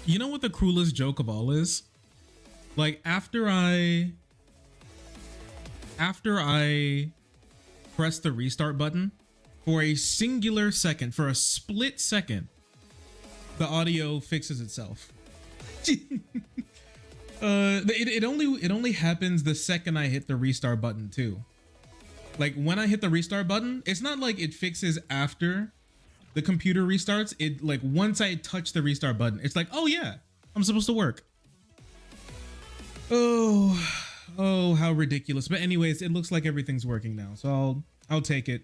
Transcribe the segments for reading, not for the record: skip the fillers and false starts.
You know what the cruelest joke of all is? Like after I press the restart button, for a singular second, for a split second, the audio fixes itself. It only happens the second I hit the restart button too. Like when I hit the restart button, it's not like it fixes after the computer restarts. It like once I touch the restart button, it's like, oh yeah, I'm supposed to work. Oh, how ridiculous. But anyways, it looks like everything's working now. So I'll take it.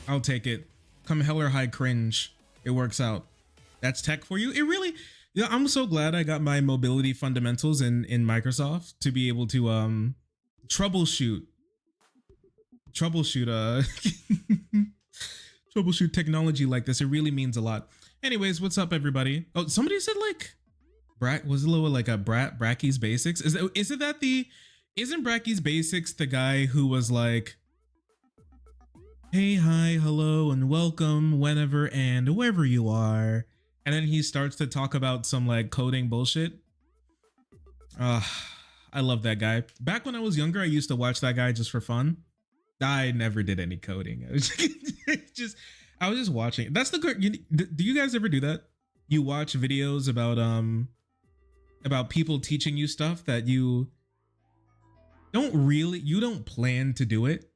I'll take it. Come hell or high cringe. It works out. That's tech for you. It really, yeah, I'm so glad I got my mobility fundamentals in Microsoft to be able to troubleshoot troubleshoot technology like this. It really means a lot. Anyways, what's up everybody? Oh, somebody said like was a little like a Bracky's Basics. Isn't Bracky's Basics the guy who was like, hey, hi, hello, and welcome whenever and wherever you are, and then he starts to talk about some like coding bullshit? I love that guy. Back when I was younger, I used to watch that guy just for fun. I never did any coding. I was just watching. That's the good. Do you guys ever do that? You watch videos about people teaching you stuff that you don't plan to do it.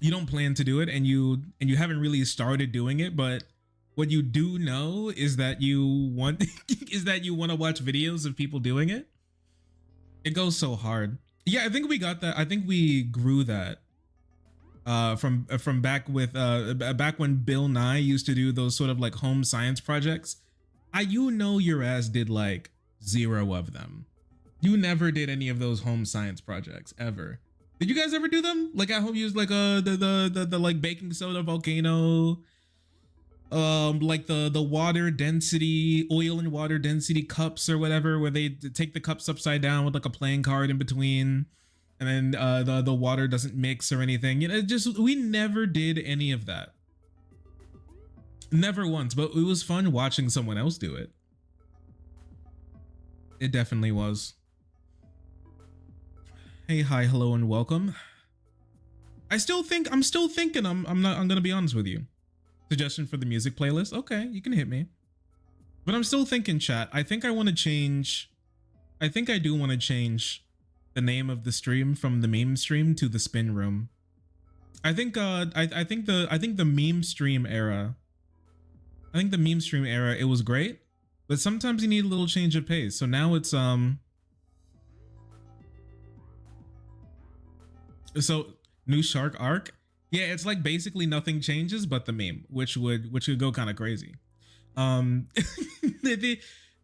You don't plan to do it, and you haven't really started doing it, but what you do know is that you want to watch videos of people doing it. It goes so hard. Yeah, I think we got that. I think we grew that from back when Bill Nye used to do those sort of like home science projects. Your ass did like 0 of them. You never did any of those home science projects ever. Did you guys ever do them? Like at home, use like the like baking soda volcano, like the water density, oil and water density cups or whatever, where they take the cups upside down with like a playing card in between, and then the water doesn't mix or anything. You know, we never did any of that. Never once, but it was fun watching someone else do it. It definitely was. Hey, hi, hello, and welcome. I'm still thinking. I'm gonna be honest with you. Suggestion for the music playlist. Okay, you can hit me. But I'm still thinking, chat. I think I want to change. I think I do want to change the name of the stream from the meme stream to the spin room. I think the meme stream era. I think the meme stream era, it was great, but sometimes you need a little change of pace. So now it's so new shark arc. Yeah, it's like basically nothing changes but the meme, which would go kind of crazy. The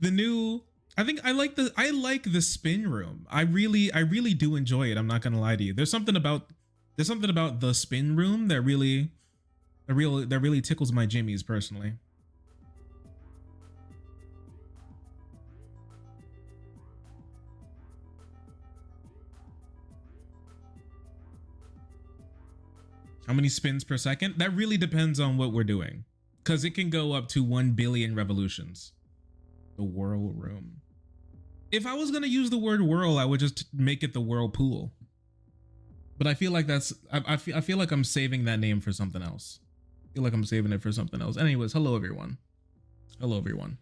new, I think I like the spin room. I really do enjoy it. I'm not gonna lie to you. There's something about the spin room that really tickles my jimmies personally. How many spins per second? That really depends on what we're doing, because it can go up to 1 billion revolutions. The whirl room. If I was gonna use the word whirl, I would just make it the whirlpool. But I feel like I feel like I'm saving that name for something else. I feel like I'm saving it for something else. Anyways, hello everyone. Hello everyone.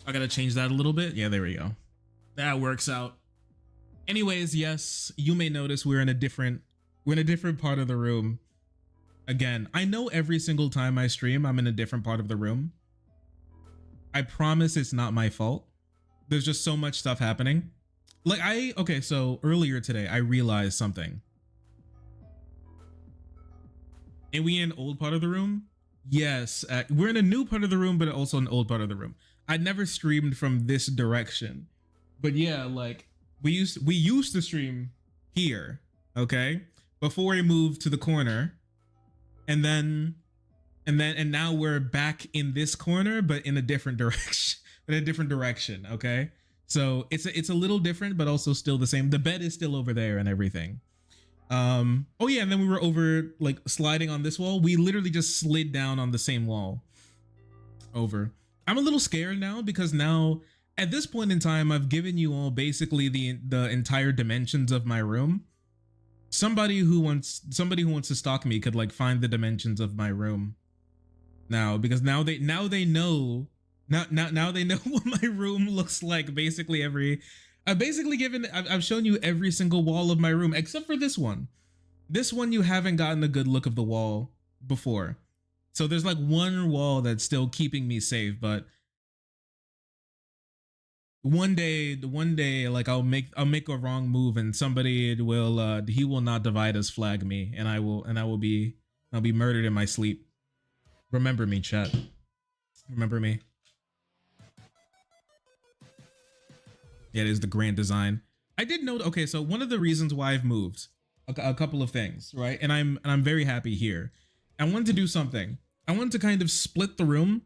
I gotta change that a little bit. Yeah, there we go. That works out. Anyways, yes, you may notice we're in a different part of the room. Again, I know every single time I stream, I'm in a different part of the room. I promise it's not my fault. There's just so much stuff happening. Like okay, so earlier today, I realized something. And we in an old part of the room? Yes, we're in a new part of the room, but also an old part of the room. I never streamed from this direction. But yeah, like we used to stream here, okay? Before we moved to the corner. And now we're back in this corner, but in a different direction. Okay. So it's a little different, but also still the same. The bed is still over there and everything. Oh yeah, and then we were over like sliding on this wall. We literally just slid down on the same wall over. I'm a little scared now because now at this point in time I've given you all basically the entire dimensions of my room. Somebody who wants to stalk me could like find the dimensions of my room now, because now they know now they know what my room looks like. Basically I've shown you every single wall of my room except for this one. This one you haven't gotten a good look of the wall before. So there's like one wall that's still keeping me safe, but one day like I'll make a wrong move and somebody will he will not divide us flag me, and I'll be murdered in my sleep. Remember me, chat. Remember me. Yeah, it is the grand design. I did note, okay, so one of the reasons why I've moved, a couple of things, right? And I'm very happy here. I wanted to do something. I wanted to kind of split the room.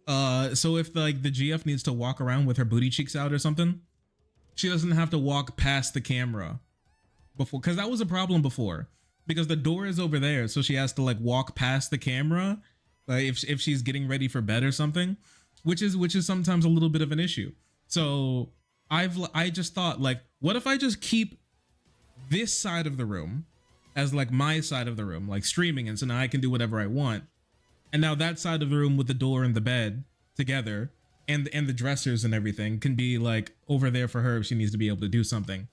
So if like the GF needs to walk around with her booty cheeks out or something, she doesn't have to walk past the camera before, because that was a problem before, because the door is over there, so she has to like walk past the camera, like if she's getting ready for bed or something, which is sometimes a little bit of an issue. So I just thought, like, what if I just keep this side of the room as like my side of the room, like streaming, and so now I can do whatever I want. And now that side of the room with the door and the bed together and the dressers and everything can be like over there for her if she needs to be able to do something.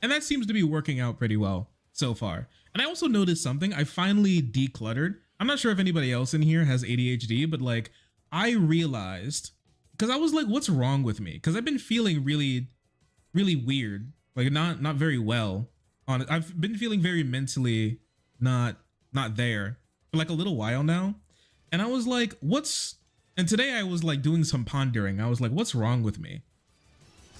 And that seems to be working out pretty well so far. And I also noticed something. I finally decluttered. I'm not sure if anybody else in here has ADHD, but like I realized, because I was like, what's wrong with me? Because I've been feeling really, really weird, like not very well on it. I've been feeling very mentally not there for like a little while now. And I was like, and today I was like doing some pondering. I was like, what's wrong with me?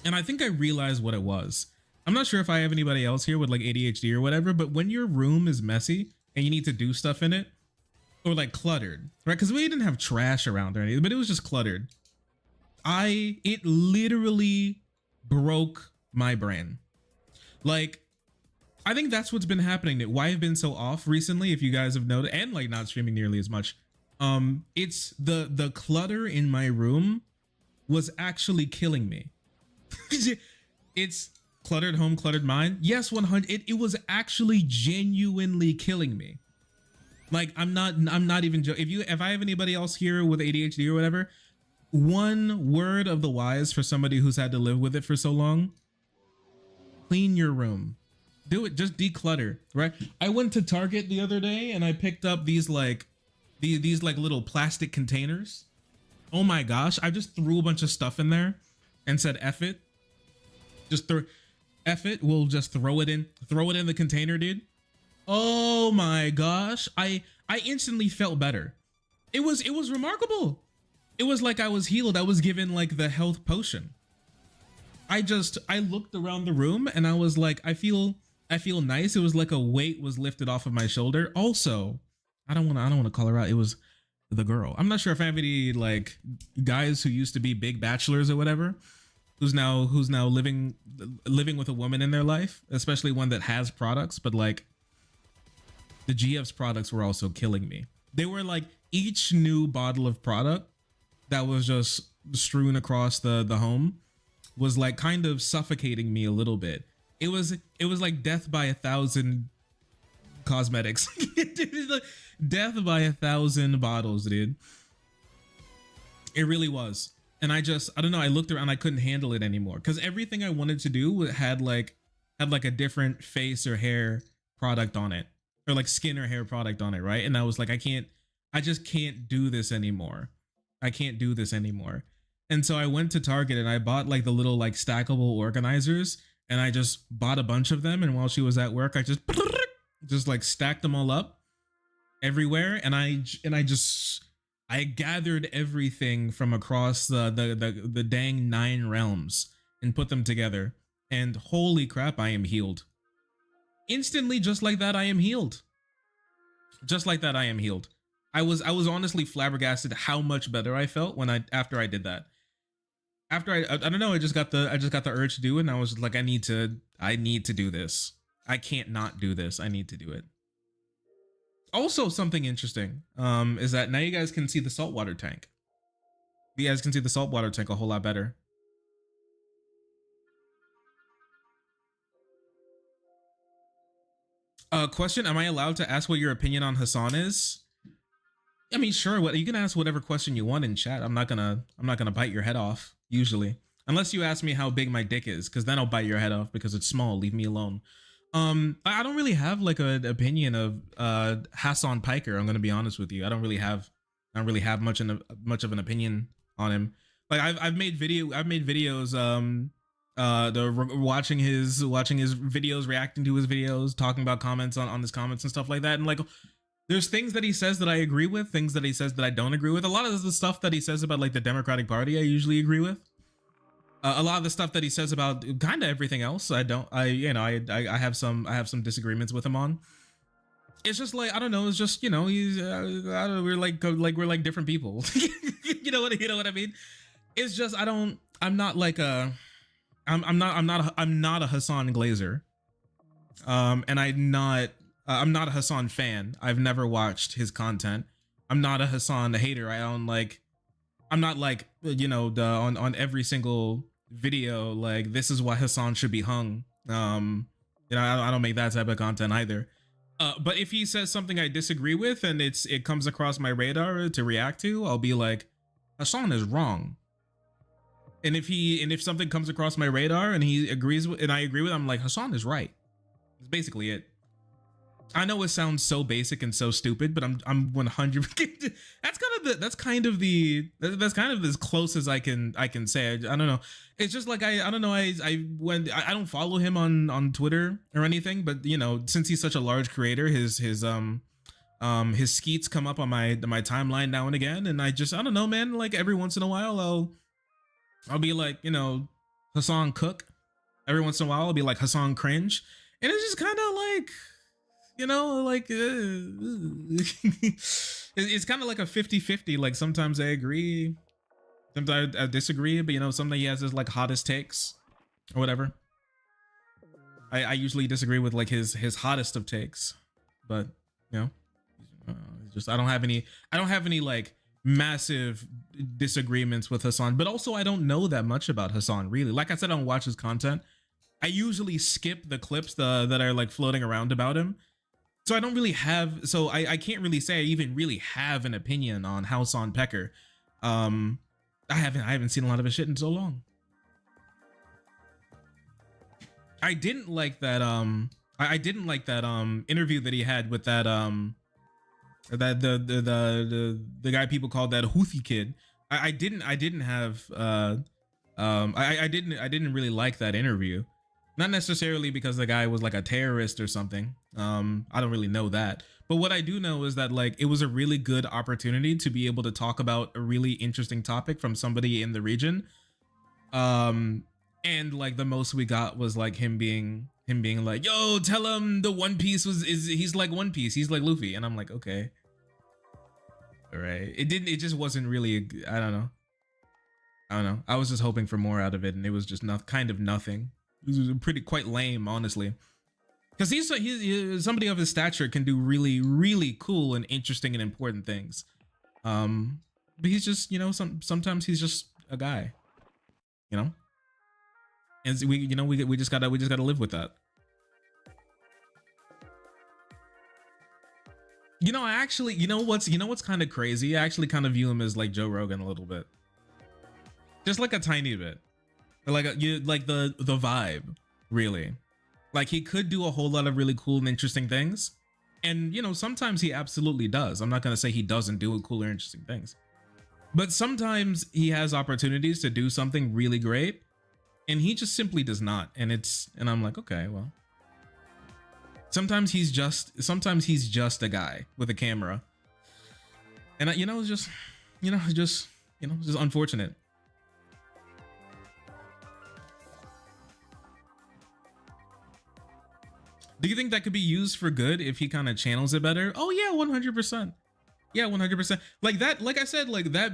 And I think I realized what it was. I'm not sure if I have anybody else here with like ADHD or whatever, but when your room is messy and you need to do stuff in it, or like cluttered, right? Because we didn't have trash around or anything, but it was just cluttered. It literally broke my brain. Like, I think that's what's been happening. Why I've been so off recently, if you guys have noticed, and like not streaming nearly as much. It's the clutter in my room was actually killing me. It's cluttered home, cluttered mind. Yes, 100. It was actually genuinely killing me. Like I'm not even joking. If I have anybody else here with ADHD or whatever, one word of the wise for somebody who's had to live with it for so long: clean your room. Do it. Just declutter, right? I went to Target the other day and I picked up these like little plastic containers. Oh my gosh, I just threw a bunch of stuff in there and said F it. F it, we'll just throw it in the container, dude. Oh my gosh, I instantly felt better. It was remarkable. It was like I was healed. I was given like the health potion. I looked around the room and I was like, I feel nice. It was like a weight was lifted off of my shoulder. Also, I don't want to call her out. It was the girl. I'm not sure if I have any like guys who used to be big bachelors or whatever, who's now living with a woman in their life, especially one that has products. But like the GF's products were also killing me. They were like each new bottle of product that was just strewn across the home was like kind of suffocating me a little bit. It was like death by 1,000 cosmetics. Death by 1,000 bottles, dude. It really was. And I don't know, I looked around, I couldn't handle it anymore, because everything I wanted to do had like a different face or hair product on it, or like skin or hair product on it, right? And I was like, I just can't do this anymore. I can't do this anymore. And so I went to Target and I bought like the little like stackable organizers, and I just bought a bunch of them. And while she was at work, I just like stacked them all up everywhere. And I gathered everything from across the dang 9 realms and put them together. And holy crap, I am healed. Instantly, just like that, I am healed. Just like that, I am healed. I was honestly flabbergasted how much better I felt after I did that. After I don't know, I just got the urge to do it, and I was like, I need to do this. I can't not do this. I need to do it. Also, something interesting is that now you guys can see the saltwater tank. You guys can see the saltwater tank a whole lot better. Question: am I allowed to ask what your opinion on Hasan is? I mean, sure. What you can ask whatever question you want in chat. I'm not gonna bite your head off usually, unless you ask me how big my dick is, because then I'll bite your head off because it's small. Leave me alone. I don't really have like an opinion of Hasan Piker. I'm gonna be honest with you. I don't really have much of an opinion on him. Like I've made videos watching his videos, reacting to his videos, talking about comments on his comments and stuff like that, and like there's things that he says that I agree with, things that he says that I don't agree with. A lot of the stuff that he says about like the Democratic Party I usually agree with. A lot of the stuff that he says about kind of everything else I have some disagreements with him on. It's just like, I don't know, it's just, he's we're like different people. you know what I mean? It's just I'm not a Hasan Glazer. And I'm not a Hasan fan. I've never watched his content. I'm not a Hasan hater. I'm not like, on every single video, like, this is why Hasan should be hung. I don't make that type of content either. But if he says something I disagree with and it comes across my radar to react to, I'll be like, Hasan is wrong. And if something comes across my radar and he agrees with, and I agree with, I'm like, Hasan is right. That's basically it. I know it sounds so basic and so stupid, but I'm 100. That's kind of as close as I can say. I don't know. It's just like I don't know. I don't follow him on Twitter or anything, but since he's such a large creator, his skeets come up on my timeline now and again, and I don't know, man. Like every once in a while, I'll be like, Hasan cook. Every once in a while, I'll be like Hasan cringe, and it's just kind of like. It's kind of like a 50-50. Like sometimes I agree, sometimes I disagree, but sometimes he has his like hottest takes or whatever. I usually disagree with like his hottest of takes, but just I don't have any like massive disagreements with Hasan, but also I don't know that much about Hasan really. Like I said, I don't watch his content. I usually skip the clips that are like floating around about him. So I don't really have, I can't really say I even really have an opinion on Hasan Piker. I haven't seen a lot of his shit in so long. I didn't like that I didn't like that interview that he had with that the guy people called that Houthi kid. I didn't really like that interview. Not necessarily because the guy was like a terrorist or something. I don't really know that. But what I do know is that like it was a really good opportunity to be able to talk about a really interesting topic from somebody in the region. And like the most we got was like him being like, yo, tell him the One Piece he's like One Piece, he's like Luffy. And I'm like, okay. All right. It just wasn't really, I don't know. I was just hoping for more out of it, and it was just kind of nothing. It was quite lame, honestly, because he's somebody of his stature can do really, really cool and interesting and important things. But he's just, sometimes he's just a guy, and we just gotta live with that. I actually, what's kind of crazy? I actually kind of view him as like Joe Rogan a little bit, just like a tiny bit. Like the vibe, really. Like he could do a whole lot of really cool and interesting things, and sometimes he absolutely does. I'm not gonna say he doesn't do cool or interesting things, but sometimes he has opportunities to do something really great, and he just simply does not. And I'm like, okay, well, sometimes he's just a guy with a camera, and it's just unfortunate. Do you think that could be used for good if he kind of channels it better? Oh yeah, 100%. Yeah, 100%. Like that, like I said, like that,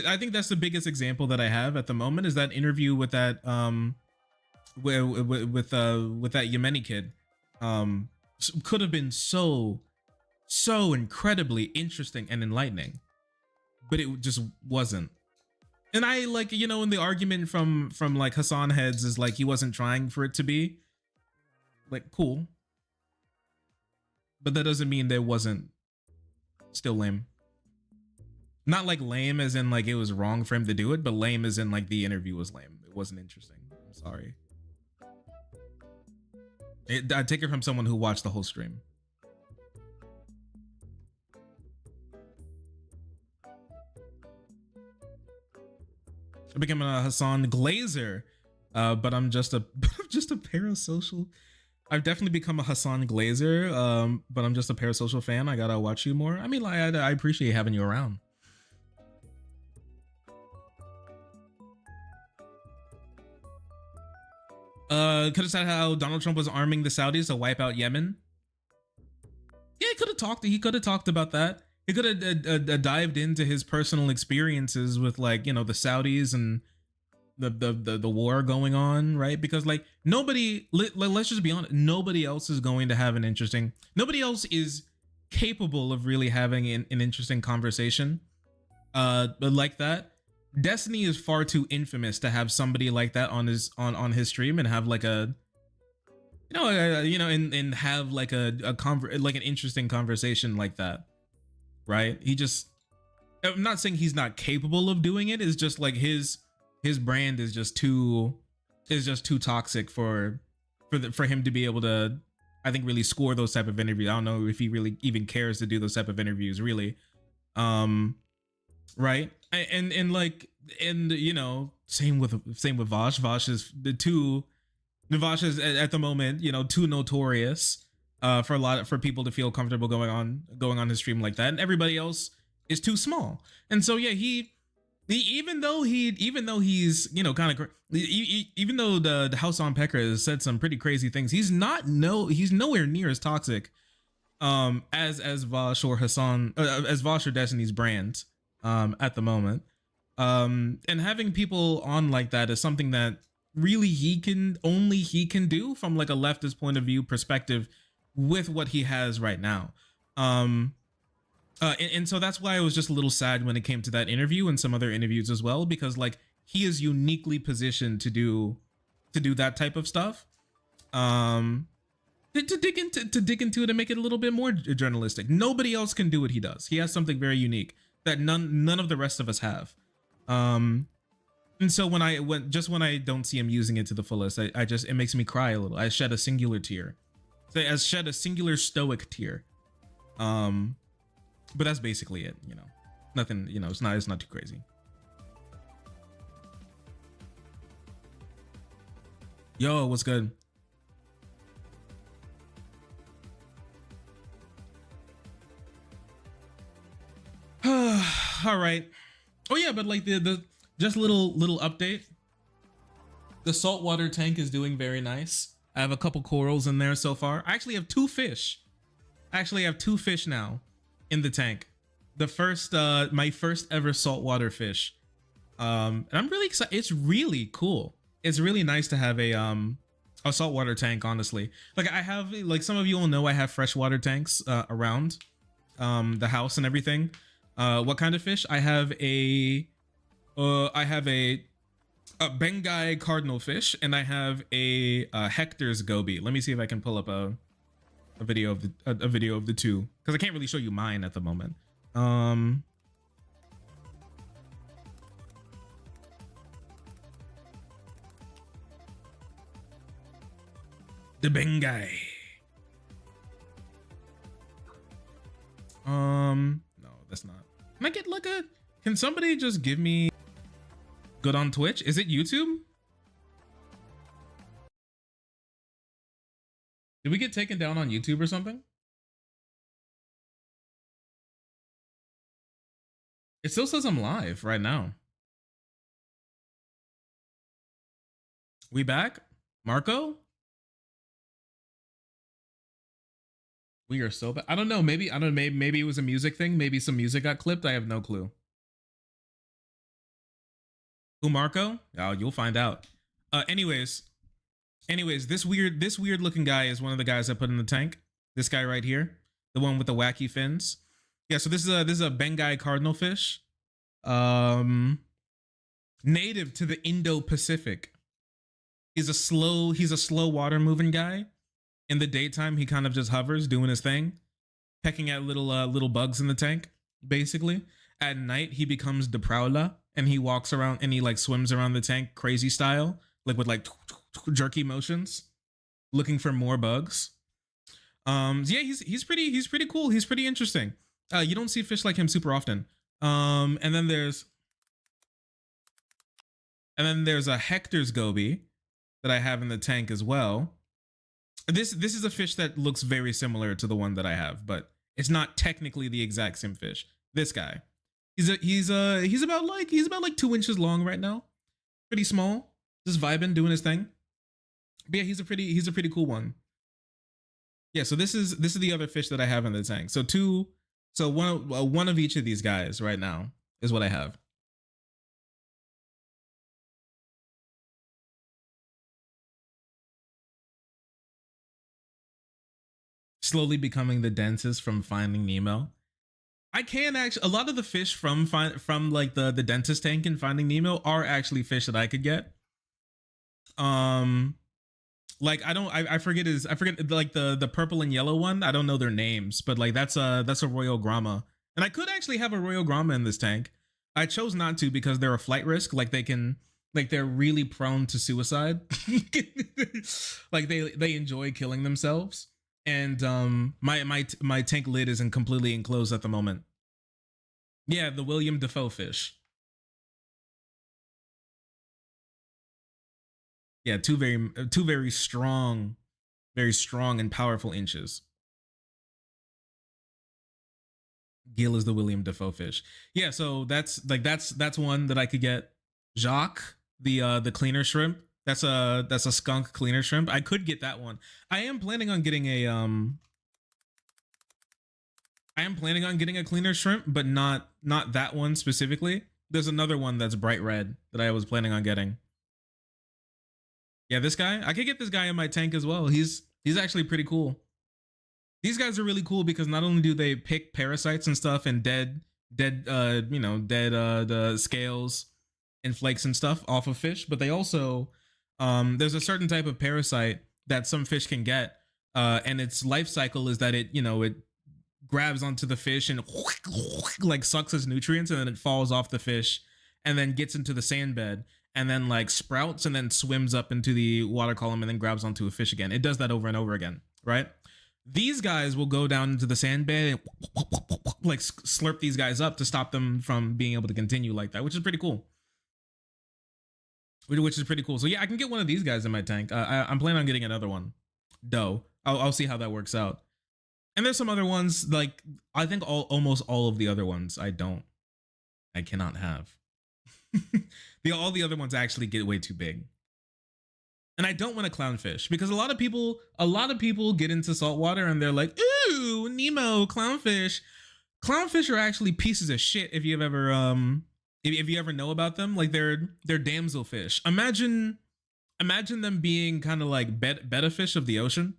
I think that's the biggest example that I have at the moment is that interview with that with that Yemeni kid. could have been so incredibly interesting and enlightening, but it just wasn't. And I like, you know, in the argument from like Hasan heads is like he wasn't trying for it to be like cool, but that doesn't mean there wasn't still lame. Not like lame as in like it was wrong for him to do it, but lame as in like the interview was lame. It wasn't interesting. I'm sorry. I take it from someone who watched the whole stream. I became a Hasan Glazer, but I'm just a parasocial. I've definitely become a Hasan Glazer, but I'm just a parasocial fan. I gotta watch you more. I mean, like, I appreciate having you around. Could have said how Donald Trump was arming the Saudis to wipe out Yemen. Yeah, he could have talked. He could have talked about that. He could have dived into his personal experiences with, like, you know, the Saudis and the war going on, right? Because like nobody, let's just be honest, nobody else is going to have an interesting. Nobody else is capable of really having an interesting conversation, but like that. Destiny is far too infamous to have somebody like that on his on his stream and have like a, and have like like an interesting conversation like that, right? He just, I'm not saying he's not capable of doing it. It's just like his brand is just too toxic for him to be able to, I think, really score those type of interviews. I don't know if he really even cares to do those type of interviews, really. Right? And like, and you know, same with Vosh. Vosh is Vosh is at the moment, you know, too notorious for people to feel comfortable going on his stream like that, and everybody else is too small. And so yeah, even though he's, you know, kind of, even though the House on Piker has said some pretty crazy things, he's nowhere near as toxic as Vosh or Hasan, as Vosh or Destiny's brand at the moment. And having people on like that is something that really only he can do from like a leftist point of view perspective with what he has right now. And so that's why I was just a little sad when it came to that interview and some other interviews as well, because like he is uniquely positioned to do that type of stuff. To dig into it and make it a little bit more journalistic. Nobody else can do what he does. He has something very unique that none of the rest of us have. And so when I don't see him using it to the fullest, it makes me cry a little. I shed a singular tear. I shed a singular stoic tear. But that's basically it, you know. Nothing, you know, it's not too crazy. Yo, what's good? All right. Oh yeah, but like the just little update. The saltwater tank is doing very nice. I have a couple corals in there so far. I actually have two fish. Now in the tank. The first my first ever saltwater fish. And I'm really excited. It's really cool. It's really nice to have a saltwater tank, honestly. Like I have, like some of you will know, I have freshwater tanks around the house and everything. What kind of fish? I have a Bengai cardinal fish, and I have a Hector's goby. Let me see if I can pull up a video of the two, because I can't really show you mine at the moment. The Bengai. No, that's not. Can I get like can somebody just give me good on Twitch? Is it YouTube? Did we get taken down on YouTube or something? It still says I'm live right now. We back? Marco? We are so bad. I don't know. Maybe it was a music thing. Maybe some music got clipped. I have no clue. Who, Marco? Oh, you'll find out. Anyways, Anyways, this weird looking guy is one of the guys I put in the tank. This guy right here, the one with the wacky fins. Yeah, so this is a Bengai cardinal fish, native to the Indo-Pacific. He's a slow water moving guy. In the daytime, he kind of just hovers, doing his thing, pecking at little bugs in the tank. Basically, at night he becomes Deprowla, and he walks around and he like swims around the tank crazy style, like with like jerky motions, looking for more bugs. Yeah, he's pretty cool. He's pretty interesting. You don't see fish like him super often. And then there's a Hector's goby that I have in the tank as well. This is a fish that looks very similar to the one that I have, but it's not technically the exact same fish. This guy, he's about like 2 inches long right now, pretty small, just vibing, doing his thing. But yeah, he's a pretty cool one. Yeah, so this is the other fish that I have in the tank. So one of each of these guys right now is what I have. Slowly becoming the dentist from Finding Nemo. I can actually, a lot of the fish from like the dentist tank in Finding Nemo are actually fish that I could get. Like I forget like the purple and yellow one. I don't know their names, but like that's a Royal Grama, and I could actually have a Royal Grama in this tank. I chose not to because they're a flight risk. Like they're really prone to suicide. Like they enjoy killing themselves. And my tank lid isn't completely enclosed at the moment. Yeah, the William Defoe fish. Yeah, two very strong, and powerful inches. Gil is the William Defoe fish. Yeah, so that's one that I could get. Jacques, the cleaner shrimp. That's a skunk cleaner shrimp. I could get that one. I am planning on getting a cleaner shrimp, but not that one specifically. There's another one that's bright red that I was planning on getting. Yeah, this guy. I could get this guy in my tank as well. He's actually pretty cool. These guys are really cool because not only do they pick parasites and stuff and dead the scales and flakes and stuff off of fish, but they also there's a certain type of parasite that some fish can get, and its life cycle is that it grabs onto the fish and like sucks its nutrients, and then it falls off the fish and then gets into the sand bed and then like sprouts and then swims up into the water column and then grabs onto a fish again. It does that over and over again, right? These guys will go down into the sand bed and like slurp these guys up to stop them from being able to continue like that, which is pretty cool. So yeah, I can get one of these guys in my tank. I'm planning on getting another one. Doe. I'll see how that works out. And there's some other ones, like I think almost all of the other ones I cannot have. All the other ones actually get way too big. And I don't want a clownfish because a lot of people get into saltwater and they're like, ooh, Nemo, clownfish. Clownfish are actually pieces of shit if you've ever if you ever know about them. Like they're damselfish. Imagine them being kind of like betta fish of the ocean,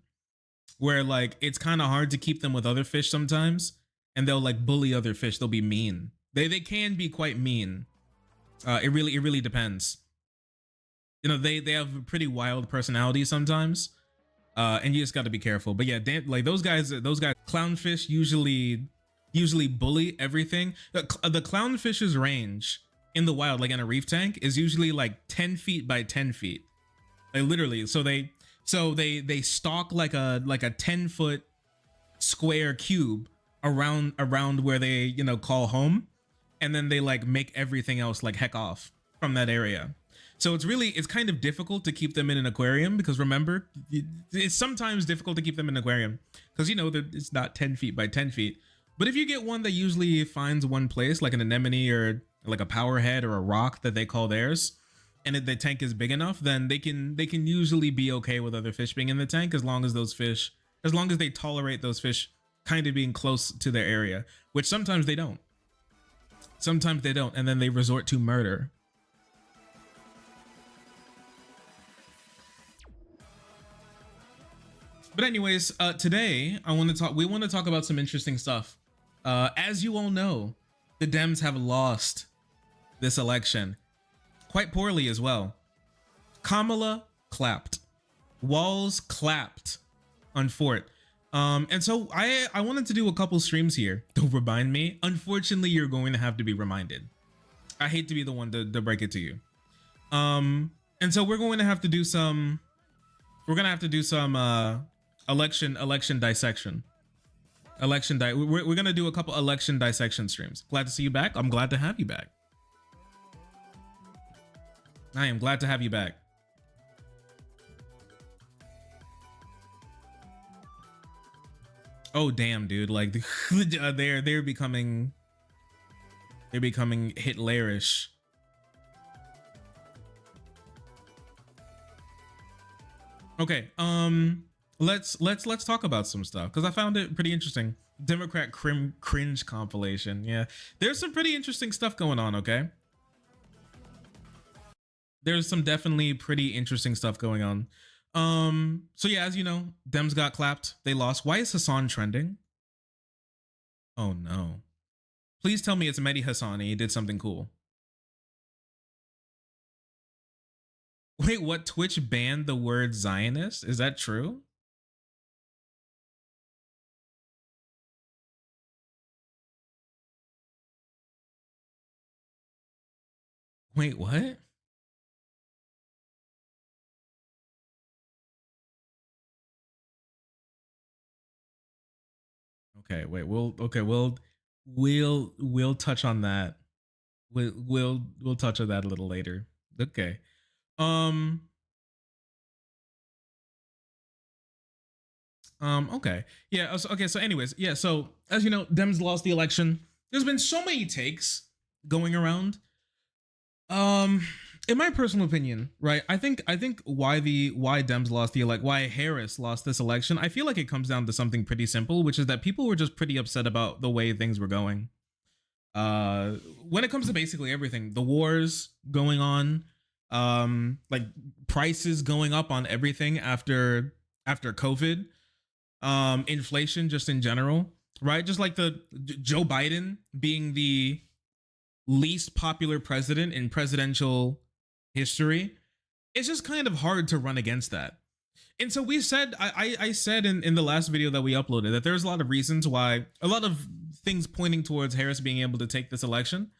where like it's kind of hard to keep them with other fish sometimes, and they'll like bully other fish. They'll be mean. They can be quite mean. It really depends. You know, they have a pretty wild personality sometimes, and you just got to be careful. But yeah, like those guys, clownfish usually bully everything. The clownfish's range in the wild, like in a reef tank, is usually like 10 feet by 10 feet. Like literally, so they stalk like a 10-foot square cube around where they call home, and then they like make everything else like heck off from that area. So it's kind of difficult to keep them in an aquarium because remember, it's sometimes difficult to keep them in an aquarium because it's not 10 feet by 10 feet. But if you get one that usually finds one place, like an anemone or like a powerhead or a rock that they call theirs, and the tank is big enough, then they can usually be okay with other fish being in the tank as long as they tolerate those fish kind of being close to their area, which sometimes they don't. And then they resort to murder. But anyways, today we want to talk about some interesting stuff. As you all know, the Dems have lost this election quite poorly as well. Kamala clapped. Walls clapped on Fort. And so I wanted to do a couple streams here. Don't remind me. Unfortunately, you're going to have to be reminded. I hate to be the one to break it to you. And so we're going to have to do some election dissection. We're gonna do a couple election dissection streams. Glad to see you back. I'm glad to have you back. I am glad to have you back. Oh damn, dude! Like they're becoming Hitlerish. Okay, let's talk about some stuff because I found it pretty interesting. Democrat cringe compilation. Yeah, there's some pretty interesting stuff going on. Okay, there's some definitely pretty interesting stuff going on. So yeah, as you know, Dems got clapped. They lost. Why is Hasan trending? Oh no! Please tell me it's Mehdi Hasan and he did something cool. Wait, what? Twitch banned the word Zionist? Is that true? Wait, what? Okay, wait. We'll touch on that. We'll touch on that a little later. Okay. Okay. Yeah. Okay. So, anyways, yeah. So, as you know, Dems lost the election. There's been so many takes going around. In my personal opinion, right? I think why Dems lost why Harris lost this election. I feel like it comes down to something pretty simple, which is that people were just pretty upset about the way things were going. When it comes to basically everything, the wars going on, like prices going up on everything after COVID, inflation just in general, right? Just like the Joe Biden being the least popular president in presidential history, it's just kind of hard to run against that. And so we said, I said in the last video that we uploaded that there's a lot of reasons why, a lot of things pointing towards Harris being able to take this election.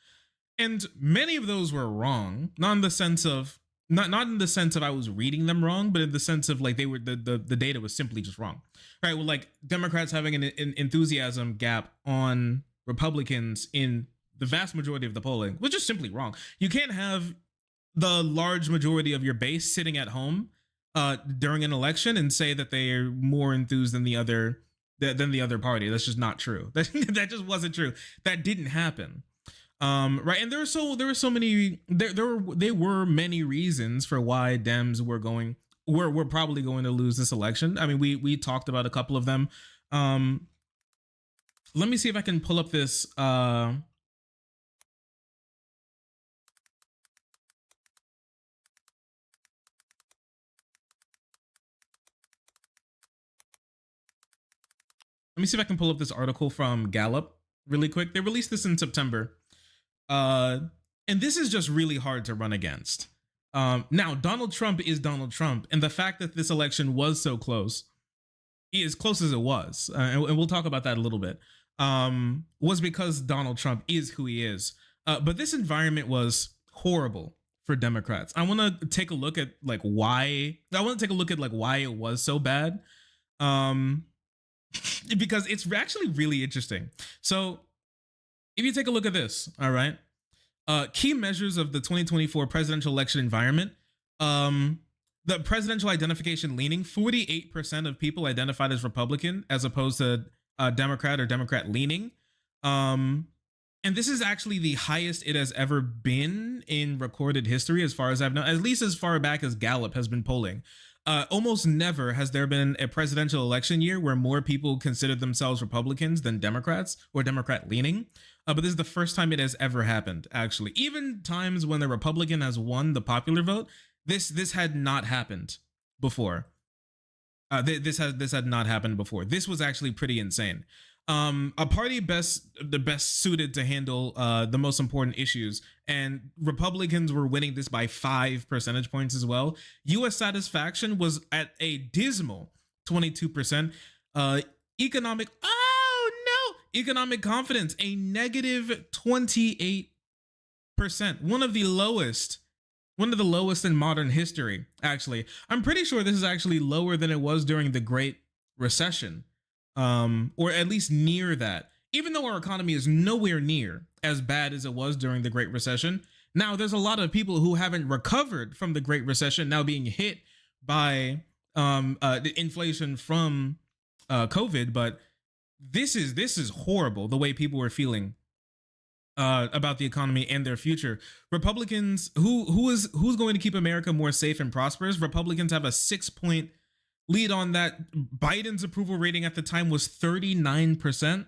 And many of those were wrong, not in the sense of I was reading them wrong, but in the sense of like they were the data was simply just wrong. Right? Well, like Democrats having an enthusiasm gap on Republicans in the vast majority of the polling, which is simply wrong. You can't have the large majority of your base sitting at home during an election and say that they are more enthused than the other party. That's just not true. That just wasn't true. That didn't happen. Right, and there were many reasons for why Dems were probably going to lose this election. I mean, we talked about a couple of them. Let me see if I can pull up this. Let me see if I can pull up this article from Gallup really quick. They released this in September. And this is just really hard to run against. Now, Donald Trump is Donald Trump. And the fact that this election was so close, as close as it was, and we'll talk about that a little bit, was because Donald Trump is who he is. But this environment was horrible for Democrats. I want to take a look at why it was so bad. Because it's actually really interesting. So if you take a look at this, all right, key measures of the 2024 presidential election environment, the presidential identification leaning, 48% of people identified as Republican as opposed to Democrat or Democrat leaning. And this is actually the highest it has ever been in recorded history, as far as I've known, at least as far back as Gallup has been polling. Almost never has there been a presidential election year where more people considered themselves Republicans than Democrats or Democrat leaning. But this is the first time it has ever happened, actually. Even times when the Republican has won the popular vote, this had not happened before. This had not happened before. This was actually pretty insane. A party the best suited to handle the most important issues, and Republicans were winning this by 5 percentage points as well. U.S. satisfaction was at a dismal 22%. Economic economic confidence a negative 28%. One of the lowest in modern history, actually. I'm pretty sure this is actually lower than it was during the Great Recession, or at least near that. Even though our economy is nowhere near as bad as it was during the Great Recession, now there's a lot of people who haven't recovered from the Great Recession now being hit by the inflation from COVID, but this is horrible the way people are feeling about the economy and their future. Republicans, who's going to keep America more safe and prosperous? Republicans have a 6-point lead on that. Biden's approval rating at the time was 39%,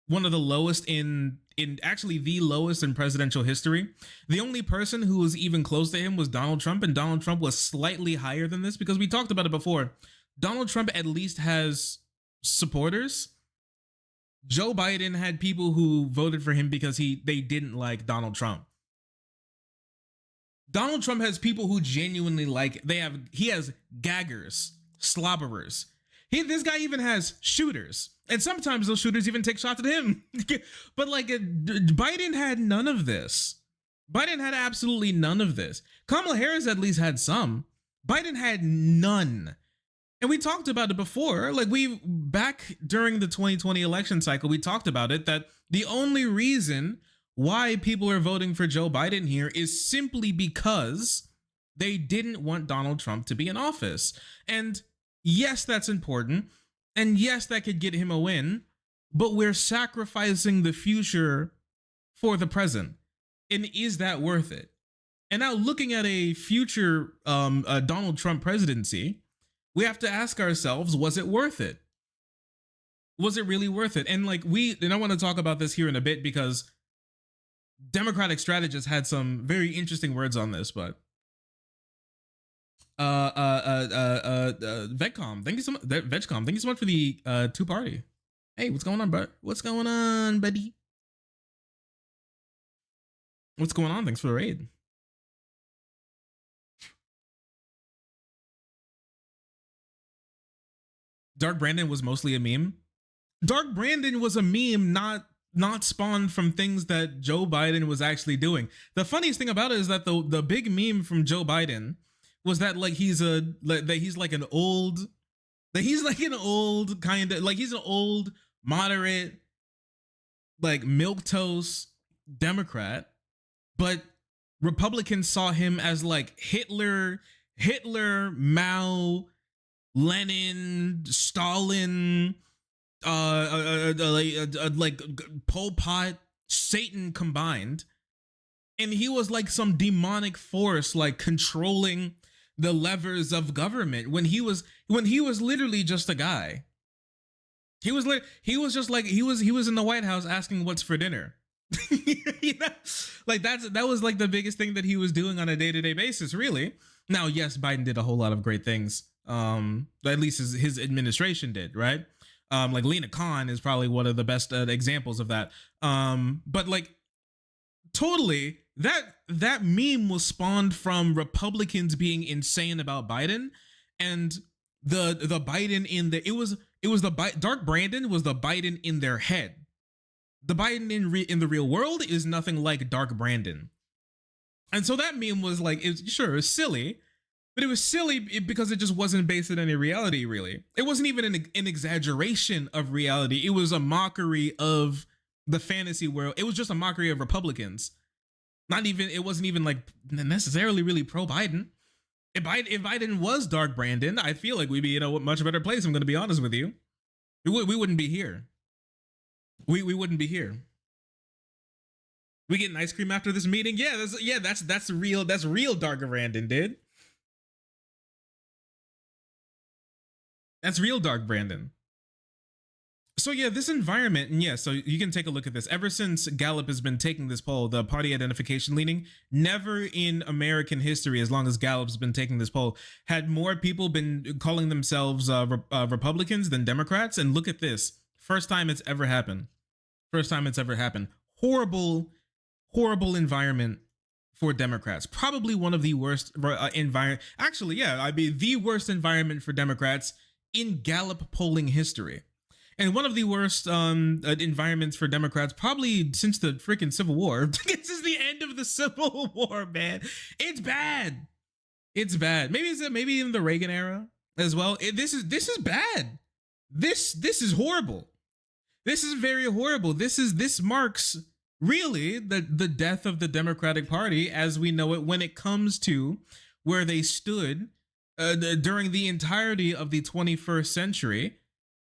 one of the lowest in actually the lowest in presidential history. The only person who was even close to him was Donald Trump, and Donald Trump was slightly higher than this because we talked about it before. Donald Trump at least has supporters. Joe Biden had people who voted for him because they didn't like Donald Trump. Donald Trump has people who genuinely like, he has gaggers, slobberers. This guy even has shooters, and sometimes those shooters even take shots at him. But like Biden had none of this. Biden had absolutely none of this. Kamala Harris at least had some. Biden had none. And we talked about it before, like back during the 2020 election cycle, we talked about it, that the only reason why people are voting for Joe Biden here is simply because they didn't want Donald Trump to be in office. And yes, that's important. And yes, that could get him a win, but we're sacrificing the future for the present. And is that worth it? And now looking at a future Donald Trump presidency, we have to ask ourselves, was it worth it? Was it really worth it? And I want to talk about this here in a bit because Democratic strategists had some very interesting words on this, but Vegcom, thank you so much. Vegcom, thank you so much for the 2-party. Hey, what's going on, bud? What's going on, buddy? What's going on? Thanks for the raid. Dark Brandon was mostly a meme. Dark Brandon was a meme, not spawned from things that Joe Biden was actually doing. The funniest thing about it is that the big meme from Joe Biden was that he's an old moderate, like milquetoast Democrat, but Republicans saw him as like Hitler, Mao, Lenin, Stalin, like Pol Pot, Satan combined, and he was like some demonic force, like controlling the levers of government when he was literally just a guy. He was in the White House asking what's for dinner. You know? Like that was like the biggest thing that he was doing on a day-to-day basis, really. Now, yes, Biden did a whole lot of great things. At least his administration did, right? Like Lena Khan is probably one of the best examples of that. But like totally that meme was spawned from Republicans being insane about Biden, and the Biden in the Dark Brandon was the Biden in their head. The Biden in the real world is nothing like Dark Brandon. And so that meme was like, it was silly, but it was silly because it just wasn't based on any reality, really. It wasn't even an exaggeration of reality. It was a mockery of the fantasy world. It was just a mockery of Republicans. It wasn't even like necessarily really pro-Biden. If Biden was Dark Brandon, I feel like we'd be in a much better place. I'm going to be honest with you. We wouldn't be here. We wouldn't be here. We getting ice cream after this meeting? That's real. That's real Dark Brandon, dude. That's real Dark Brandon. So yeah, this environment, and yeah, so you can take a look at this. Ever since Gallup has been taking this poll, the party identification leaning, never in American history, as long as Gallup's been taking this poll, had more people been calling themselves Republicans than Democrats. And look at this, first time it's ever happened. First time it's ever happened. Horrible, horrible environment for Democrats. Probably one of the worst environment. Actually, yeah, I mean the worst environment for Democrats in Gallup polling history. And one of the worst environments for Democrats probably since the freaking Civil War. This is the end of the Civil War, man. It's bad. It's bad. Maybe in the Reagan era as well. This is bad. This is horrible. This is very horrible. This marks really the death of the Democratic Party as we know it when it comes to where they stood during the entirety of the 21st century.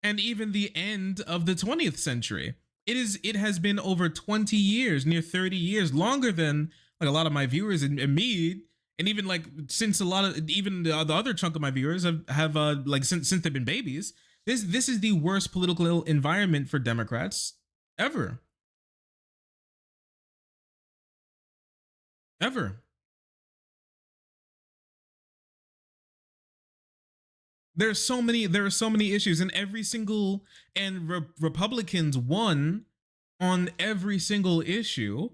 And even the end of the 20th century. It has been over 20 years, near 30 years, longer than like a lot of my viewers and me, and even like since a lot of even the other chunk of my viewers have like since they've been babies. This is the worst political environment for Democrats ever. Ever. There are so many issues, and every single Republicans won on every single issue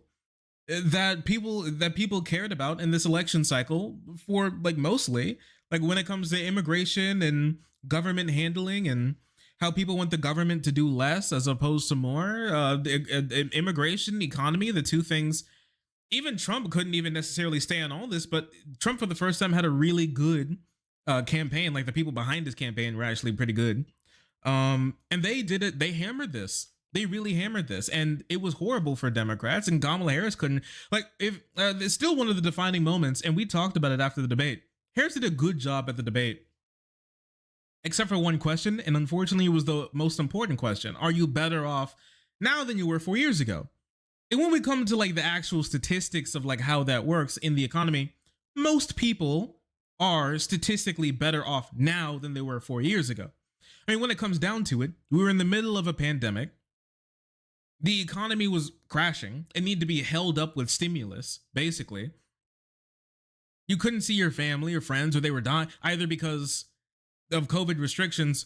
that people cared about in this election cycle, for like mostly like when it comes to immigration and government handling and how people want the government to do less as opposed to more, immigration, economy, the two things. Even Trump couldn't even necessarily stay on all this, but Trump for the first time had a really good campaign. Like the people behind his campaign were actually pretty good. And they did it. They hammered this. They really hammered this, and it was horrible for Democrats. And Kamala Harris couldn't, like, if it's still one of the defining moments. And we talked about it after the debate. Harris did a good job at the debate, except for one question, and unfortunately, it was the most important question: are you better off now than you were 4 years ago? And when we come to like the actual statistics of like how that works in the economy, most people are statistically better off now than they were 4 years ago. I mean, when it comes down to it, we were in the middle of a pandemic. The economy was crashing. It needed to be held up with stimulus, basically. You couldn't see your family or friends, or they were dying either because of COVID restrictions,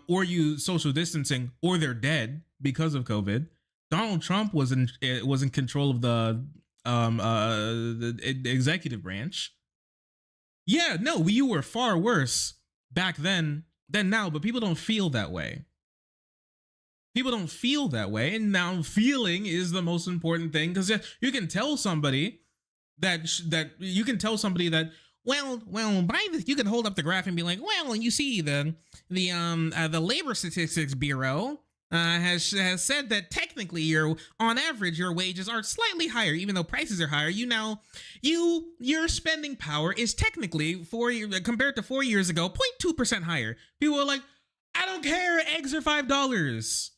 or you social distancing, or they're dead because of COVID. Donald Trump was in control of the executive branch. Yeah, no, you were far worse back then than now, but people don't feel that way. People don't feel that way, and now feeling is the most important thing, because you can tell somebody that well, by this, you can hold up the graph and be like, well, you see the Labor Statistics Bureau has said that technically on average your wages are slightly higher, even though prices are higher. Your spending power is technically compared to 4 years ago 0.2% higher. People are like, I don't care, eggs are $5.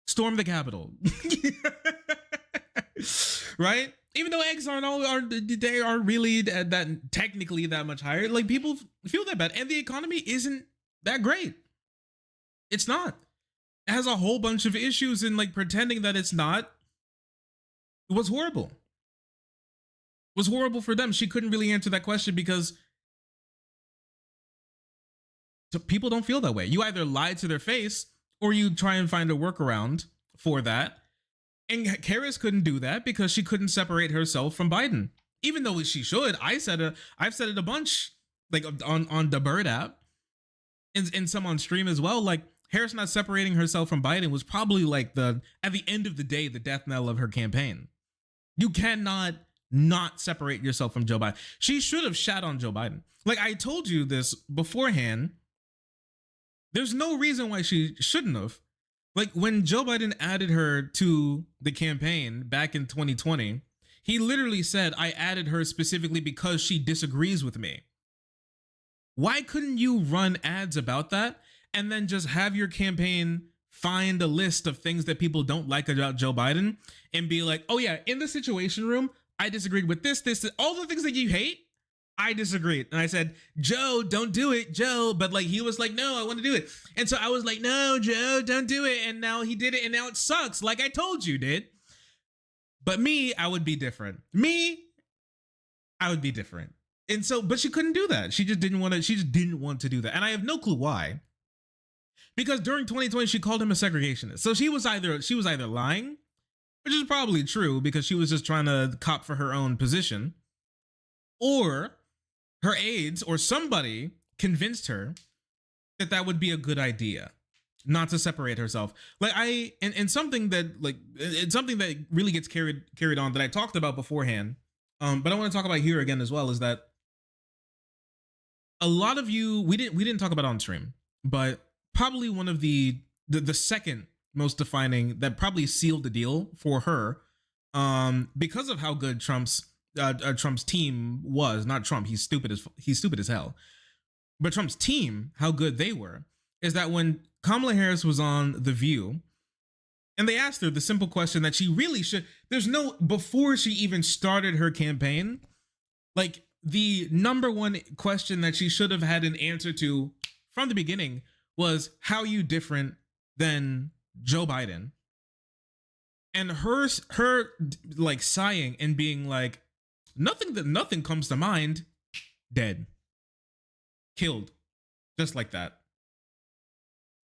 Storm the Capitol. Right? Even though eggs they are really that technically that much higher, like people feel that bad, and the economy isn't that great. It's not. It has a whole bunch of issues, and like pretending that it's not, it was horrible. It was horrible for them. She couldn't really answer that question because people don't feel that way. You either lie to their face or you try and find a workaround for that. And Harris couldn't do that because she couldn't separate herself from Biden, even though she should. I've said it a bunch, like on the Bird app, and some on stream as well. Like Harris not separating herself from Biden was probably like at the end of the day, the death knell of her campaign. You cannot not separate yourself from Joe Biden. She should have shat on Joe Biden. Like I told you this beforehand. There's no reason why she shouldn't have. Like when Joe Biden added her to the campaign back in 2020, he literally said, I added her specifically because she disagrees with me. Why couldn't you run ads about that and then just have your campaign find a list of things that people don't like about Joe Biden and be like, oh yeah, in the Situation Room, I disagreed with this, all the things that you hate. I disagreed. And I said, Joe, don't do it, Joe. But like, he was like, no, I want to do it. And so I was like, no, Joe, don't do it. And now he did it. And now it sucks. Like I told you, did. But me, I would be different. I would be different. And so, but she couldn't do that. She just didn't want to do that. And I have no clue why. Because during 2020, she called him a segregationist. So she was either lying, which is probably true because she was just trying to cop for her own position, or her aides or somebody convinced her that that would be a good idea, not to separate herself. Like and something that like it's something that really gets carried on that I talked about beforehand, but I want to talk about here again as well, is that a lot of you we didn't talk about on stream, but probably one of the second most defining that probably sealed the deal for her, because of how good Trump's team was. Not Trump, he's stupid as hell, but Trump's team, how good they were, is that when Kamala Harris was on The View and they asked her the simple question that she really should, before she even started her campaign, like the number one question that she should have had an answer to from the beginning was, how are you different than Joe Biden? And her like sighing and being like, nothing comes to mind, dead, killed, just like that.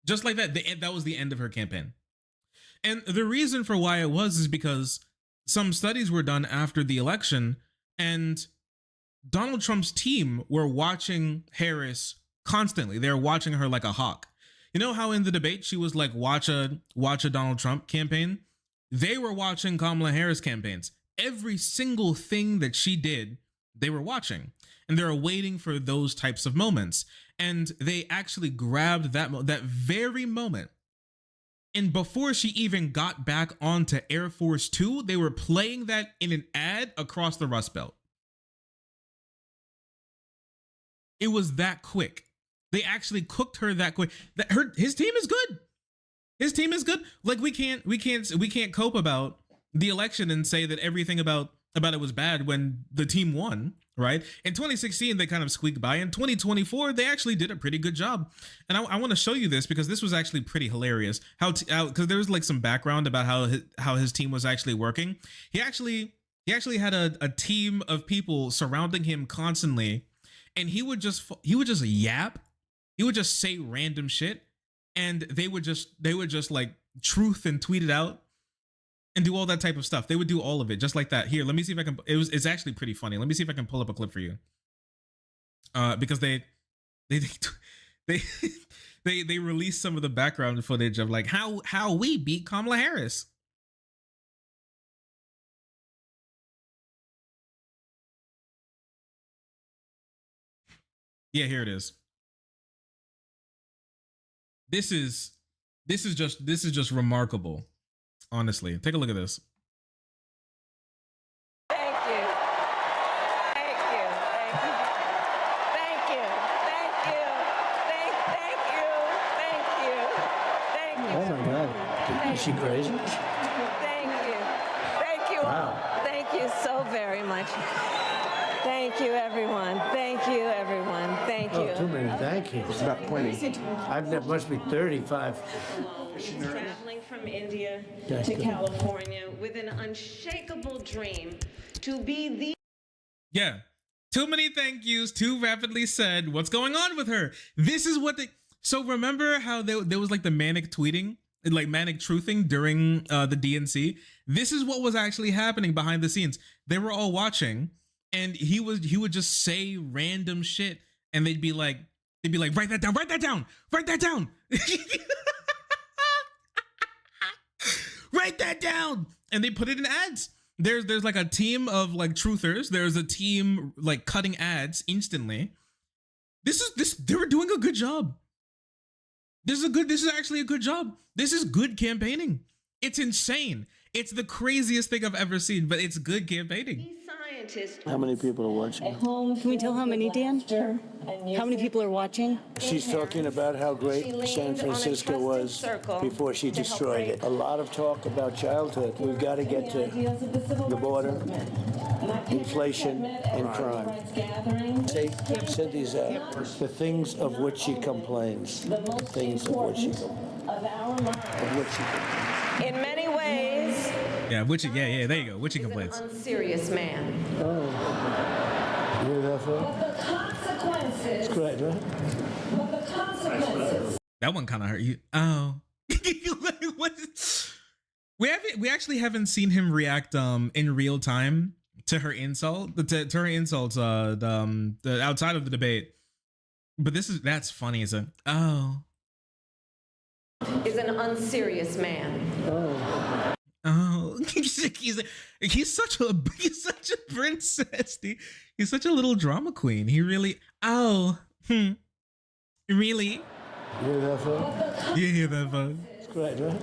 Just like that. That was the end of her campaign. And the reason for why it was is because some studies were done after the election, and Donald Trump's team were watching Harris constantly. They're watching her like a hawk. You know how in the debate she was like, watch a Donald Trump campaign? They were watching Kamala Harris campaigns. Every single thing that she did, they were watching, and they're waiting for those types of moments. And they actually grabbed that very moment. And before she even got back onto Air Force 2, they were playing that in an ad across the Rust Belt. It was that quick. They actually cooked her that quick. His team is good. His team is good. Like we can't cope about the election and say that everything about it was bad when the team won, right? In 2016, they kind of squeaked by. In 2024, they actually did a pretty good job. And I want to show you this because this was actually pretty hilarious. Because there was like some background about how his team was actually working. He actually had a team of people surrounding him constantly, and he would just yap. He would just say random shit, and they would just like truth and tweet it out and do all that type of stuff. They would do all of it just like that. Here, let me see if I can. It's actually pretty funny. Let me see if I can pull up a clip for you. Because they released some of the background footage of like how we beat Kamala Harris. Yeah, here it is. This is just remarkable. Honestly, take a look at this. Thank you. Thank you. Thank you. Thank you. Thank you. Thank you. Thank you. Oh my God. Is she crazy? Thank you. Thank you. Wow. Thank you so very much. Thank you, everyone. Thank you, everyone. Thank you. Oh, too many thank yous. It's about 20. There must be 35. Traveling from India That's to good. California with an unshakable dream to be the... Yeah. Too many thank yous, too rapidly said. What's going on with her? This is what they... So remember how there was like the manic tweeting, like manic truthing during the DNC? This is what was actually happening behind the scenes. They were all watching, and he would just say random shit, and they'd be like, write that down, write that down, write that down. Write that down. And they put it in ads. There's like a team of like truthers. There's a team like cutting ads instantly. They were doing a good job. This is actually a good job. This is good campaigning. It's insane. It's the craziest thing I've ever seen, but it's good campaigning. How many people are watching? Can we tell how many, Dan? How many people are watching? She's talking about how great San Francisco was before she destroyed it. A lot of talk about childhood. We've got to get to the border. inflation and crime. Say these out. The things of which she complains. The things of which she complains. In many ways, Yeah, there you go. Witchy complaints. an unserious man. Oh, you hear that, Phil? But the consequences. It's great, right? But the consequences. That one kind of hurt you. Oh. What? We actually haven't seen him react in real time to her insult, to her insults the outside of the debate. But that's funny as a Is an unserious man. Oh, he's such a princess. He's such a little drama queen. He really really. You hear that, Phil? You hear that, Phil? It's great, right?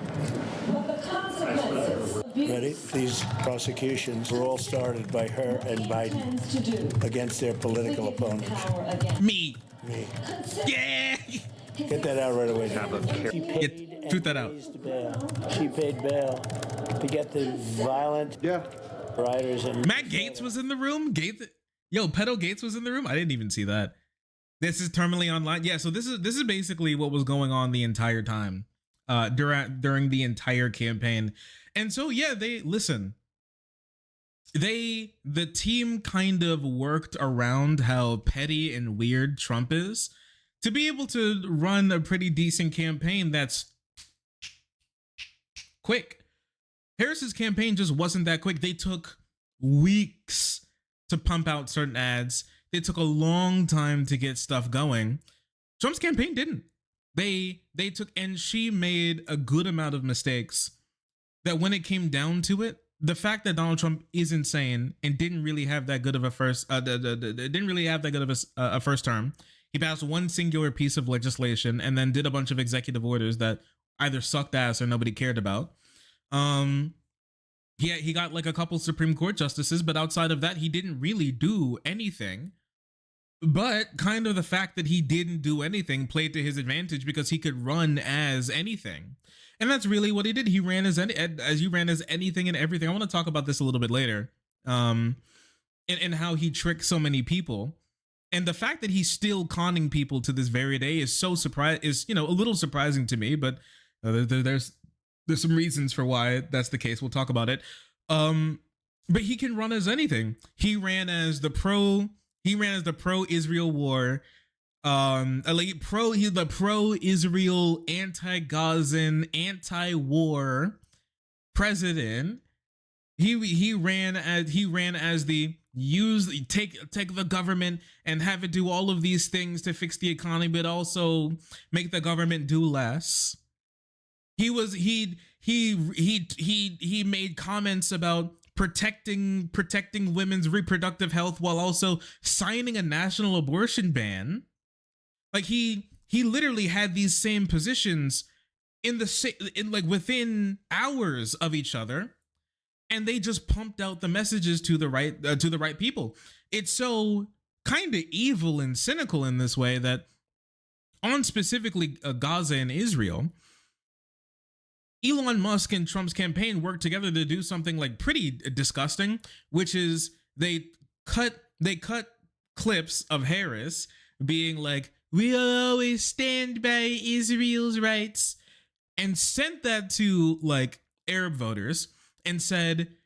But the consequences. Ready? These prosecutions were all started by her and Biden against their political opponents. Me. Me. Yeah. Get that out right away. She paid Tweet that out. raised bail. She paid bail to get the violent writers and Matt Gaetz was in the room. Pedo Gates was in the room. I didn't even see that. This is terminally online. Yeah, so this is basically what was going on the entire time, during the entire campaign. And so yeah, the team kind of worked around how petty and weird Trump is to be able to run a pretty decent campaign that's quick. Harris's campaign just wasn't that quick. They took weeks to pump out certain ads. It took a long time to get stuff going. Trump's campaign didn't. They took, and she made a good amount of mistakes that when it came down to it, the fact that Donald Trump is insane and didn't really have that good of a first term. He passed one singular piece of legislation and then did a bunch of executive orders that either sucked ass or nobody cared about. He got like a couple Supreme Court justices, but outside of that, he didn't really do anything. But kind of the fact that he didn't do anything played to his advantage because he could run as anything. And that's really what he did. He ran as anything and everything. I want to talk about this a little bit later. And how he tricked so many people. And the fact that he's still conning people to this very day is a little surprising to me, but there's some reasons for why that's the case. We'll talk about it. But he can run as anything. He ran as the pro-Israel war, the pro-Israel, anti-Gazan, anti-war president. He ran as the take the government and have it do all of these things to fix the economy, but also make the government do less. He made comments about protecting women's reproductive health while also signing a national abortion ban. Like he literally had these same positions within hours of each other, and they just pumped out the messages to the right people. It's so kind of evil and cynical in this way that on specifically Gaza and Israel, Elon Musk and Trump's campaign worked together to do something like pretty disgusting, which is they cut clips of Harris being like, "We'll always stand by Israel's rights," and sent that to like Arab voters and said,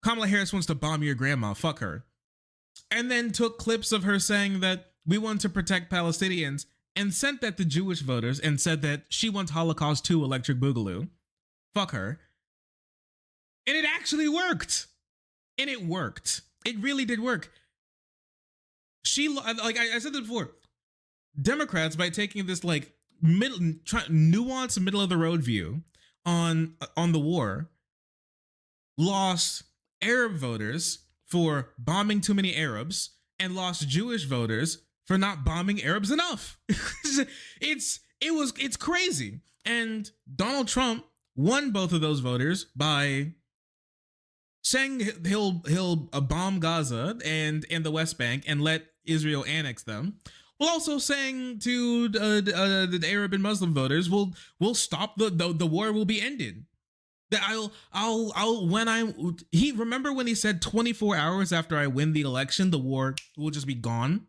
"Kamala Harris wants to bomb your grandma, fuck her." And then took clips of her saying that we want to protect Palestinians and sent that to Jewish voters and said that she wants Holocaust 2 Electric Boogaloo. Fuck her. And it actually worked. And it worked. It really did work. Like I said this before, Democrats, by taking this like nuanced middle of the road view on the war, lost Arab voters for bombing too many Arabs and lost Jewish voters for not bombing Arabs enough. It's crazy. And Donald Trump won both of those voters by saying he'll bomb Gaza and the West Bank and let Israel annex them, while also saying to the Arab and Muslim voters, we'll stop the war will be ended. That I'll when he remember when he said 24 hours after I win the election, the war will just be gone.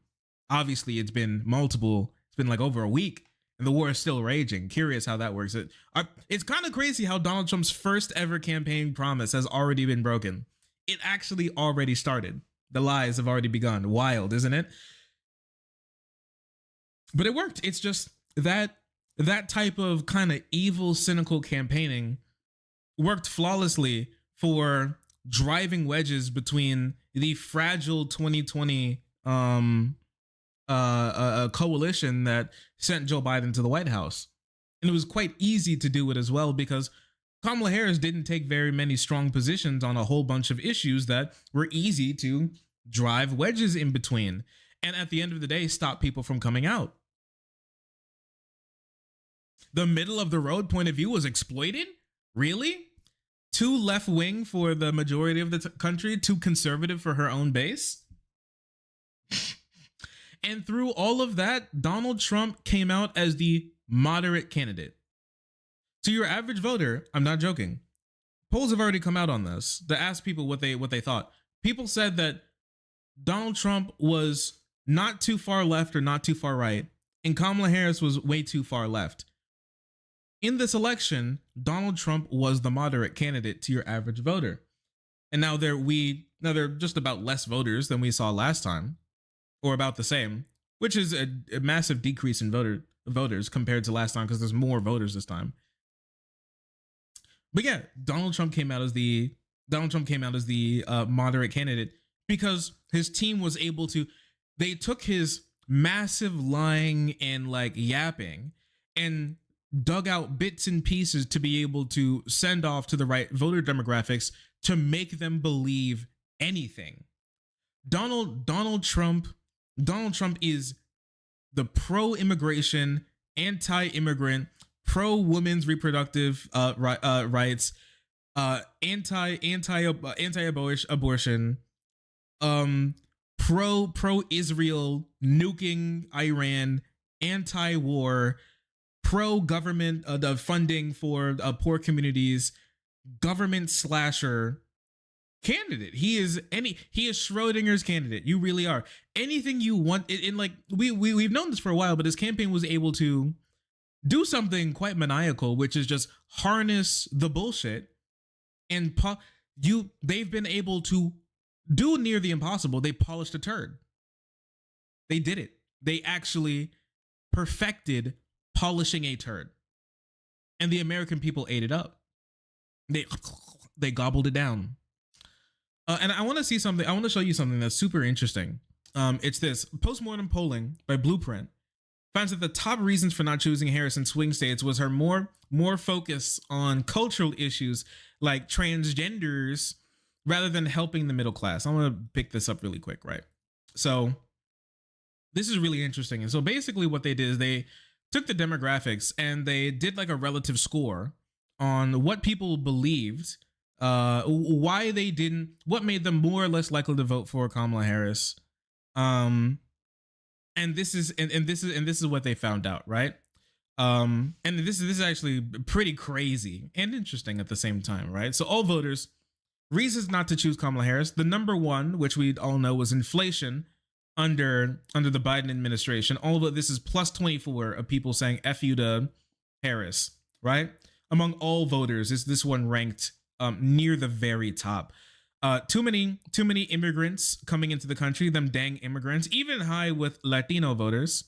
Obviously, it's been like over a week, and the war is still raging. Curious how that works. It's kind of crazy how Donald Trump's first ever campaign promise has already been broken. It actually already started. The lies have already begun. Wild, isn't it? But it worked. It's just that type of kind of evil, cynical campaigning worked flawlessly for driving wedges between the fragile 2020 coalition that sent Joe Biden to the White House. And it was quite easy to do it as well because Kamala Harris didn't take very many strong positions on a whole bunch of issues that were easy to drive wedges in between. And at the end of the day, stop people from coming out. The middle of the road point of view was exploited? Really? Too left wing for the majority of the country, too conservative for her own base? And through all of that, Donald Trump came out as the moderate candidate. To your average voter, I'm not joking. Polls have already come out on this to ask people what they thought. People said that Donald Trump was not too far left or not too far right, and Kamala Harris was way too far left. In this election, Donald Trump was the moderate candidate to your average voter. And now they're just about less voters than we saw last time, or about the same, which is a massive decrease in voters compared to last time because there's more voters this time. But yeah, Donald Trump came out as the moderate candidate because his team was able to. They took his massive lying and like yapping and dug out bits and pieces to be able to send off to the right voter demographics to make them believe anything. Donald Trump is the pro-immigration, anti-immigrant, pro-women's reproductive rights, anti-abortion, pro-Israel, nuking Iran, anti-war, pro-government the funding for poor communities, government slasher candidate. He is Schrodinger's candidate. You really are. Anything you want in like we've known this for a while, but his campaign was able to do something quite maniacal, which is just harness the bullshit and they've been able to do near the impossible. They polished a turd. They did it. They actually perfected polishing a turd, and the American people ate it up. They gobbled it down. And I want to see something. I want to show you something that's super interesting. It's this postmortem polling by Blueprint finds that the top reasons for not choosing Harris in swing states was her more focus on cultural issues like transgenders rather than helping the middle class. I'm going to pick this up really quick, right? So this is really interesting. And so basically what they did is they took the demographics and they did like a relative score on what people believed, what made them more or less likely to vote for Kamala Harris. And this is what they found out, right? And this is actually pretty crazy and interesting at the same time, right? So all voters, reasons not to choose Kamala Harris. The number one, which we all know, was inflation under the Biden administration. All of this is plus 24 of people saying F you to Harris, right? Among all voters, is this one ranked near the very top. Too many immigrants coming into the country, them dang immigrants, even high with Latino voters.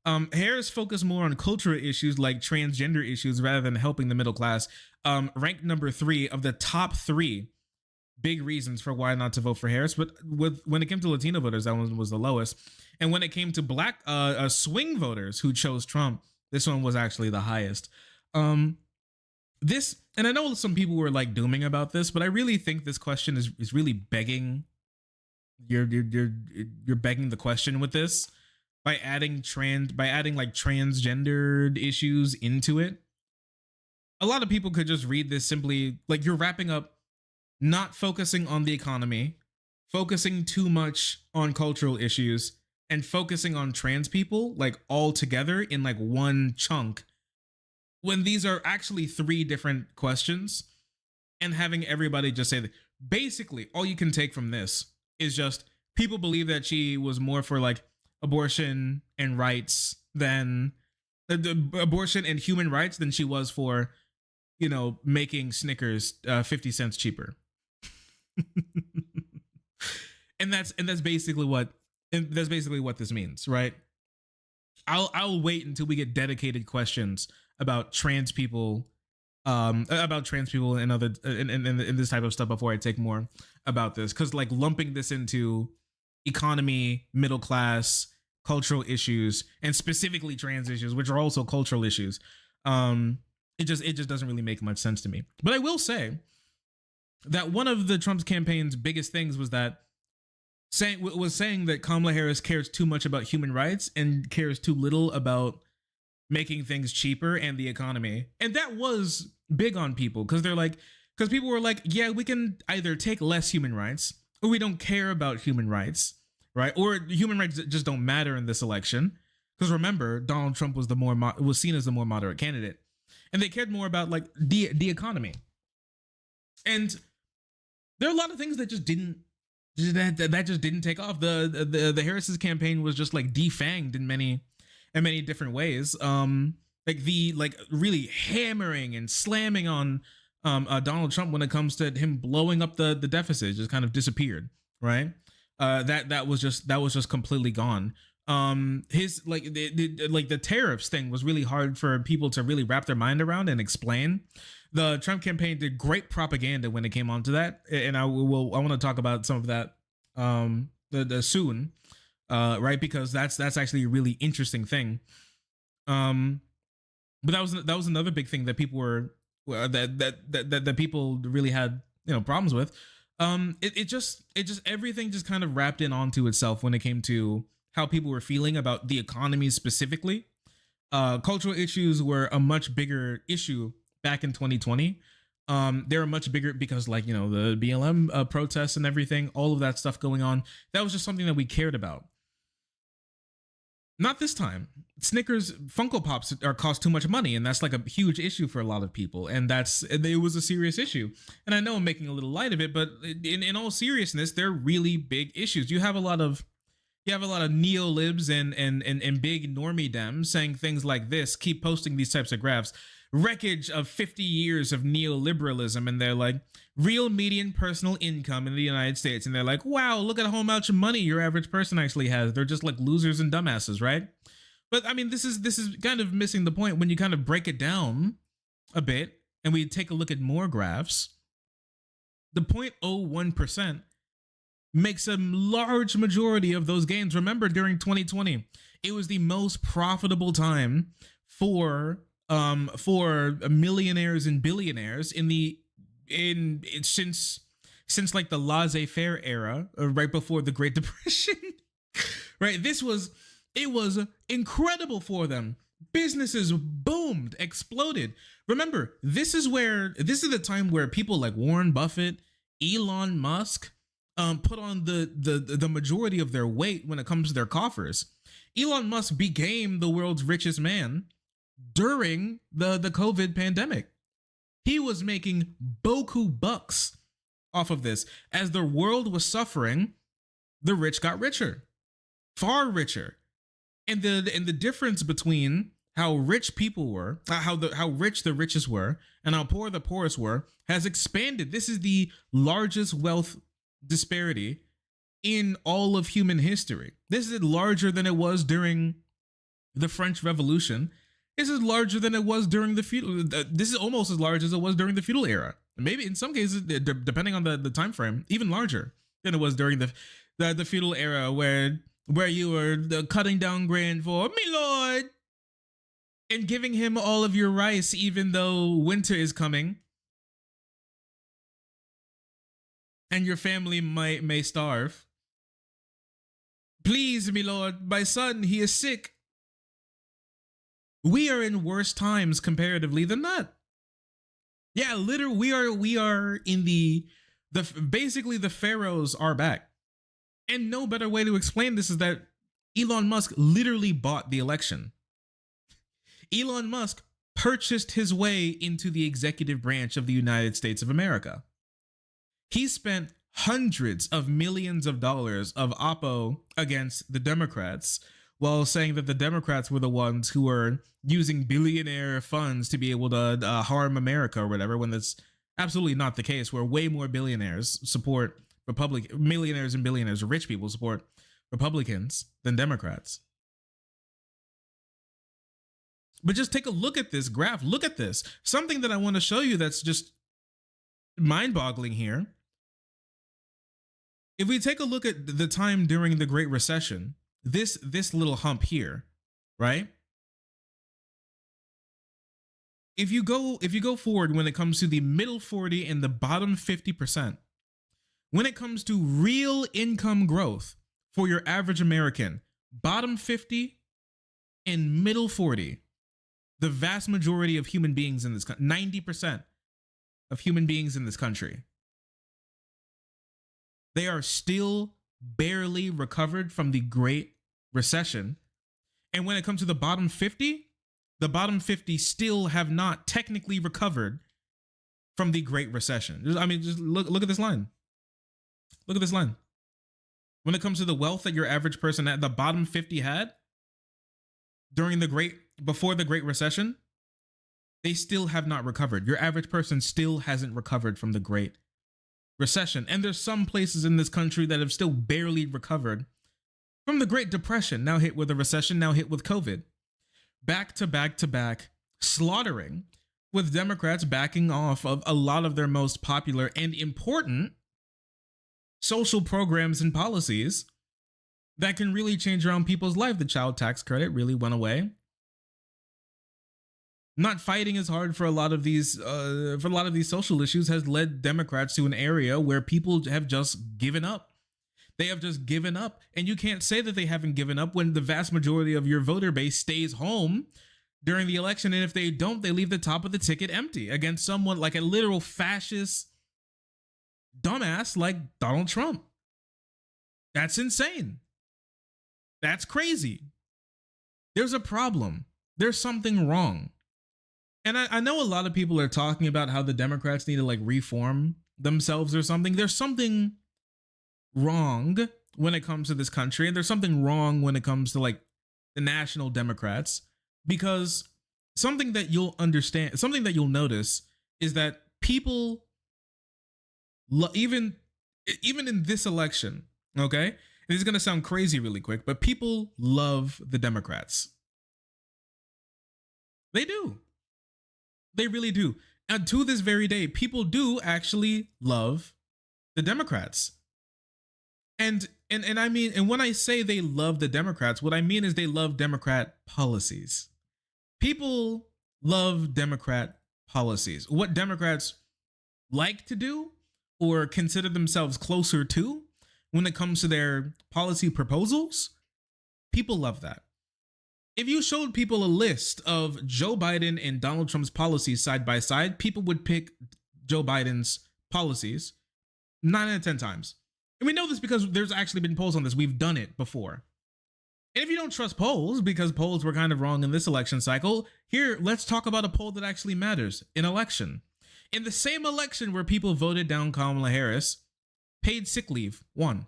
Harris focused more on cultural issues like transgender issues rather than helping the middle class. Ranked number 3 of the top 3 big reasons for why not to vote for Harris. But when it came to Latino voters, that one was the lowest. And when it came to black swing voters who chose Trump, this one was actually the highest. This, and I know some people were like dooming about this, but I really think this question is really begging. You're begging the question with this by adding like transgendered issues into it. A lot of people could just read this simply like you're wrapping up not focusing on the economy, focusing too much on cultural issues, and focusing on trans people like all together in like one chunk, when these are actually 3 different questions. and having everybody just say that. Basically, all you can take from this is just people believe that she was more for like abortion and rights than abortion and human rights than she was for, you know, making Snickers 50 cents cheaper. and that's basically what this means, right? I'll wait until we get dedicated questions about trans people and other in this type of stuff before I take more about this, because like lumping this into economy, middle class, cultural issues, and specifically trans issues, which are also cultural issues, it just doesn't really make much sense to me. But I will say that one of the Trump's campaign's biggest things was saying that Kamala Harris cares too much about human rights and cares too little about making things cheaper and the economy. And that was big on people because people were like, yeah, we can either take less human rights or we don't care about human rights, right? Or human rights just don't matter in this election. Because remember, Donald Trump was was seen as the more moderate candidate, and they cared more about like the economy. And there are a lot of things that just didn't take off. The Harris's campaign was just like defanged in many different ways. Like really hammering and slamming on Donald Trump when it comes to him blowing up the deficit just kind of disappeared, right? That was just completely gone. His the tariffs thing was really hard for people to really wrap their mind around and explain. The Trump campaign did great propaganda when it came onto that, and I want to talk about some of that soon, right? Because that's actually a really interesting thing. But that was another big thing that people were that people really had, you know, problems with. It just everything just kind of wrapped in onto itself when it came to how people were feeling about the economy specifically. Cultural issues were a much bigger issue back in 2020. They were much bigger because, like, you know, the BLM protests and everything, all of that stuff going on. That was just something that we cared about. Not this time. Snickers Funko Pops cost too much money, and that's like a huge issue for a lot of people, and it was a serious issue. And I know I'm making a little light of it, but in all seriousness, they're really big issues. You have a lot of neo-libs and big normie Dems saying things like this, keep posting these types of graphs, wreckage of 50 years of neoliberalism, and they're like, real median personal income in the United States, and they're like, wow, look at how much money your average person actually has. They're just like losers and dumbasses, right? But I mean, this is kind of missing the point when you kind of break it down a bit and we take a look at more graphs. The 0.01% makes a large majority of those gains. Remember, during 2020, it was the most profitable time for millionaires and billionaires since like the laissez-faire era, right before the Great Depression. Right, it was incredible for them. Businesses boomed, exploded. Remember, this is the time where people like Warren Buffett, Elon Musk, put on the majority of their weight when it comes to their coffers. Elon Musk became the world's richest man during the COVID pandemic. He was making boku bucks off of this. As the world was suffering, the rich got richer, far richer. And the difference between how rich people were, how rich the richest were, and how poor the poorest were, has expanded. This is the largest wealth disparity in all of human history. This is larger than it was during the French Revolution. This is larger than it was during the feudal. This is almost as large as it was during the feudal era. Maybe in some cases, depending on the time frame, even larger than it was during the feudal era, where you were cutting down grain for me lord and giving him all of your rice, even though winter is coming and your family may starve. Please, me lord, my son, he is sick. We are in worse times comparatively than that. Yeah, literally, we are in the basically the pharaohs are back. And no better way to explain this is that Elon Musk literally bought the election. Elon Musk purchased his way into the executive branch of the United States of America. He spent hundreds of millions of dollars of oppo against the Democrats while saying that the Democrats were the ones who were using billionaire funds to be able to harm America or whatever, when that's absolutely not the case, where way more billionaires support millionaires and billionaires, or rich people support Republicans than Democrats. But just take a look at this graph. Look at this. Something that I want to show you that's just mind-boggling here. If we take a look at the time during the Great Recession, this little hump here, right? If you go forward when it comes to the middle 40 and the bottom 50%, when it comes to real income growth for your average American, bottom 50 and middle 40, the vast majority of human beings in this country, 90% of human beings in this country, they are still barely recovered from the Great Recession. And when it comes to the bottom 50 still have not technically recovered from the Great Recession. Just look at this line. Look at this line. When it comes to the wealth that your average person at the bottom 50 had before the Great Recession, they still have not recovered. Your average person still hasn't recovered from the Great Recession. And there's some places in this country that have still barely recovered from the Great Depression, now hit with a recession, now hit with COVID. Back to back slaughtering, with Democrats backing off of a lot of their most popular and important social programs and policies that can really change around people's life. The child tax credit really went away. Not fighting as hard for a lot of these social issues has led Democrats to an area where people have just given up. They have just given up. And you can't say that they haven't given up when the vast majority of your voter base stays home during the election. And if they don't, they leave the top of the ticket empty against someone like a literal fascist dumbass like Donald Trump. That's insane. That's crazy. There's a problem. There's something wrong. And I know a lot of people are talking about how the Democrats need to like reform themselves or something. There's something wrong when it comes to this country, and there's something wrong when it comes to like the national Democrats, because something that you'll understand, something that you'll notice is that people even in this election, okay, and this is going to sound crazy really quick, but people love the Democrats. They do. They really do. And to this very day, people do actually love the Democrats. And I mean, and when I say they love the Democrats, what I mean is they love Democrat policies. People love Democrat policies. What Democrats like to do or consider themselves closer to when it comes to their policy proposals, people love that. If you showed people a list of Joe Biden and Donald Trump's policies side by side, people would pick Joe Biden's policies 9 out of 10 times. And we know this because there's actually been polls on this. We've done it before. And if you don't trust polls, because polls were kind of wrong in this election cycle, here, let's talk about a poll that actually matters: an election. In the same election where people voted down Kamala Harris, paid sick leave won.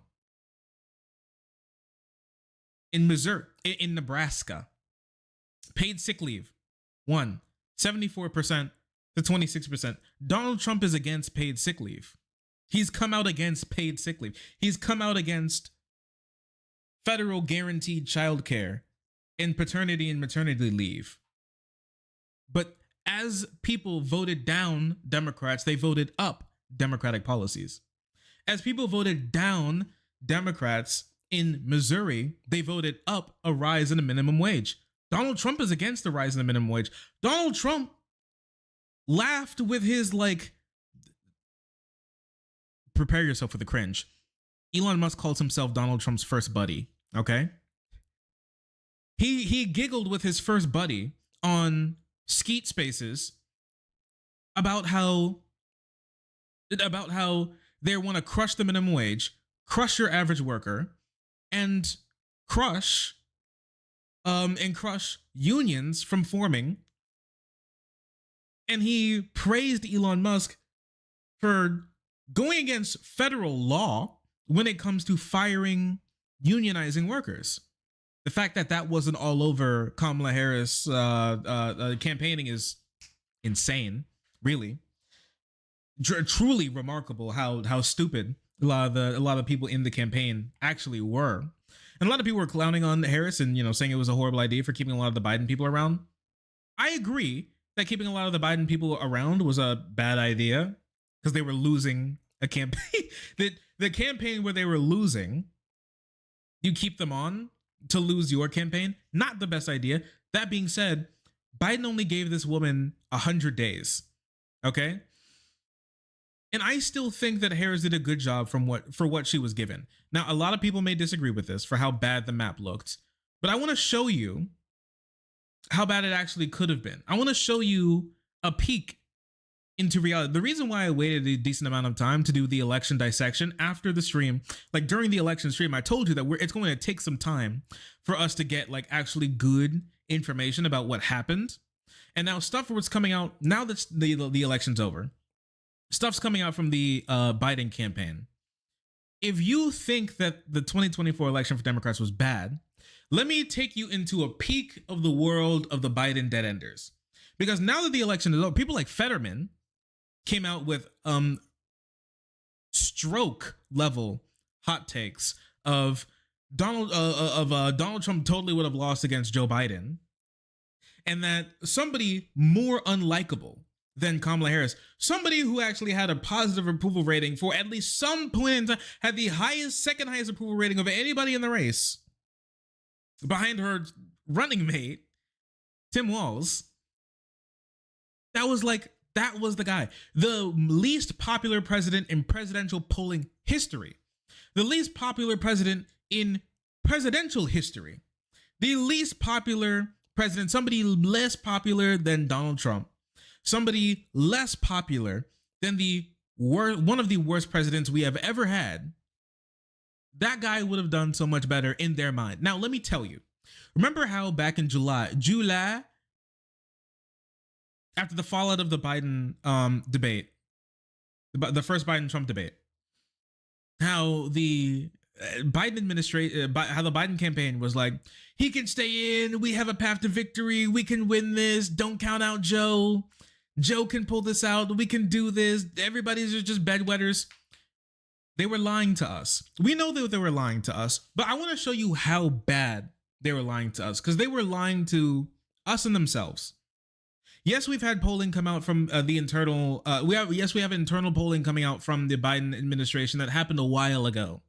In Missouri, in Nebraska, paid sick leave won 74% to 26%. Donald Trump is against paid sick leave. He's come out against paid sick leave. He's come out against federal guaranteed childcare and paternity and maternity leave. But as people voted down Democrats, they voted up Democratic policies. As people voted down Democrats in Missouri, they voted up a rise in the minimum wage. Donald Trump is against the rise in the minimum wage. Donald Trump laughed with his prepare yourself for the cringe. Elon Musk calls himself Donald Trump's first buddy, okay? He giggled with his first buddy on Skeet Spaces about how they want to crush the minimum wage, crush your average worker, and crush unions from forming And he praised Elon Musk for going against federal law when it comes to firing unionizing workers. The fact that that wasn't all over Kamala Harris campaigning is insane, really. Truly remarkable how stupid a lot of people in the campaign actually were. And a lot of people were clowning on Harris and, saying it was a horrible idea for keeping a lot of the Biden people around. I agree that keeping a lot of the Biden people around was a bad idea because they were losing a campaign. the campaign where they were losing, you keep them on to lose your campaign. Not the best idea. That being said, Biden only gave this woman 100 days. Okay? And I still think that Harris did a good job for what she was given. Now, a lot of people may disagree with this for how bad the map looked, but I want to show you how bad it actually could have been. I want to show you a peek into reality. The reason why I waited a decent amount of time to do the election dissection after the stream, like during the election stream, I told you that it's going to take some time for us to get like actually good information about what happened. And now stuff was coming out now that the election's over. Stuff's coming out from the Biden campaign. If you think that the 2024 election for Democrats was bad, let me take you into a peek of the world of the Biden dead enders. Because now that the election is over, people like Fetterman came out with stroke level hot takes of Donald Trump totally would have lost against Joe Biden, and that somebody more unlikable than Kamala Harris, somebody who actually had a positive approval rating for at least some point in time, had the second highest approval rating of anybody in the race, behind her running mate, Tim Walz. That was the guy. The least popular president in presidential polling history. The least popular president in presidential history. The least popular president, somebody less popular than Donald Trump. Somebody less popular than one of the worst presidents we have ever had. That guy would have done so much better in their mind. Now, let me tell you. Remember how back in July, after the fallout of the Biden debate, the first Biden-Trump debate, how the Biden administration, how the Biden campaign was like, he can stay in, we have a path to victory, we can win this, don't count out Joe. Joe can pull this out, we can do this, everybody's just bedwetters. They were lying to us. We know that they were lying to us, but I want to show you how bad they were lying to us, because they were lying to us and themselves. Yes, we've had polling come out from the internal. We have internal polling coming out from the Biden administration that happened a while ago,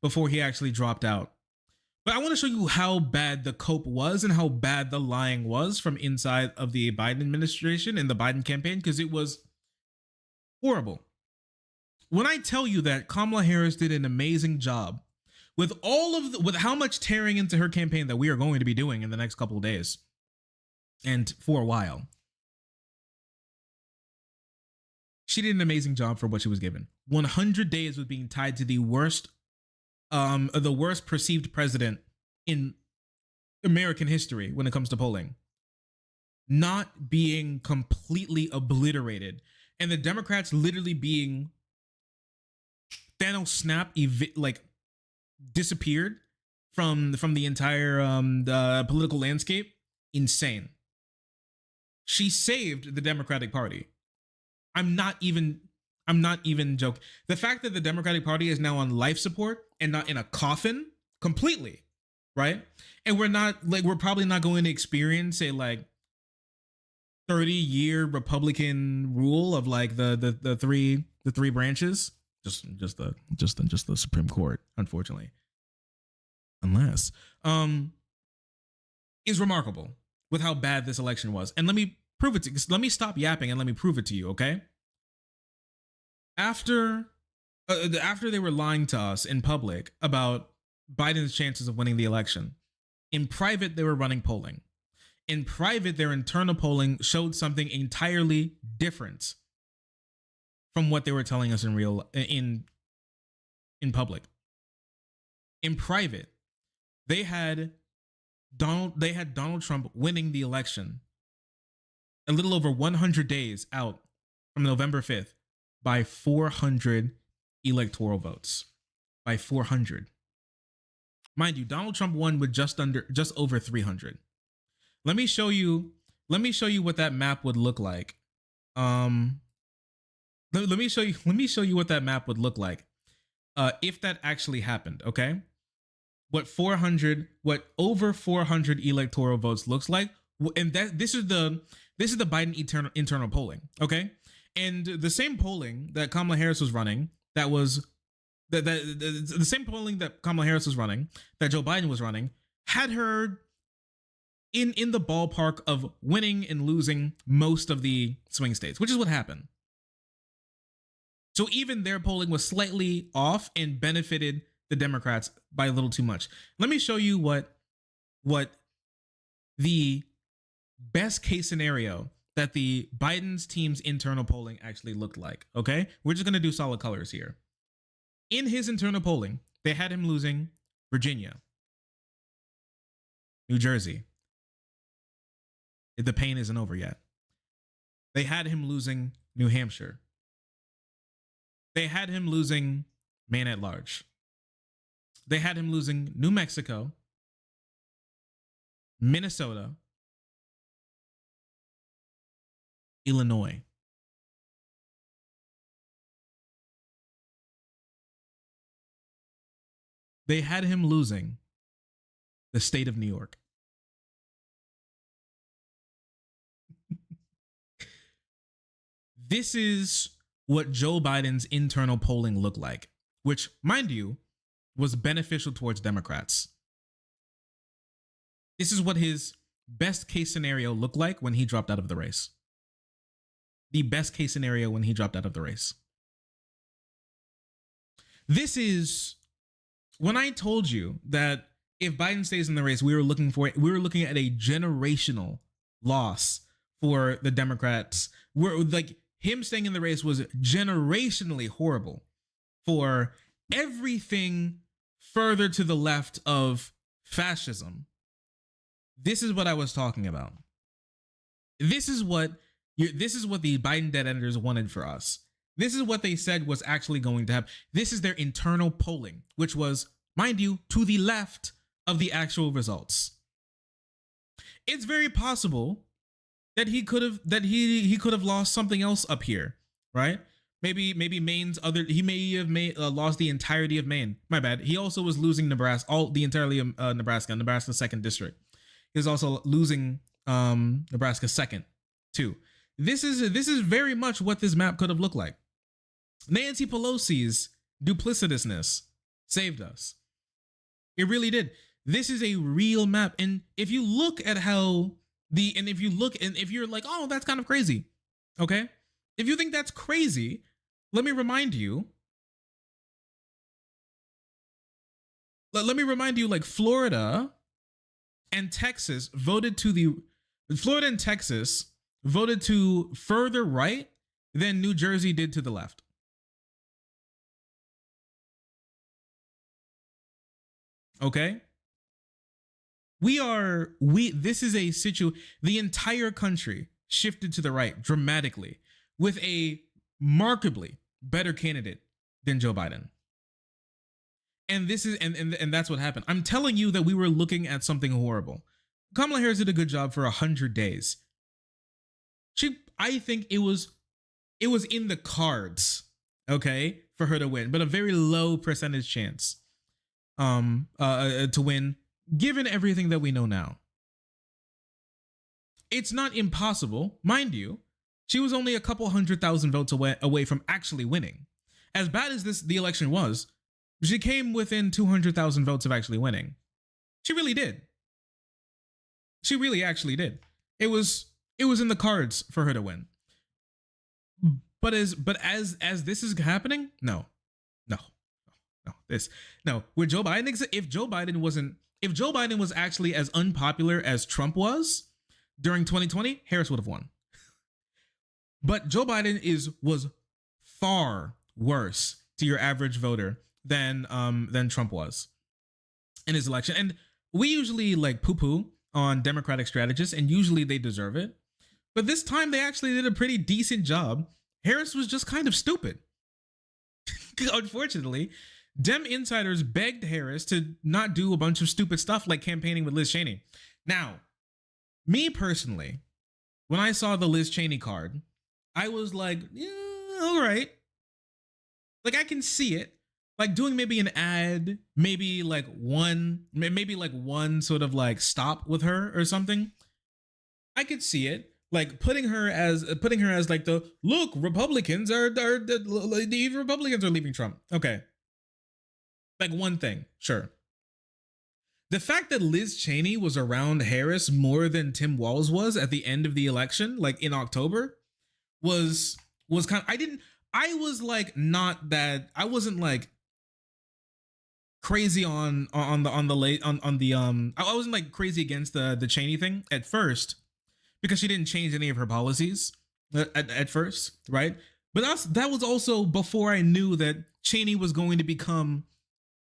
before he actually dropped out. But I want to show you how bad the cope was and how bad the lying was from inside of the Biden administration and the Biden campaign, because it was horrible. When I tell you that Kamala Harris did an amazing job with with how much tearing into her campaign that we are going to be doing in the next couple of days and for a while, she did an amazing job for what she was given. 100 days with being tied to the worst perceived president in American history when it comes to polling, not being completely obliterated, and the Democrats literally being Thanos snap, disappeared from the entire the political landscape. Insane. She saved the Democratic Party. I'm not even joking. The fact that the Democratic Party is now on life support and not in a coffin completely, right? And we're probably not going to experience a 30-year Republican rule of the three branches, just the Supreme Court, unfortunately. Unless is remarkable with how bad this election was. And let me prove it let me stop yapping and let me prove it to you, okay? After they were lying to us in public about Biden's chances of winning the election, in private they were running polling. In private, their internal polling showed something entirely different from what they were telling us in public. In private, they had Donald Trump winning the election a little over 100 days out from November 5th by 400 electoral votes. By 400. Mind you, Donald Trump won with just over 300. Let me show you what that map would look like. Let me show you what that map would look like if that actually happened, okay? What over 400 electoral votes looks like, and this is the Biden internal polling, okay? And the same polling that Kamala Harris was running, the same polling that Kamala Harris was running, that Joe Biden was running, had her in the ballpark of winning and losing most of the swing states, which is what happened. So even their polling was slightly off and benefited the Democrats by a little too much. Let me show you what the best case scenario that the Biden's team's internal polling actually looked like, okay? We're just going to do solid colors here. In his internal polling, they had him losing Virginia, New Jersey. The pain isn't over yet. They had him losing New Hampshire. They had him losing Maine at large. They had him losing New Mexico, Minnesota, Illinois. They had him losing the state of New York. This is what Joe Biden's internal polling looked like, which, mind you, was beneficial towards Democrats. This is what his best case scenario looked like when he dropped out of the race. The best case scenario when he dropped out of the race. This is when I told you that if Biden stays in the race, we were looking at a generational loss for the Democrats. We're like, him staying in the race was generationally horrible for everything further to the left of fascism. This is what I was talking about. This is what the Biden dead enders wanted for us. This is what they said was actually going to happen. This is their internal polling, which was, mind you, to the left of the actual results. It's very possible that he could have lost something else up here, right? Maybe Maine's other. He may have lost the entirety of Maine. My bad. He also was losing Nebraska, the entirety of Nebraska 2nd district. He was also losing Nebraska 2nd too. This is very much what this map could have looked like. Nancy Pelosi's duplicitousness saved us. It really did. This is a real map, and if you look at if you're like, oh, that's kind of crazy, okay? If you think that's crazy, let me remind you, like Florida and Texas voted to further right than New Jersey did to the left. Okay? This is a the entire country shifted to the right dramatically with a markedly better candidate than Joe Biden. And this is, and that's what happened. I'm telling you that we were looking at something horrible. Kamala Harris did a good job for 100 days. I think it was in the cards, okay, for her to win, but a very low percentage chance to win, given everything that we know now. It's not impossible, mind you. She was only a couple 100,000 votes away from actually winning. As bad as the election was, she came within 200,000 votes of actually winning. She really did. She really actually did. It was in the cards for her to win. But as this is happening, no. With Joe Biden, if Joe Biden was actually as unpopular as Trump was during 2020, Harris would have won. But Joe Biden was far worse to your average voter than Trump was in his election. And we usually like poo-poo on Democratic strategists, and usually they deserve it. But this time they actually did a pretty decent job. Harris was just kind of stupid. Unfortunately, Dem insiders begged Harris to not do a bunch of stupid stuff like campaigning with Liz Cheney. Now, me personally, when I saw the Liz Cheney card, I was like, yeah, all right. Like, I can see it. Like doing maybe an ad, maybe like one sort of like stop with her or something. I could see it. Like putting her as like the look, Republicans are leaving Trump. Okay. Like one thing, sure. The fact that Liz Cheney was around Harris more than Tim Walz was at the end of the election, like in October, was kind of, I wasn't like crazy I wasn't like crazy against the Cheney thing at first because she didn't change any of her policies at first, right? But that was also before I knew that Cheney was going to become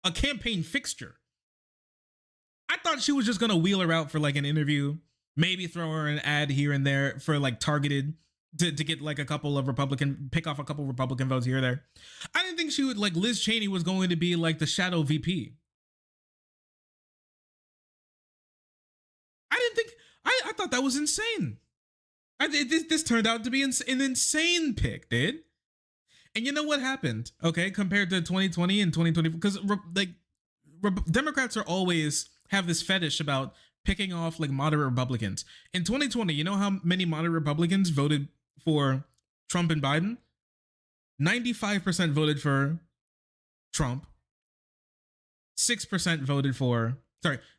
a campaign fixture. I thought she was just gonna wheel her out for like an interview, maybe throw her an ad here and there for like targeted to get like pick off a couple Republican votes here or there. I didn't think she would like Liz Cheney was going to be like the shadow VP. I thought that was insane. This turned out to be an insane pick, dude. And you know what happened? Okay, compared to 2020 and 2020, because like Democrats are always have this fetish about picking off like moderate Republicans. In 2020, you know how many moderate Republicans voted for Trump and Biden? 95% voted for Trump. 6% voted for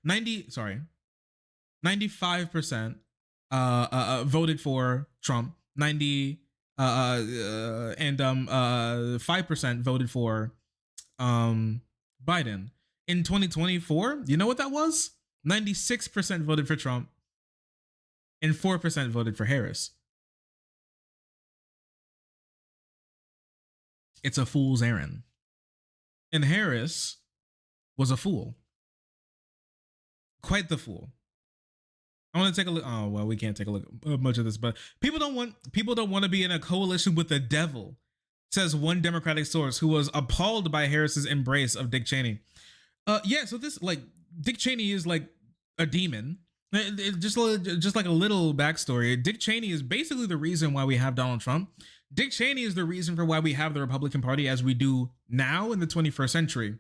95% voted for Trump. 5% voted for Biden. In 2024, you know what that was? 96% voted for Trump and 4% voted for Harris. It's a fool's errand. And Harris was a fool. Quite the fool. I want to take a look. Oh, well, we can't take a look at much of this, but people don't want to be in a coalition with the devil, says one Democratic source who was appalled by Harris's embrace of Dick Cheney. Yeah, so this like Dick Cheney is like a demon. Just like a little backstory. Dick Cheney is basically the reason why we have Donald Trump. Dick Cheney is the reason for why we have the Republican Party as we do now in the 21st century.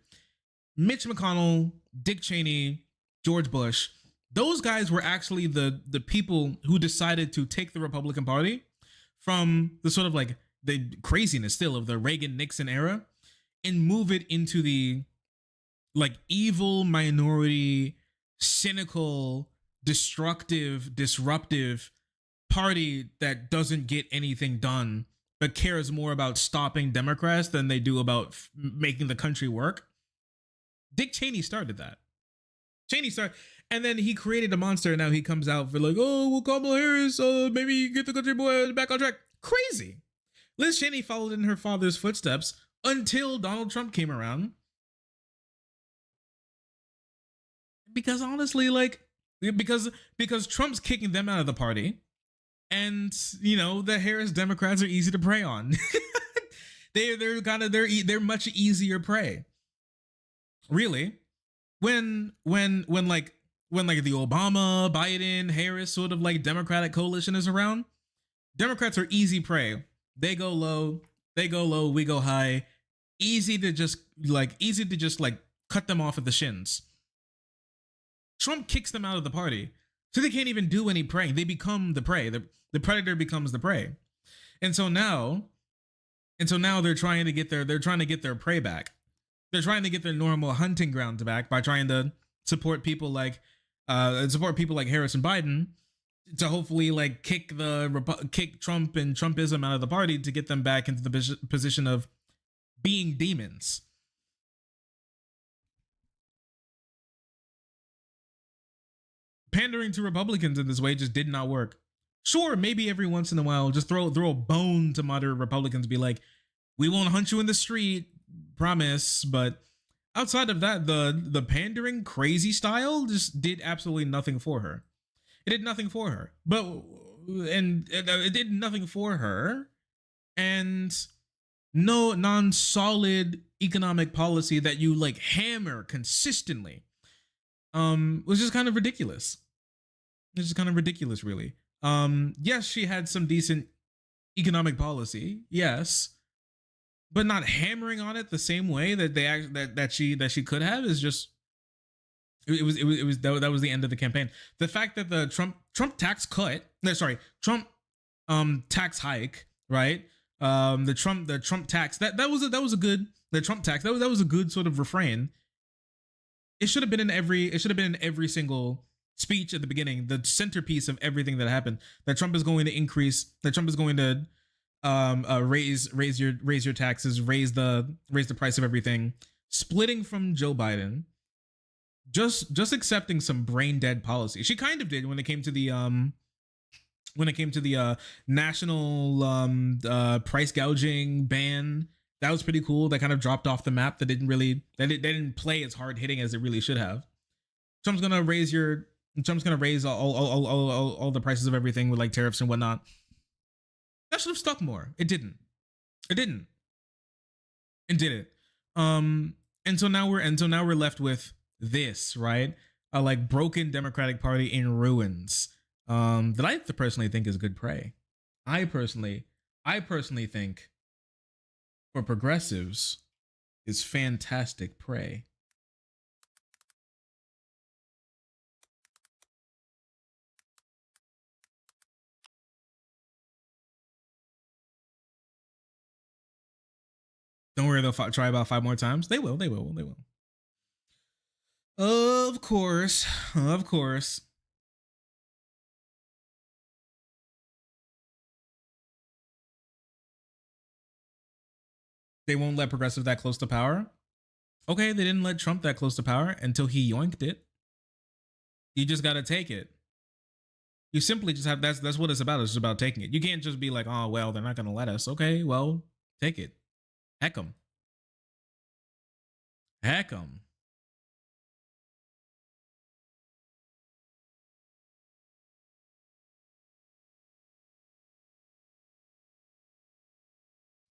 Mitch McConnell, Dick Cheney, George Bush, those guys were actually the people who decided to take the Republican Party from the sort of like the craziness still of the Reagan-Nixon era and move it into the like evil minority, cynical, destructive, disruptive party that doesn't get anything done but cares more about stopping Democrats than they do about making the country work. Dick Cheney started that. And then he created a monster, and now he comes out for like, oh, well, Kamala Harris, maybe get the country boy back on track. Crazy. Liz Cheney followed in her father's footsteps until Donald Trump came around. Because honestly, like, because Trump's kicking them out of the party, and you know the Harris Democrats are easy to prey on. they're much easier prey. Really, when like the Obama, Biden, Harris sort of like Democratic coalition is around, Democrats are easy prey. They go low, we go high. Easy to just cut them off at the shins. Trump kicks them out of the party, so they can't even do any preying. They become the prey. The predator becomes the prey, and so now they're trying to get their prey back. They're trying to get their normal hunting grounds back by trying to support people like Harris and Biden to hopefully like kick Trump and Trumpism out of the party to get them back into the position of being demons. Pandering to Republicans in this way just did not work. Sure, maybe every once in a while, just throw a bone to moderate Republicans, be like, we won't hunt you in the street, promise. But outside of that, the pandering crazy style just did absolutely nothing for her. It did nothing for her. But it did nothing for her, and no non-solid economic policy that you like hammer consistently was just kind of ridiculous. It's just kind of ridiculous, really. Yes, she had some decent economic policy, yes, but not hammering on it the same way that that she could have is just it was that was the end of the campaign. The fact that the Trump tax cut, no, sorry, Trump tax hike, right? The Trump tax that was a good, the Trump tax that was a good sort of refrain. It should have been in every single speech at the beginning, the centerpiece of everything that happened. That Trump is going to increase, that Trump is going to raise your taxes, raise the price of everything, splitting from Joe Biden, just accepting some brain dead policy. She kind of did when it came to the national price gouging ban. That was pretty cool. That kind of dropped off the map. That didn't play as hard hitting as it really should have. Trump's gonna raise all the prices of everything with like tariffs and whatnot. That should have stuck more. It didn't. It did it. And so now we're left with this, right? A like broken Democratic Party in ruins. That I personally think is good prey. I personally think for progressives is fantastic prey. Don't worry, they'll try about 5 more times. They will. Of course. They won't let progressive that close to power. Okay, they didn't let Trump that close to power until he yoinked it. You just got to take it. You simply just have, that's what it's about. It's just about taking it. You can't just be like, oh, well, they're not going to let us. Okay, well, take it. Heck 'em.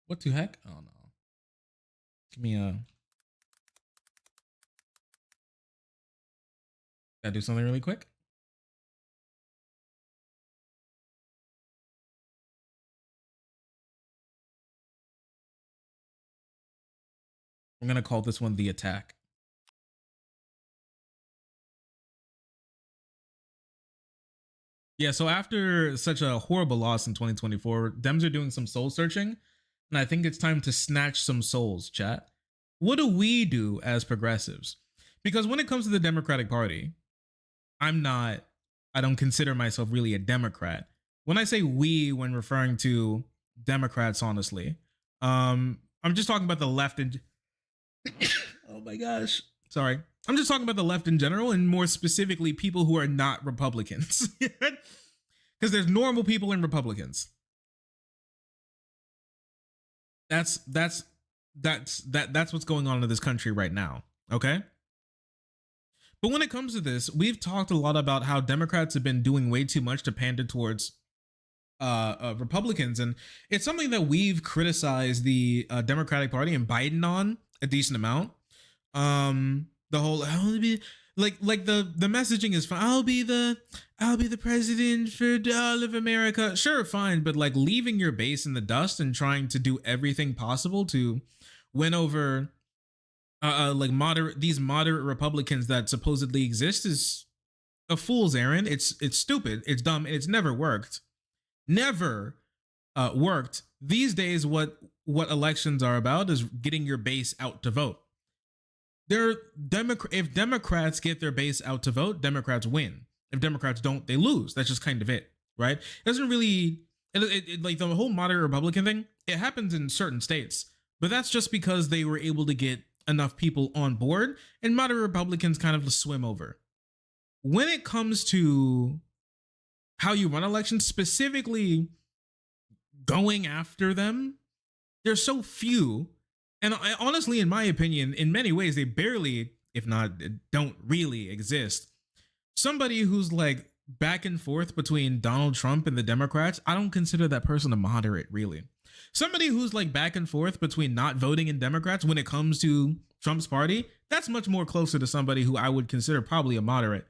What the heck? Oh, no. Give me a... Gotta do something really quick. I'm gonna call this one the attack. Yeah, so after such a horrible loss in 2024, Dems are doing some soul searching, and I think it's time to snatch some souls, chat. What do we do as progressives? Because when it comes to the Democratic Party, I don't consider myself really a Democrat. When I say we, when referring to Democrats, honestly, I'm just talking about the left and oh my gosh, sorry. I'm just talking about the left in general, and more specifically people who are not Republicans. Because there's normal people and Republicans. That's what's going on in this country right now, okay? But when it comes to this, we've talked a lot about how Democrats have been doing way too much to pander towards Republicans, and it's something that we've criticized the Democratic Party and Biden on a decent amount. The whole I'll be like the messaging is fine. I'll be the president for all of America. Sure, fine, but like leaving your base in the dust and trying to do everything possible to win over like moderate Republicans that supposedly exist is a fool's errand. It's stupid, it's dumb, and it's never worked. Worked. These days, what elections are about is getting your base out to vote. If Democrats get their base out to vote, Democrats win. If Democrats don't, they lose. That's just kind of it, right? It doesn't really, like the whole moderate Republican thing, it happens in certain states, but that's just because they were able to get enough people on board, and moderate Republicans kind of swim over. When it comes to how you run elections, specifically going after them, there's so few. And honestly, in my opinion, in many ways, they barely, if not don't really exist. Somebody who's like back and forth between Donald Trump and the Democrats, I don't consider that person a moderate, really. Somebody who's like back and forth between not voting in Democrats when it comes to Trump's party, that's much more closer to somebody who I would consider probably a moderate.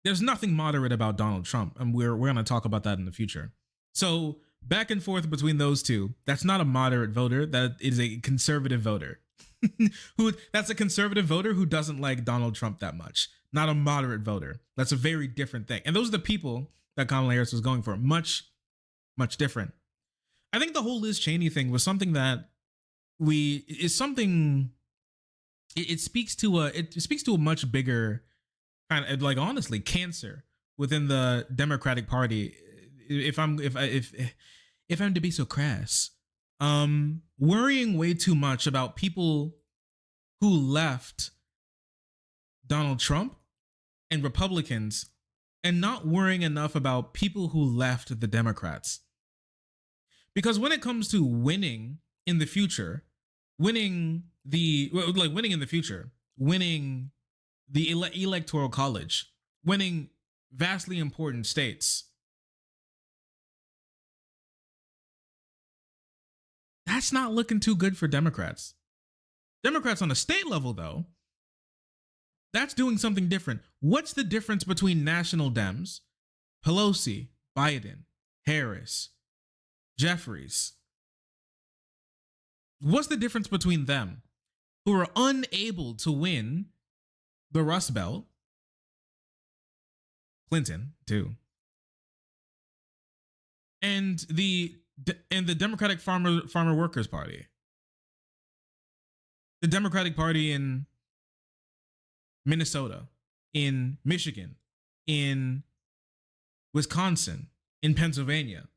There's nothing moderate about Donald Trump, and we're going to talk about that in the future. So back and forth between those two, that's not a moderate voter. That is a conservative voter. That's a conservative voter who doesn't like Donald Trump that much. Not a moderate voter. That's a very different thing. And those are the people that Kamala Harris was going for. Much, much different. I think the whole Liz Cheney thing was something that it speaks to a much bigger kind of, like, honestly, cancer within the Democratic Party. If I'm to be so crass, worrying way too much about people who left Donald Trump and Republicans, and not worrying enough about people who left the Democrats. Because when it comes to winning in the future, winning the Electoral College, winning vastly important states, that's not looking too good for Democrats. Democrats on a state level, though, that's doing something different. What's the difference between national Dems, Pelosi, Biden, Harris, Jeffries? What's the difference between them, who are unable to win the Rust Belt, Clinton too, and the Democratic Farmer Workers Party, the Democratic Party in Minnesota, in Michigan, in Wisconsin, in Pennsylvania?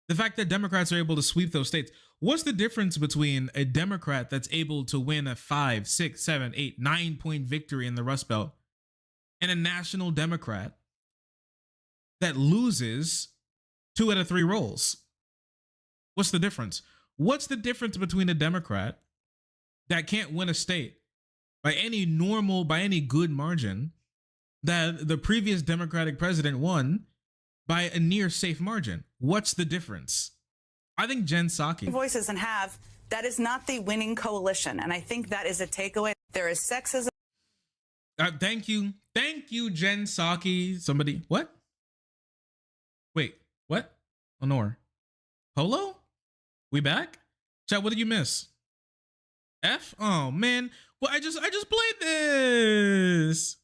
The fact that Democrats are able to sweep those states. What's the difference between a Democrat that's able to win a 5, 6, 7, 8, 9-point victory in the Rust Belt and a national Democrat that loses 2 out of 3 rolls? What's the difference? What's the difference between a Democrat that can't win a state by any good margin that the previous Democratic president won by a near safe margin? What's the difference? I think Jen Psaki. Voices and have, that is not the winning coalition. And I think that is a takeaway. There is sexism. Thank you, Jen Psaki. Somebody, what? Wait, what? Honor. Polo? We back? Chat, what did you miss? F? Oh, man. Well, I just played this.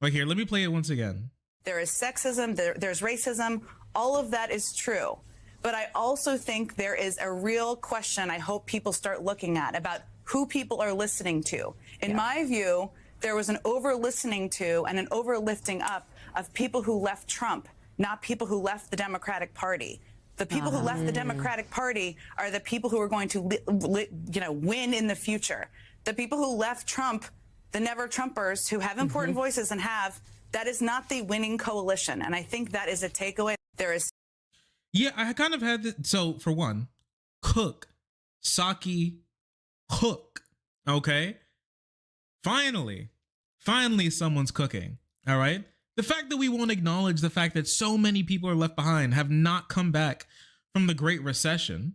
Right here, let me play it once again. There is sexism, there's racism, all of that is true. But I also think there is a real question I hope people start looking at about who people are listening to. In my view, there was an over-listening to and an over-lifting up of people who left Trump, not people who left the Democratic Party. The people who left the Democratic Party are the people who are going to win in the future. The people who left Trump, the never-Trumpers who have important voices and have, that is not the winning coalition. And I think that is a takeaway. There is. Yeah, I kind of had this. So for one, Cook, Psaki, Hook. Okay. Finally someone's cooking. All right. The fact that we won't acknowledge the fact that so many people are left behind, have not come back from the Great Recession.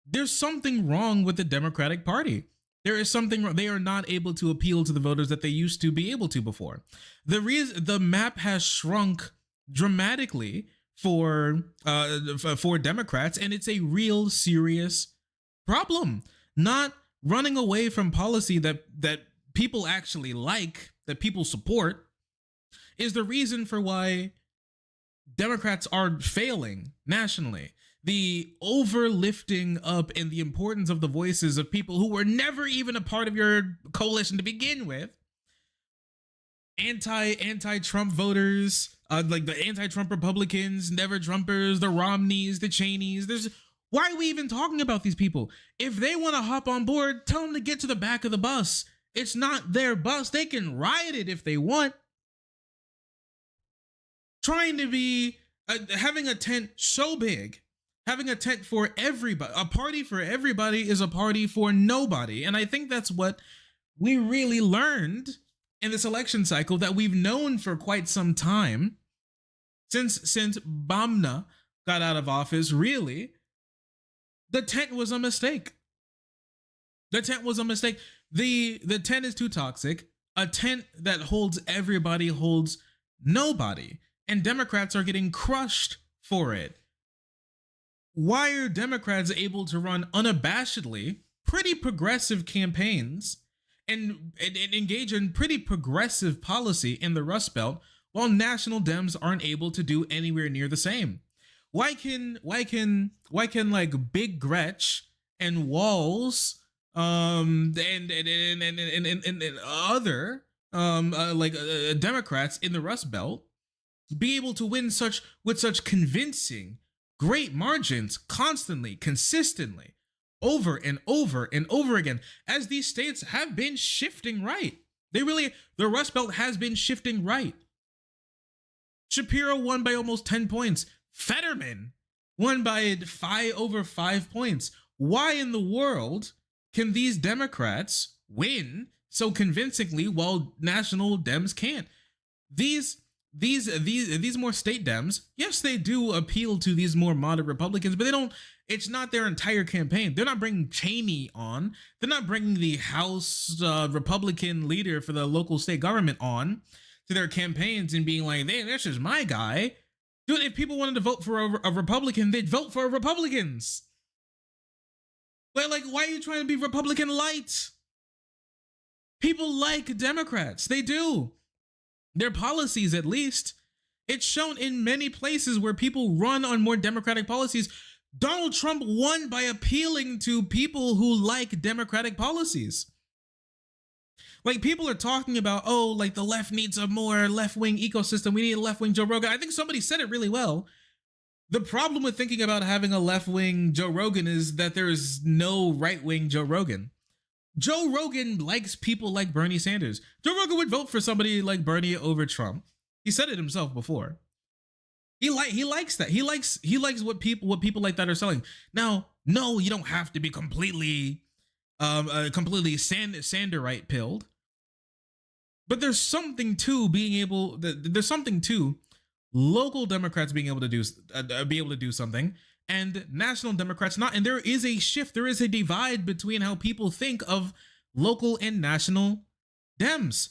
There's something wrong with the Democratic Party. There is something wrong. They are not able to appeal to the voters that they used to be able to before. The map has shrunk dramatically for Democrats, and it's a real serious problem. Not running away from policy that people actually like, that people support, is the reason for why Democrats are failing nationally. The overlifting up in the importance of the voices of people who were never even a part of your coalition to begin with. Anti-Trump voters, like the anti-Trump Republicans, never-Trumpers, the Romneys, the Cheneys. Why are we even talking about these people? If they want to hop on board, tell them to get to the back of the bus. It's not their bus. They can ride it if they want. Trying to be, having a tent so big, having a tent for everybody, a party for everybody is a party for nobody. And I think that's what we really learned in this election cycle that we've known for quite some time since Bamna got out of office. Really, the tent was a mistake. The tent was a mistake. The tent is too toxic. A tent that holds everybody holds nobody, and Democrats are getting crushed for it. Why are Democrats able to run unabashedly pretty progressive campaigns and engage in pretty progressive policy in the Rust Belt, while national Dems aren't able to do anywhere near the same? Why can like Big Gretch and Walls and other Democrats in the Rust Belt be able to win with such convincing, great margins constantly, consistently, over and over and over again, as these states have been shifting right? The Rust Belt has been shifting right. Shapiro won by almost 10 points. Fetterman won by over 5 points. Why in the world can these Democrats win so convincingly while national Dems can't? These more state Dems, yes, they do appeal to these more moderate Republicans, but they don't. It's not their entire campaign. They're not bringing Cheney on. They're not bringing the House Republican leader for the local state government on to their campaigns and being like, "Hey, this is my guy." Dude, if people wanted to vote for a Republican, they'd vote for Republicans. But like, why are you trying to be Republican light? People like Democrats. They do. Their policies, at least. It's shown in many places where people run on more democratic policies. Donald Trump won by appealing to people who like democratic policies. Like, people are talking about, oh, like the left needs a more left-wing ecosystem. We need a left-wing Joe Rogan. I think somebody said it really well. The problem with thinking about having a left-wing Joe Rogan is that there is no right-wing Joe Rogan. Joe Rogan likes people like Bernie Sanders. Joe Rogan would vote for somebody like Bernie over Trump. He said it himself before. He likes that. He likes what people like that are selling. Now, no, you don't have to be completely Sanderite pilled. But there's something to local Democrats being able to do something, and national Democrats not. And there is a shift. There is a divide between how people think of local and national Dems.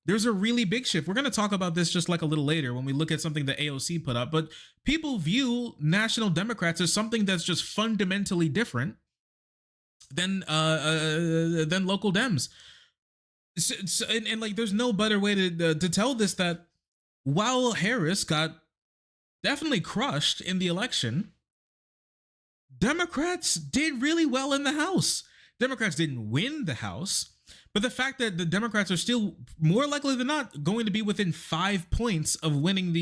There's a really big shift. We're going to talk about this just like a little later when we look at something that AOC put up. But people view national Democrats as something that's just fundamentally different than local Dems. And like, there's no better way to tell this, that while Harris got definitely crushed in the election, Democrats did really well in the House. Democrats didn't win the House, but the fact that the Democrats are still more likely than not going to be within 5 points of winning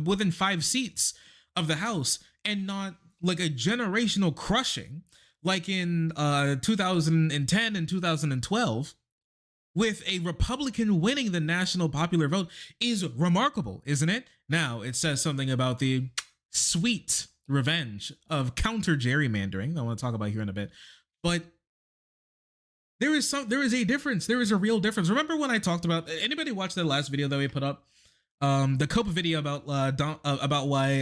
within 5 seats of the House, and not like a generational crushing like in 2010 and 2012, with a Republican winning the national popular vote, is remarkable, isn't it? Now, it says something about the sweet revenge of counter gerrymandering that I want to talk about here in a bit. But there is a difference. There is a real difference. Remember when I talked about, anybody watch that last video that we put up? The Copa video about why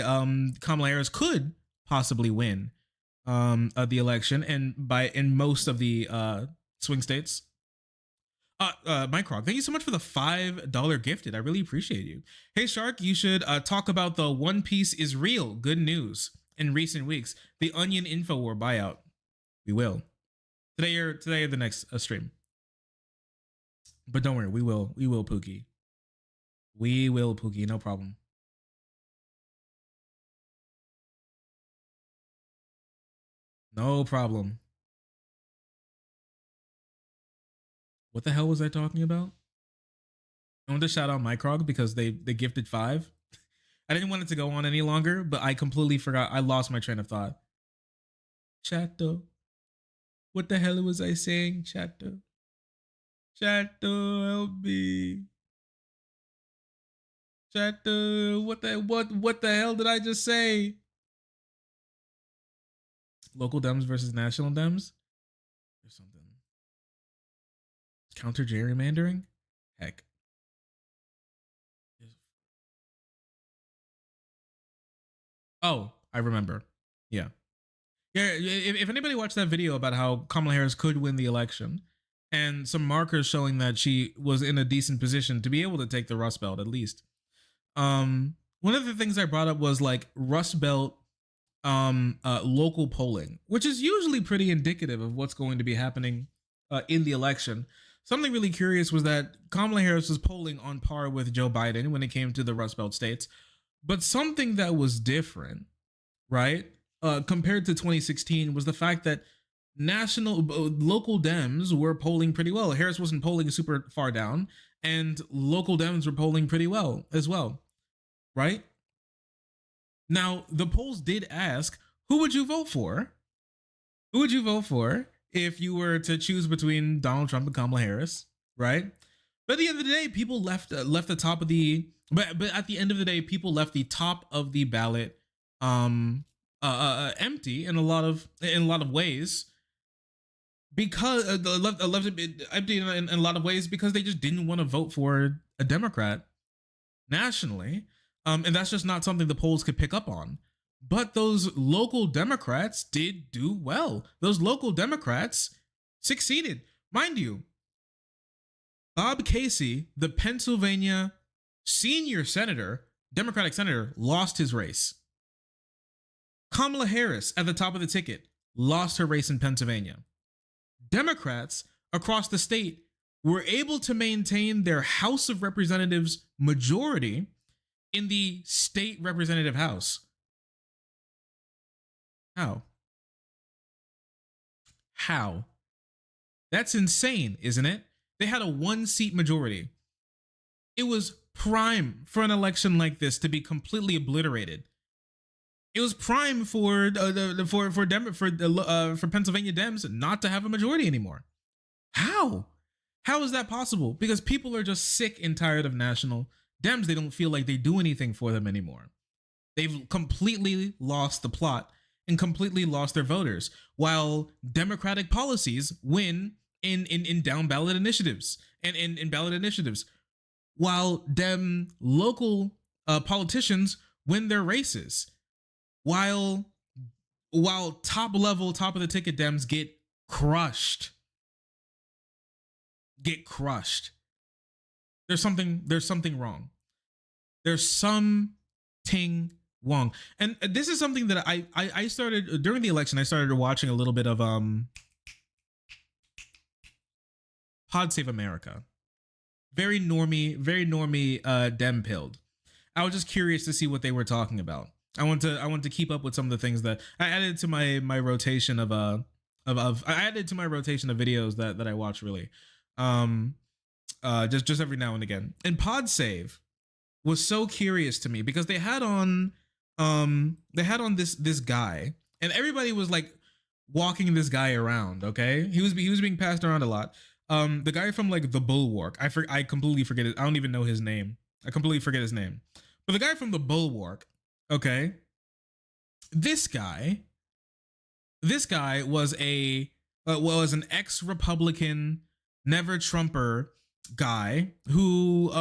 Kamala Harris could possibly win the election, and in most of the swing states. Mike Rock, thank you so much for the $5 gifted. I really appreciate you. Hey Shark, you should talk about the One Piece is real good news in recent weeks. The Onion Infowar buyout. We will today or the next stream. But don't worry, we will Pookie. We will Pookie, no problem. No problem. What the hell was I talking about? I want to shout out Microg because they gifted 5. I didn't want it to go on any longer, but I completely forgot. I lost my train of thought. Chato. What the hell was I saying, Chato? Chato, help me. Chato, what the hell did I just say? Local Dems versus national Dems? There's something. Counter gerrymandering? heck? Oh, I remember. Yeah. Yeah, if anybody watched that video about how Kamala Harris could win the election and some markers showing that she was in a decent position to be able to take the Rust Belt at least. One of the things I brought up was like Rust Belt local polling, which is usually pretty indicative of what's going to be happening in the election. Something really curious was that Kamala Harris was polling on par with Joe Biden when it came to the Rust Belt states, but something that was different, right? Compared to 2016 was the fact that local Dems were polling pretty well. Harris wasn't polling super far down, and local Dems were polling pretty well as well, right? Now, the polls did ask, who would you vote for? Who would you vote for if you were to choose between Donald Trump and Kamala Harris, right? But at the end of the day, people left the top of the, but at the end of the day, people left the top of the ballot empty in a lot of ways, because left it empty in a lot of ways because they just didn't want to vote for a Democrat nationally, and that's just not something the polls could pick up on. But those local Democrats did do well. Those local Democrats succeeded, mind you. Bob Casey, the Pennsylvania senior senator, Democratic senator, lost his race. Kamala Harris, at the top of the ticket, lost her race in Pennsylvania. Democrats across the state were able to maintain their House of Representatives majority in the state representative house. How? How? That's insane, isn't it? They had a 1-seat majority. It was prime for an election like this to be completely obliterated. It was prime for Pennsylvania Dems not to have a majority anymore. How? How is that possible? Because people are just sick and tired of national Dems. They don't feel like they do anything for them anymore. They've completely lost the plot and completely lost their voters, while Democratic policies win in down ballot initiatives and in ballot initiatives, while Dem local politicians win their races. While top of the ticket Dems get crushed. There's something wrong. There's something wrong. And this is something that I started during the election. I started watching a little bit of Pod Save America. Very normie Dem pilled. I was just curious to see what they were talking about. I want to keep up with some of the things that I added to my rotation of videos that I watch, really. Just every now and again. And Pod Save was so curious to me because they had on this guy, and everybody was like walking this guy around, okay? He was being passed around a lot. The guy from like The Bulwark, I completely forget it. I don't even know his name. I completely forget his name. But the guy from The Bulwark, okay, this guy was an ex-Republican, never Trumper guy who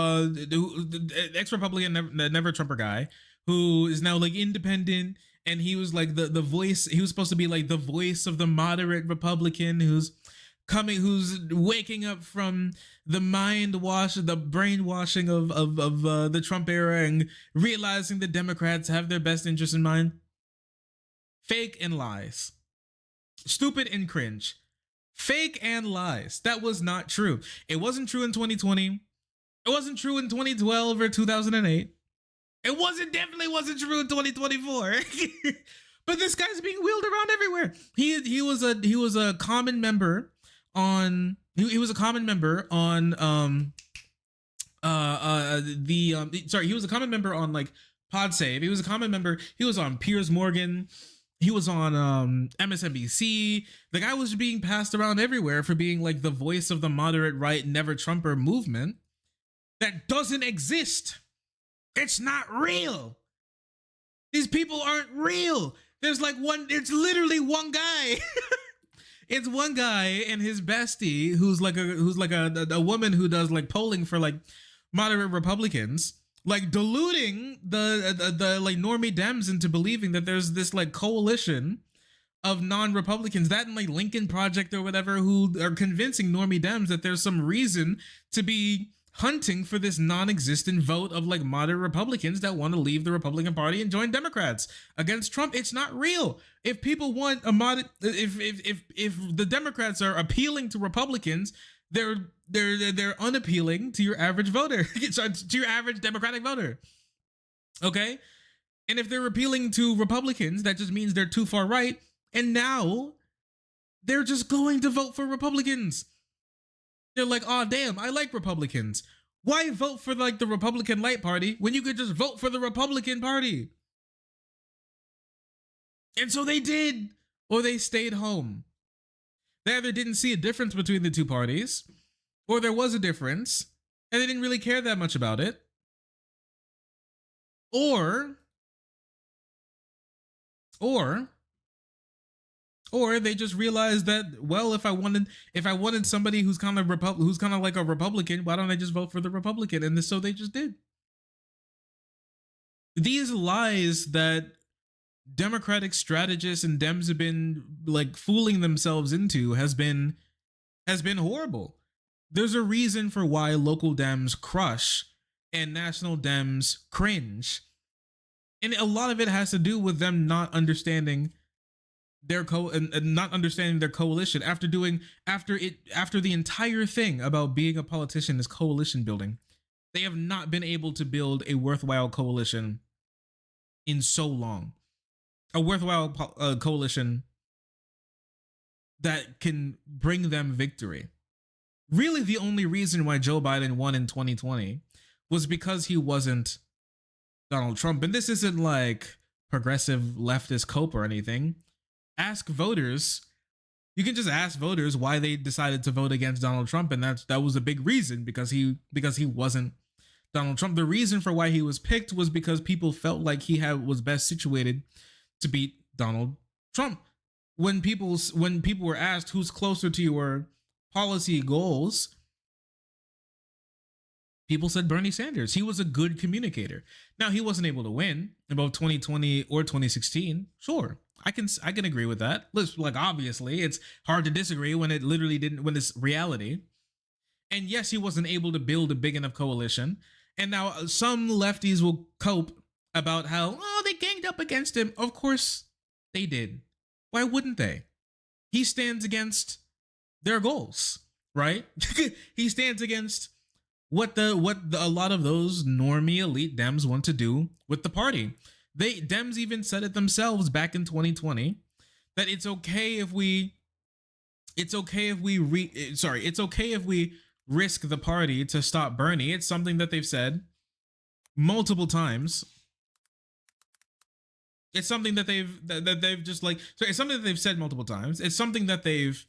ex-Republican, never Trumper guy who is now like independent, and he was like the voice. He was supposed to be like the voice of the moderate Republican who's waking up from the brainwashing of the Trump era and realizing the Democrats have their best interests in mind. Fake and lies. Stupid and cringe. Fake and lies. That was not true. It wasn't true in 2020. It wasn't true in 2012 or 2008. It definitely wasn't true in 2024. But this guy's being wheeled around everywhere. He was a common member on he was a common member on he was a common member on like Pod Save. He was a common member. He was on Piers Morgan. He was on MSNBC. The guy was being passed around everywhere for being like the voice of the moderate right never Trumper movement that doesn't exist. It's not real. These people aren't real. There's like it's literally one guy. It's one guy and his bestie who's like a woman who does like polling for like moderate Republicans, like deluding the like normie Dems into believing that there's this like coalition of non-Republicans, that and like Lincoln Project or whatever, who are convincing normie Dems that there's some reason to be hunting for this non-existent vote of like moderate Republicans that want to leave the Republican Party and join Democrats against Trump. It's not real. If people want a if the Democrats are appealing to Republicans, they're unappealing to your average voter, to your average Democratic voter. Okay? And if they're appealing to Republicans, that just means they're too far right. And now they're just going to vote for Republicans. They're like, oh, damn, I like Republicans. Why vote for like the Republican Light Party when you could just vote for the Republican Party? And so they did, or they stayed home. They either didn't see a difference between the two parties, or there was a difference, and they didn't really care that much about it. Or they just realized that, well, if I wanted somebody who's kind of like a Republican, why don't I just vote for the Republican? And so they just did. These lies that Democratic strategists and Dems have been like fooling themselves into has been horrible. There's a reason for why local Dems crush and national Dems cringe. And a lot of it has to do with them not understanding their coalition after the entire thing about being a politician is coalition building. They have not been able to build a worthwhile coalition in so long. A worthwhile coalition that can bring them victory. Really, the only reason why Joe Biden won in 2020 was because he wasn't Donald Trump. And this isn't like progressive leftist cope or anything. Ask voters. You can just ask voters why they decided to vote against Donald Trump, and that was a big reason, because he wasn't Donald Trump. The reason for why he was picked was because people felt like he was best situated to beat Donald Trump. When people were asked who's closer to your policy goals, people said Bernie Sanders. He was a good communicator. Now, he wasn't able to win in both 2020 or 2016. Sure, I can agree with that. Like, obviously, it's hard to disagree when it literally didn't, when it's reality. And yes, he wasn't able to build a big enough coalition. And now some lefties will cope about how, oh, they ganged up against him. Of course they did. Why wouldn't they? He stands against their goals, right? He stands against what a lot of those normie elite Dems want to do with the party. Dems even said it themselves back in 2020 that it's okay if we risk the party to stop Bernie. It's something that they've said multiple times. It's something that they've just like, so it's something that they've said multiple times. It's something that they've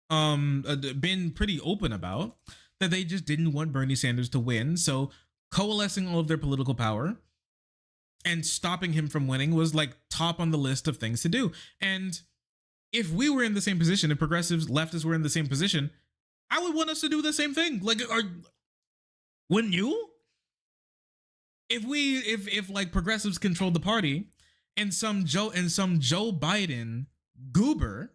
been pretty open about, that they just didn't want Bernie Sanders to win. So coalescing all of their political power and stopping him from winning was like top on the list of things to do. And if we were in the same position, if progressives, leftists were in the same position, I would want us to do the same thing. Like, wouldn't you? If like progressives controlled the party and some Joe Biden goober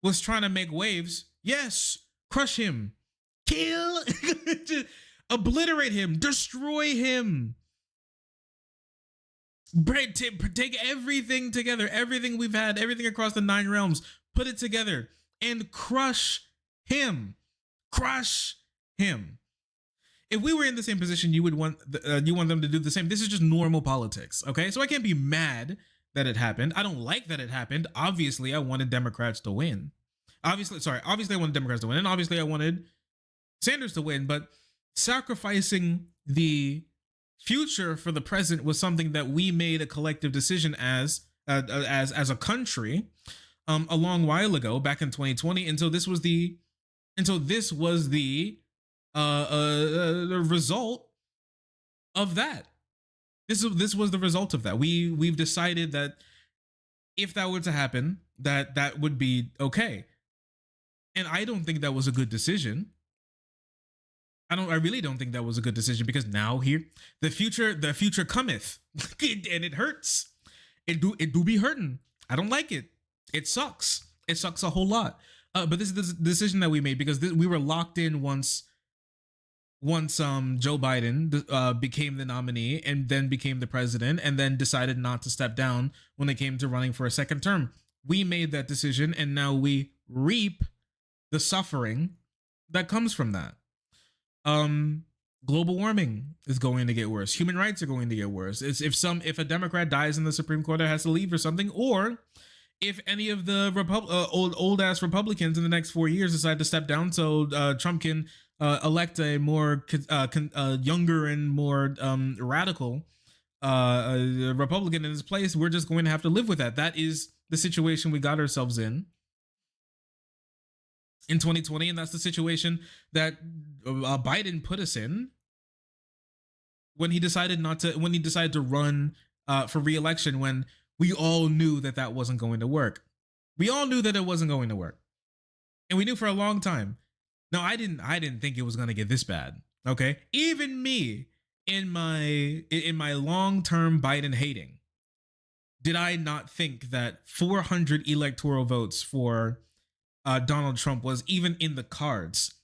was trying to make waves, yes, crush him, kill, obliterate him, destroy him. Take everything together, everything we've had, everything across the 9 realms, put it together and crush him. Crush him. If we were in the same position, you would want them to do the same. This is just normal politics, okay? So I can't be mad that it happened. I don't like that it happened. Obviously, I wanted Democrats to win. Obviously I wanted Democrats to win, and obviously I wanted Sanders to win, but sacrificing the future for the present was something that we made a collective decision as a country a long while ago, back in 2020. And so this was the result of that. This was the result of that. We've decided that if that were to happen, that would be okay. And I don't think that was a good decision. I really don't think that was a good decision, because now here the future cometh and it hurts. It do be hurting. I don't like it. It sucks. It sucks a whole lot. But this is the decision that we made, because we were locked in once Joe Biden became the nominee and then became the president and then decided not to step down when it came to running for a second term. We made that decision, and now we reap the suffering that comes from that. Global warming is going to get worse. Human rights are going to get worse. It's if a Democrat dies in the Supreme Court or has to leave or something, or if any of the old ass Republicans in the next 4 years decide to step down so Trump can elect a more younger and more radical Republican in his place, we're just going to have to live with that. That is the situation we got ourselves in 2020, and that's the situation that Biden put us in when he decided to run for re-election, when we all knew that that wasn't going to work. We all knew that it wasn't going to work, and we knew for a long time. No, I didn't think it was going to get this bad. Okay, even me in my long-term Biden hating, did I not think that 400 electoral votes for Donald Trump was even in the cards?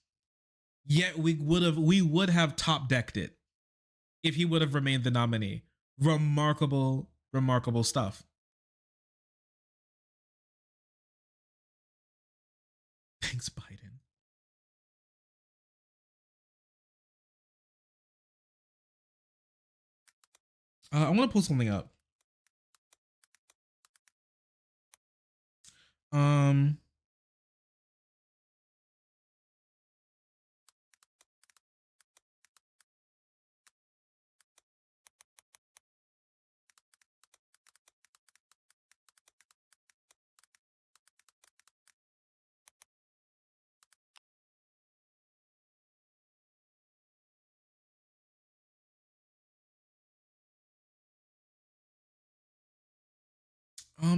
Yet we would have top decked it if he would have remained the nominee. Remarkable stuff. Thanks, Biden. I want to pull something up.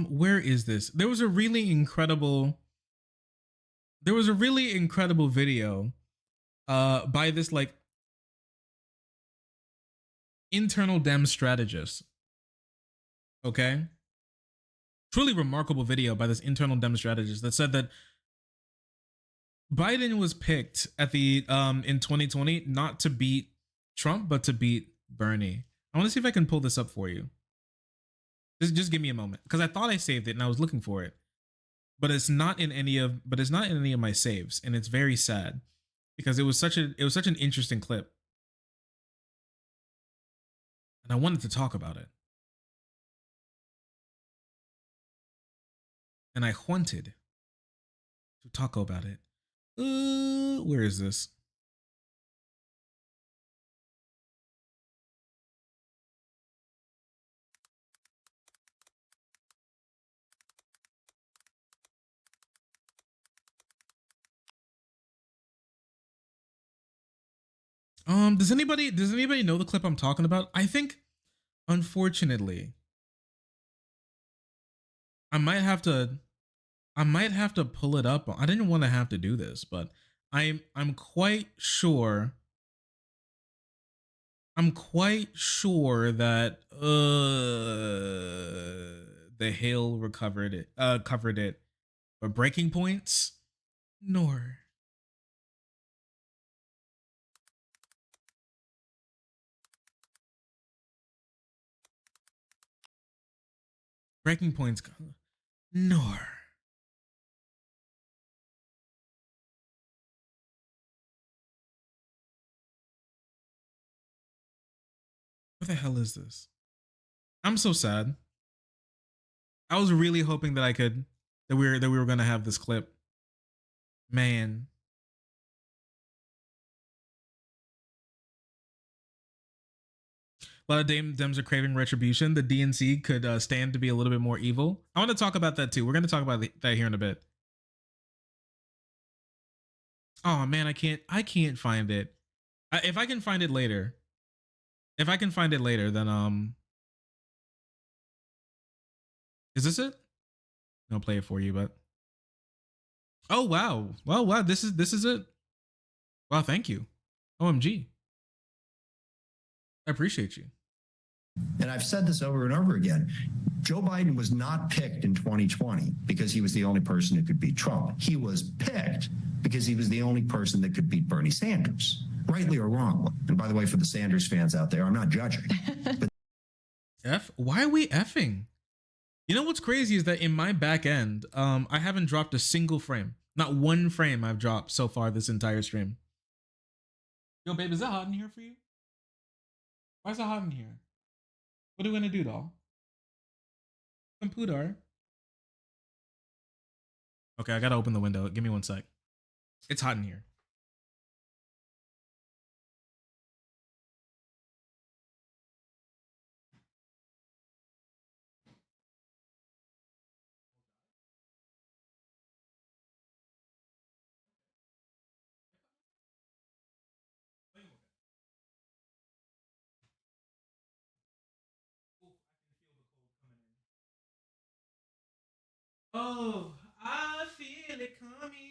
Where is this? There was a really incredible video by this like internal Dems strategist. Okay, truly remarkable video by this internal Dems strategist that said that Biden was picked at the in 2020 not to beat Trump but to beat Bernie. I want to see if I can pull this up for you. Just give me a moment, because I thought I saved it and I was looking for it, but it's not in any of my saves, and it's very sad because it was such an interesting clip, and I wanted to talk about it, and I wanted to talk about it. Where is this? Does anybody know the clip I'm talking about? I think, unfortunately, I might have to pull it up. I didn't want to have to do this, but I'm quite sure that the hail covered it. But breaking points, nor. Breaking points, nor. What the hell is this? I'm so sad. I was really hoping that we were gonna have this clip. Man. A lot of Dems are craving retribution. The DNC could stand to be a little bit more evil. I want to talk about that too. We're going to talk about that here in a bit. Oh man, I can't find it. If I can find it later, then is this it? I'll play it for you, but Oh wow. Well, wow. This is it. Wow. Thank you. OMG. I appreciate you. And I've said this over and over again. Joe Biden was not picked in 2020 because he was the only person who could beat Trump. He was picked because he was the only person that could beat Bernie Sanders, rightly or wrongly. And by the way, for the Sanders fans out there, I'm not judging. But Why are we effing? You know what's crazy is that in my back end, I haven't dropped a single frame. Not one frame I've dropped so far this entire stream. Yo, babe, is that hot in here for you? Why is it hot in here? What are we gonna do, doll? Computer. Okay, I gotta open the window. Give me 1 sec. It's hot in here. Oh, I feel it coming.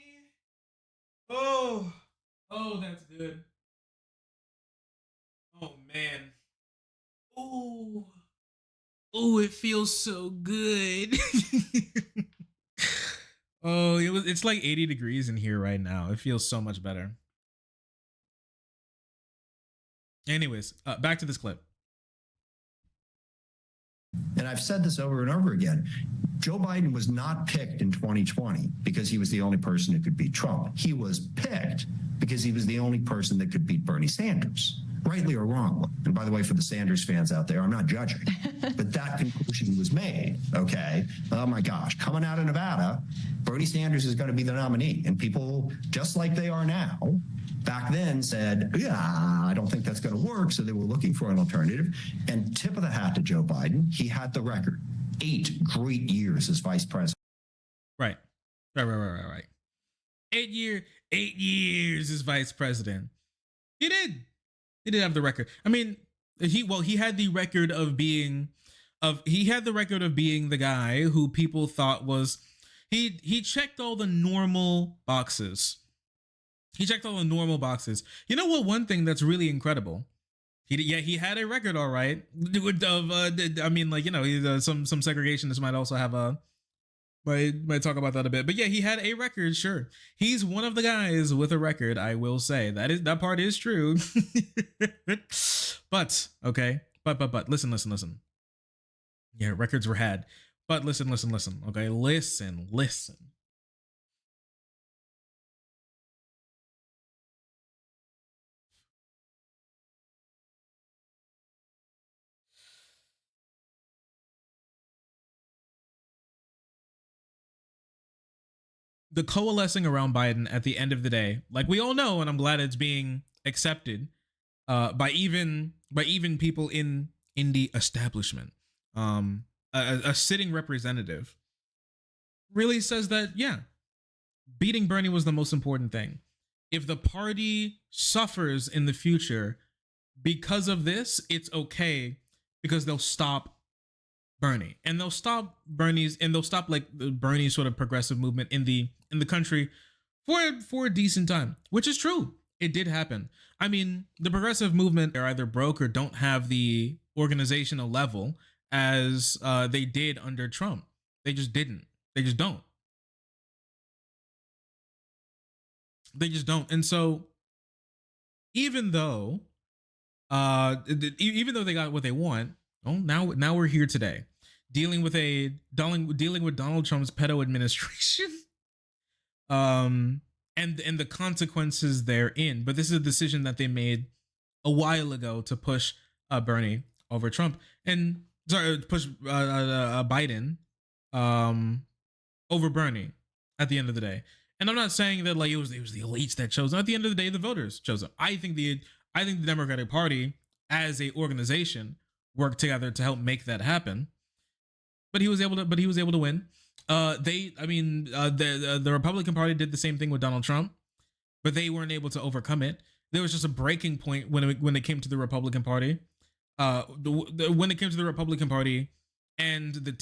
Oh, that's good. Oh man. Oh, it feels so good. Oh, it's like 80 degrees in here right now. It feels so much better. Anyways, back to this clip. And I've said this over and over again. Joe Biden was not picked in 2020 because he was the only person who could beat Trump. He was picked because he was the only person that could beat Bernie Sanders, rightly or wrongly. And by the way, for the Sanders fans out there, I'm not judging. But that conclusion was made, okay? Oh my gosh, coming out of Nevada, Bernie Sanders is going to be the nominee. And people, just like they are now, back then said, yeah, I don't think that's going to work. So they were looking for an alternative. And tip of the hat to Joe Biden, he had the record. 8 great years as vice president. Right. 8 years as vice president. He did have the record. I mean, he had the record of being the guy who people thought was he checked all the normal boxes. He checked all the normal boxes. You know what? One thing that's really incredible. He had a record, all right. I mean, like, you know, some segregationists might also have might talk about that a bit. But yeah, he had a record. Sure, he's one of the guys with a record. I will say that part is true. But okay, but listen. Yeah, records were had. But listen. Okay, listen. The coalescing around Biden at the end of the day, like we all know, and I'm glad it's being accepted by even people in the establishment. A sitting representative really says that, yeah, beating Bernie was the most important thing. If the party suffers in the future because of this, it's okay because they'll stop Bernie, and they'll stop like Bernie's sort of progressive movement in the country for a decent time, which is true. It did happen. I mean, the progressive movement are either broke or don't have the organizational level as they did under Trump. They just didn't. They just don't. And so even though they got what they want, oh, now we're here today, dealing with Donald Trump's pedo administration, and the consequences therein. But this is a decision that they made a while ago to push Bernie over Trump, and push Biden over Bernie at the end of the day. And I'm not saying that like it was the elites that chose him. At the end of the day, the voters chose him. I think the Democratic Party as a organization worked together to help make that happen. But he was able to win. The Republican Party did the same thing with Donald Trump, but they weren't able to overcome it. There was just a breaking point when it came to the Republican Party. When it came to the Republican Party and the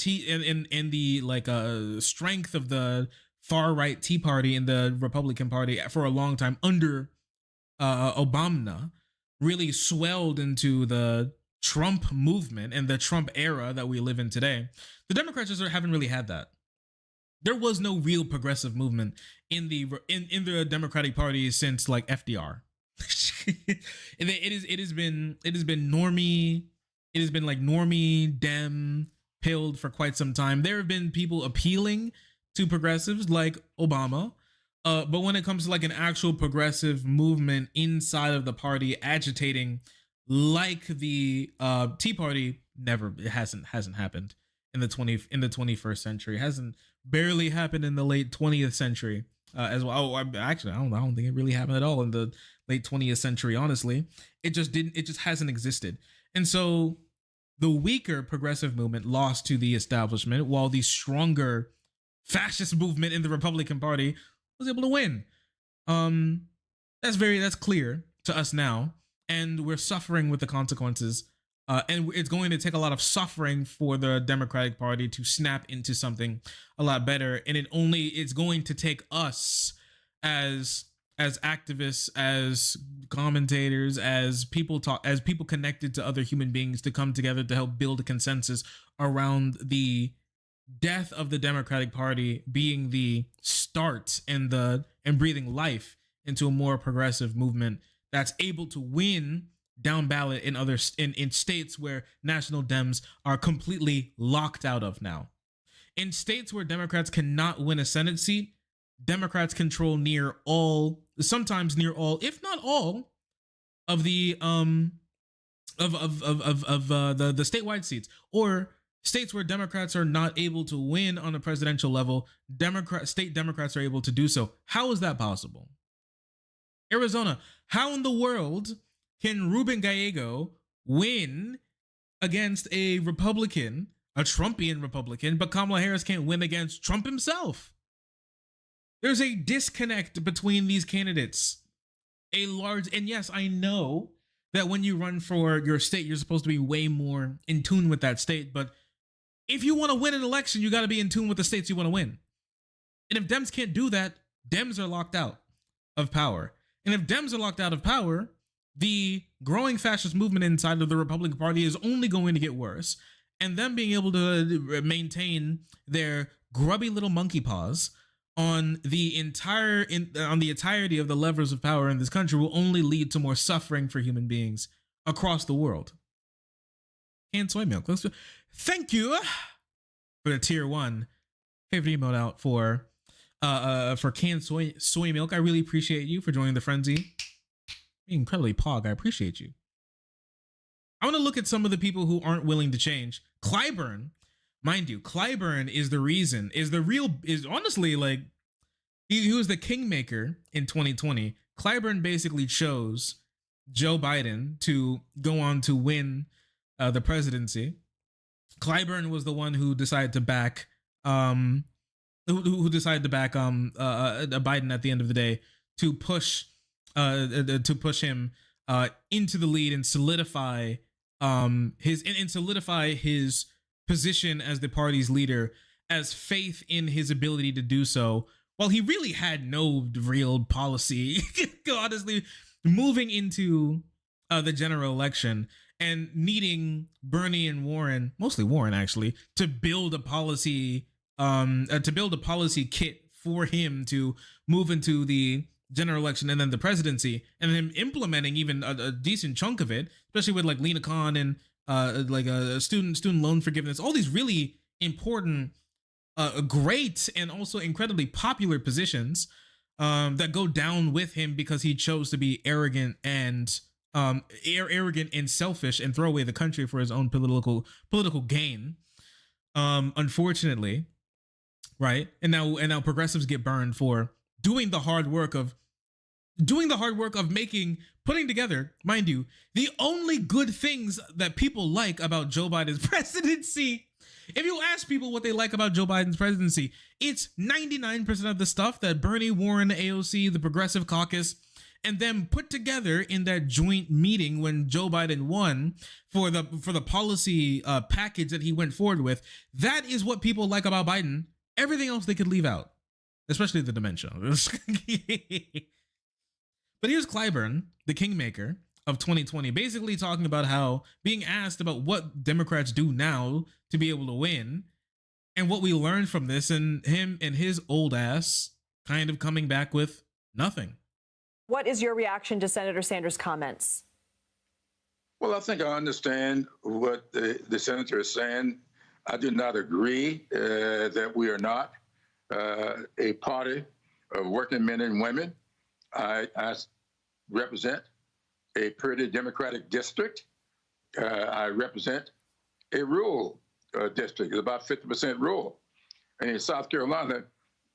strength of the far right Tea Party in the Republican Party for a long time under Obama really swelled into the Trump movement and the Trump era that we live in today. The Democrats just haven't really had that. There was no real progressive movement in the Democratic Party since like FDR. It has been normie. It has been like normie Dem pilled for quite some time. There have been people appealing to progressives like Obama, but when it comes to like an actual progressive movement inside of the party agitating like the Tea Party, never. It hasn't happened in the 21st century. It hasn't barely happened in the late 20th century as well. I don't think it really happened at all in the late 20th century. Honestly, it just hasn't existed. And so the weaker progressive movement lost to the establishment, while the stronger fascist movement in the Republican Party was able to win. That's clear to us now, and we're suffering with the consequences. And it's going to take a lot of suffering for the Democratic Party to snap into something a lot better. And it's going to take us as activists, as commentators, as people connected to other human beings to come together to help build a consensus around the death of the Democratic Party being the start and breathing life into a more progressive movement that's able to win down ballot in states where national Dems are completely locked out of now. In states where Democrats cannot win a Senate seat, Democrats control sometimes near all, if not all, of the the statewide seats. Or states where Democrats are not able to win on a presidential level, state Democrats are able to do so. How is that possible? Arizona, how in the world can Ruben Gallego win against a Republican, a Trumpian Republican, but Kamala Harris can't win against Trump himself? There's a disconnect between these candidates. And yes, I know that when you run for your state, you're supposed to be way more in tune with that state. But if you want to win an election, you got to be in tune with the states you want to win. And if Dems can't do that, Dems are locked out of power. And if Dems are locked out of power, the growing fascist movement inside of the Republican Party is only going to get worse. And them being able to maintain their grubby little monkey paws on the entirety of the levers of power in this country will only lead to more suffering for human beings across the world. Canned soy milk. Thank you for the tier 1 favorite emote out for canned soy milk. I really appreciate you for joining the frenzy. Incredibly pog. I appreciate you. I want to look at some of the people who aren't willing to change. Clyburn, mind you, Clyburn is honestly like, he was the kingmaker in 2020. Clyburn basically chose Joe Biden to go on to win the presidency. Clyburn was the one who decided to back Biden at the end of the day to push him into the lead and solidify his position as the party's leader, as faith in his ability to do so, while he really had no real policy. Honestly, moving into the general election and needing Bernie and Warren, mostly Warren actually, to build a policy kit for him to move into the general election and then the presidency, and him implementing even a decent chunk of it, especially with like Lena Khan and like a student loan forgiveness, all these really important, great, and also incredibly popular positions that go down with him because he chose to be arrogant and selfish and throw away the country for his own political gain. Unfortunately, right? And now progressives get burned for doing the hard work of putting together, mind you, the only good things that people like about Joe Biden's presidency. If you ask people what they like about Joe Biden's presidency, it's 99% of the stuff that Bernie, Warren, AOC, the Progressive Caucus, and them put together in that joint meeting when Joe Biden won for the policy package that he went forward with. That is what people like about Biden. Everything else they could leave out. especially the dementia. But here's Clyburn, the kingmaker of 2020, basically talking about how being asked about what Democrats do now to be able to win and what we learned from this, and him and his old ass kind of coming back with nothing. What is your reaction to Senator Sanders' comments? Well, I think I understand what the senator is saying. I do not agree that we are not a party of working men and women. I represent a pretty Democratic district. I represent a rural district. It's about 50% rural. And in South Carolina,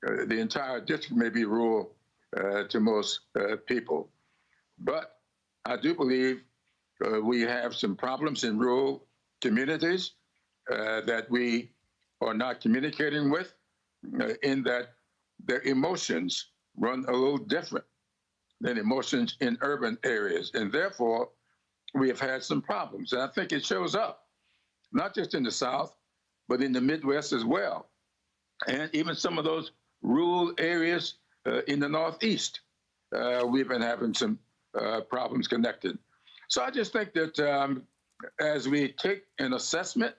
the entire district may be rural to most people. But I do believe we have some problems in rural communities that we are not communicating with, in that their emotions run a little different than emotions in urban areas. And therefore, we have had some problems. And I think it shows up, not just in the South, but in the Midwest as well. And even some of those rural areas in the Northeast, we've been having some problems connected. So I just think that as we take an assessment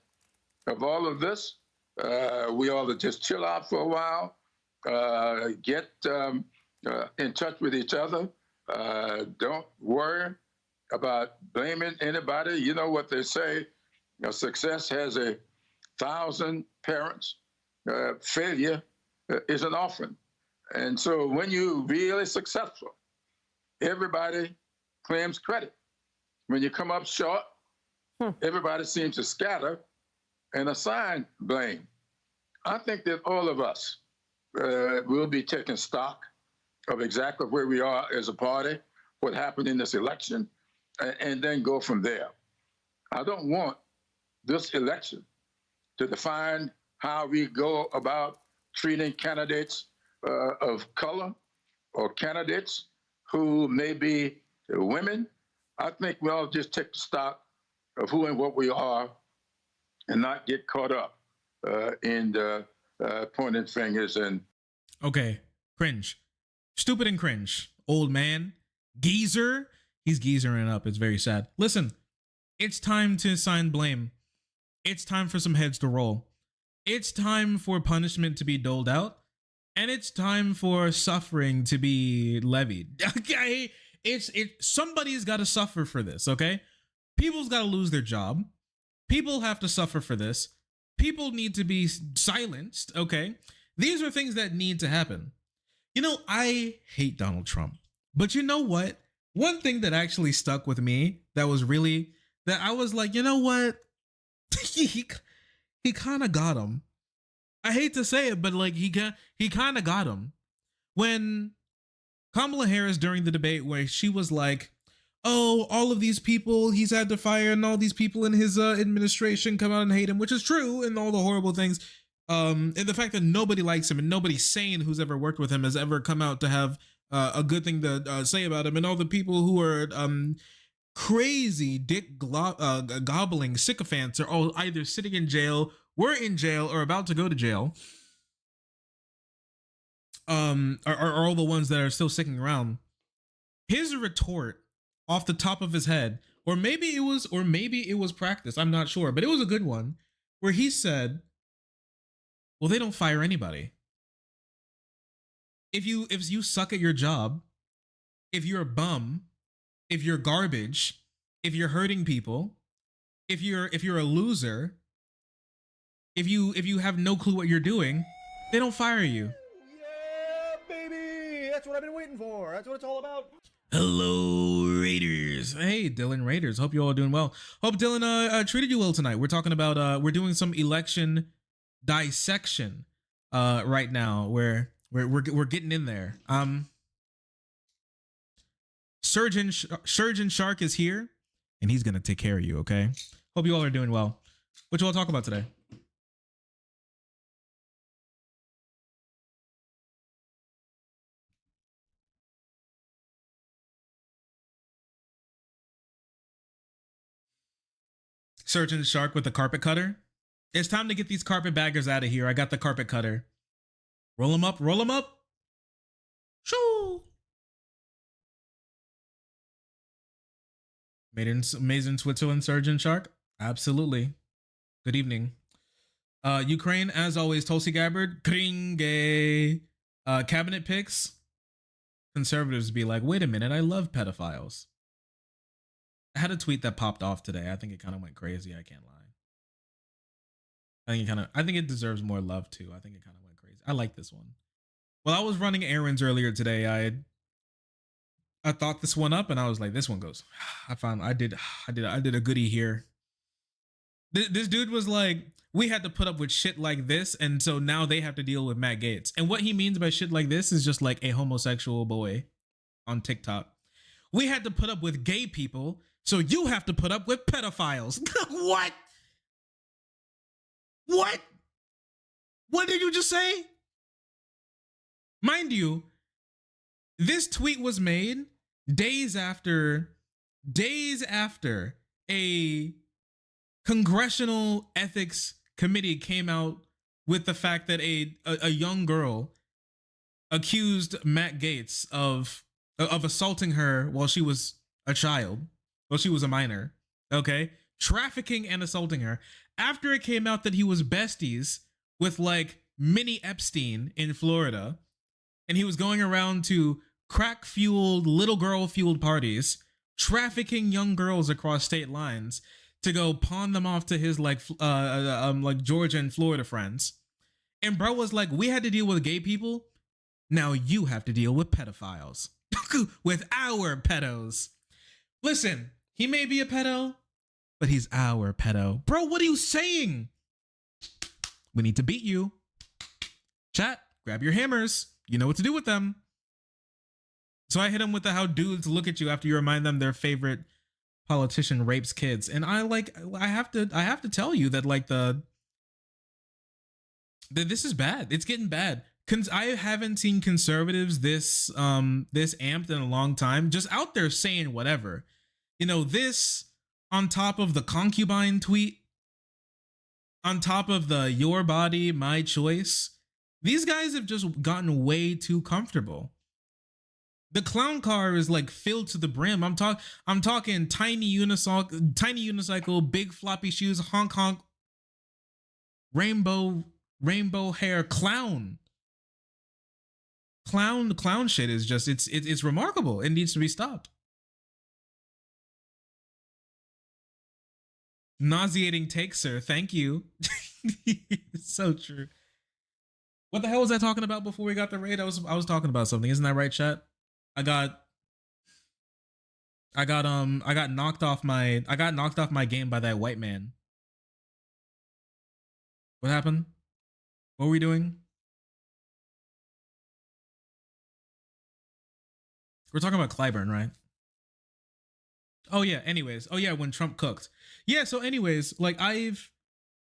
of all of this, we ought to just chill out for a while, get in touch with each other. Don't worry about blaming anybody. You know what they say, success has 1,000 parents. Failure is an orphan. And so when you're really successful, everybody claims credit. When you come up short, everybody seems to scatter and assign blame. I think that all of us will be taking stock of exactly where we are as a party, what happened in this election, and then go from there. I don't want this election to define how we go about treating candidates of color or candidates who may be women. I think we all just take stock of who and what we are and not get caught up in pointing fingers and. Okay, cringe. Stupid and cringe. Old man. Geezer. He's geezering up. It's very sad. Listen, it's time to assign blame. It's time for some heads to roll. It's time for punishment to be doled out. And it's time for suffering to be levied. Okay? Somebody's got to suffer for this, okay? People's got to lose their job. People have to suffer for this. People need to be silenced, okay? These are things that need to happen. You know, I hate Donald Trump. But you know what? One thing that actually stuck with me that was really, that I was like, you know what? he kind of got him. I hate to say it, but like he kind of got him. When Kamala Harris during the debate where she was like, oh, all of these people he's had to fire and all these people in his administration come out and hate him, which is true, and all the horrible things. And the fact that nobody likes him and nobody sane who's ever worked with him has ever come out to have a good thing to say about him, and all the people who are crazy dick gobbling sycophants are all either sitting in jail, were in jail, or about to go to jail. Are all the ones that are still sticking around. His retort off the top of his head, or maybe it was practice, I'm not sure, but it was a good one, where he said, well, they don't fire anybody. If you suck at your job, if you're a bum, if you're garbage, if you're hurting people, if you're a loser, if you have no clue what you're doing, they don't fire you. Yeah, baby! That's what I've been waiting for. That's what it's all about. Hello, Raiders. Hey, Dylan Raiders. Hope you all are doing well. Hope Dylan treated you well tonight. We're talking about we're doing some election dissection right now, where we're getting in there. Surgeon Shark is here, and he's gonna take care of you. Okay. Hope you all are doing well. What you all talk about today? Surgeon Shark with the carpet cutter. It's time to get these carpetbaggers out of here. I got the carpet cutter. Roll them up. Roll them up. Shoo. Amazing Switzerland surgeon shark. Absolutely. Good evening. Ukraine, as always, Tulsi Gabbard, Kringe, cabinet picks. Conservatives be like, wait a minute, I love pedophiles. I had a tweet that popped off today. I think it kind of went crazy. I can't lie. I think it deserves more love too. I think it kind of went crazy. I like this one. Well, I was running errands earlier today. I thought this one up and I was like, this one goes. I did a goodie here. This dude was like, we had to put up with shit like this, and so now they have to deal with Matt Gaetz. And what he means by shit like this is just like a homosexual boy on TikTok. We had to put up with gay people, so you have to put up with pedophiles. What? What? What did you just say? Mind you, this tweet was made days after a congressional ethics committee came out with the fact that a young girl accused Matt Gaetz of assaulting her while she was a child, while she was a minor, okay? Trafficking and assaulting her. After it came out that he was besties with like mini Epstein in Florida, and he was going around to crack-fueled, little girl-fueled parties, trafficking young girls across state lines to go pawn them off to his like Georgia and Florida friends. And bro was like, we had to deal with gay people. Now you have to deal with pedophiles. With our pedos. Listen, he may be a pedo, but he's our pedo. Bro, what are you saying? We need to beat you. Chat, grab your hammers. You know what to do with them. So I hit him with the how dudes look at you after you remind them their favorite politician rapes kids. And I have to tell you that like this is bad. It's getting bad. I haven't seen conservatives this amped in a long time, just out there saying whatever. You know, this on top of the concubine tweet, on top of the your body, my choice. These guys have just gotten way too comfortable. The clown car is like filled to the brim. I'm talking tiny unicycle, big floppy shoes, honk honk, rainbow hair clown shit is just it's remarkable. It needs to be stopped. Nauseating take, sir. Thank you. It's so true. What the hell was I talking about before we got the raid? I was talking about something. Isn't that right, chat? I got knocked off my game by that white man. What happened? What were we doing? We're talking about Clyburn, right? Oh yeah, anyways. Oh yeah, when Trump cooked. Yeah, so anyways, like I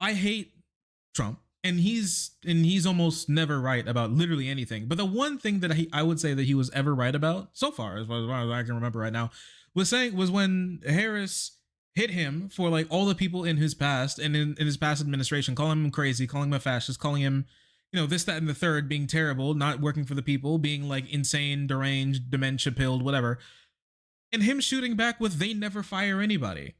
hate Trump. And he's almost never right about literally anything. But the one thing that I would say that he was ever right about so far, as far as I can remember right now, was when Harris hit him for like all the people in his past and in his past administration, calling him crazy, calling him a fascist, calling him, you know, this, that, and the third, being terrible, not working for the people, being like insane, deranged, dementia-pilled, whatever. And him shooting back with, they never fire anybody.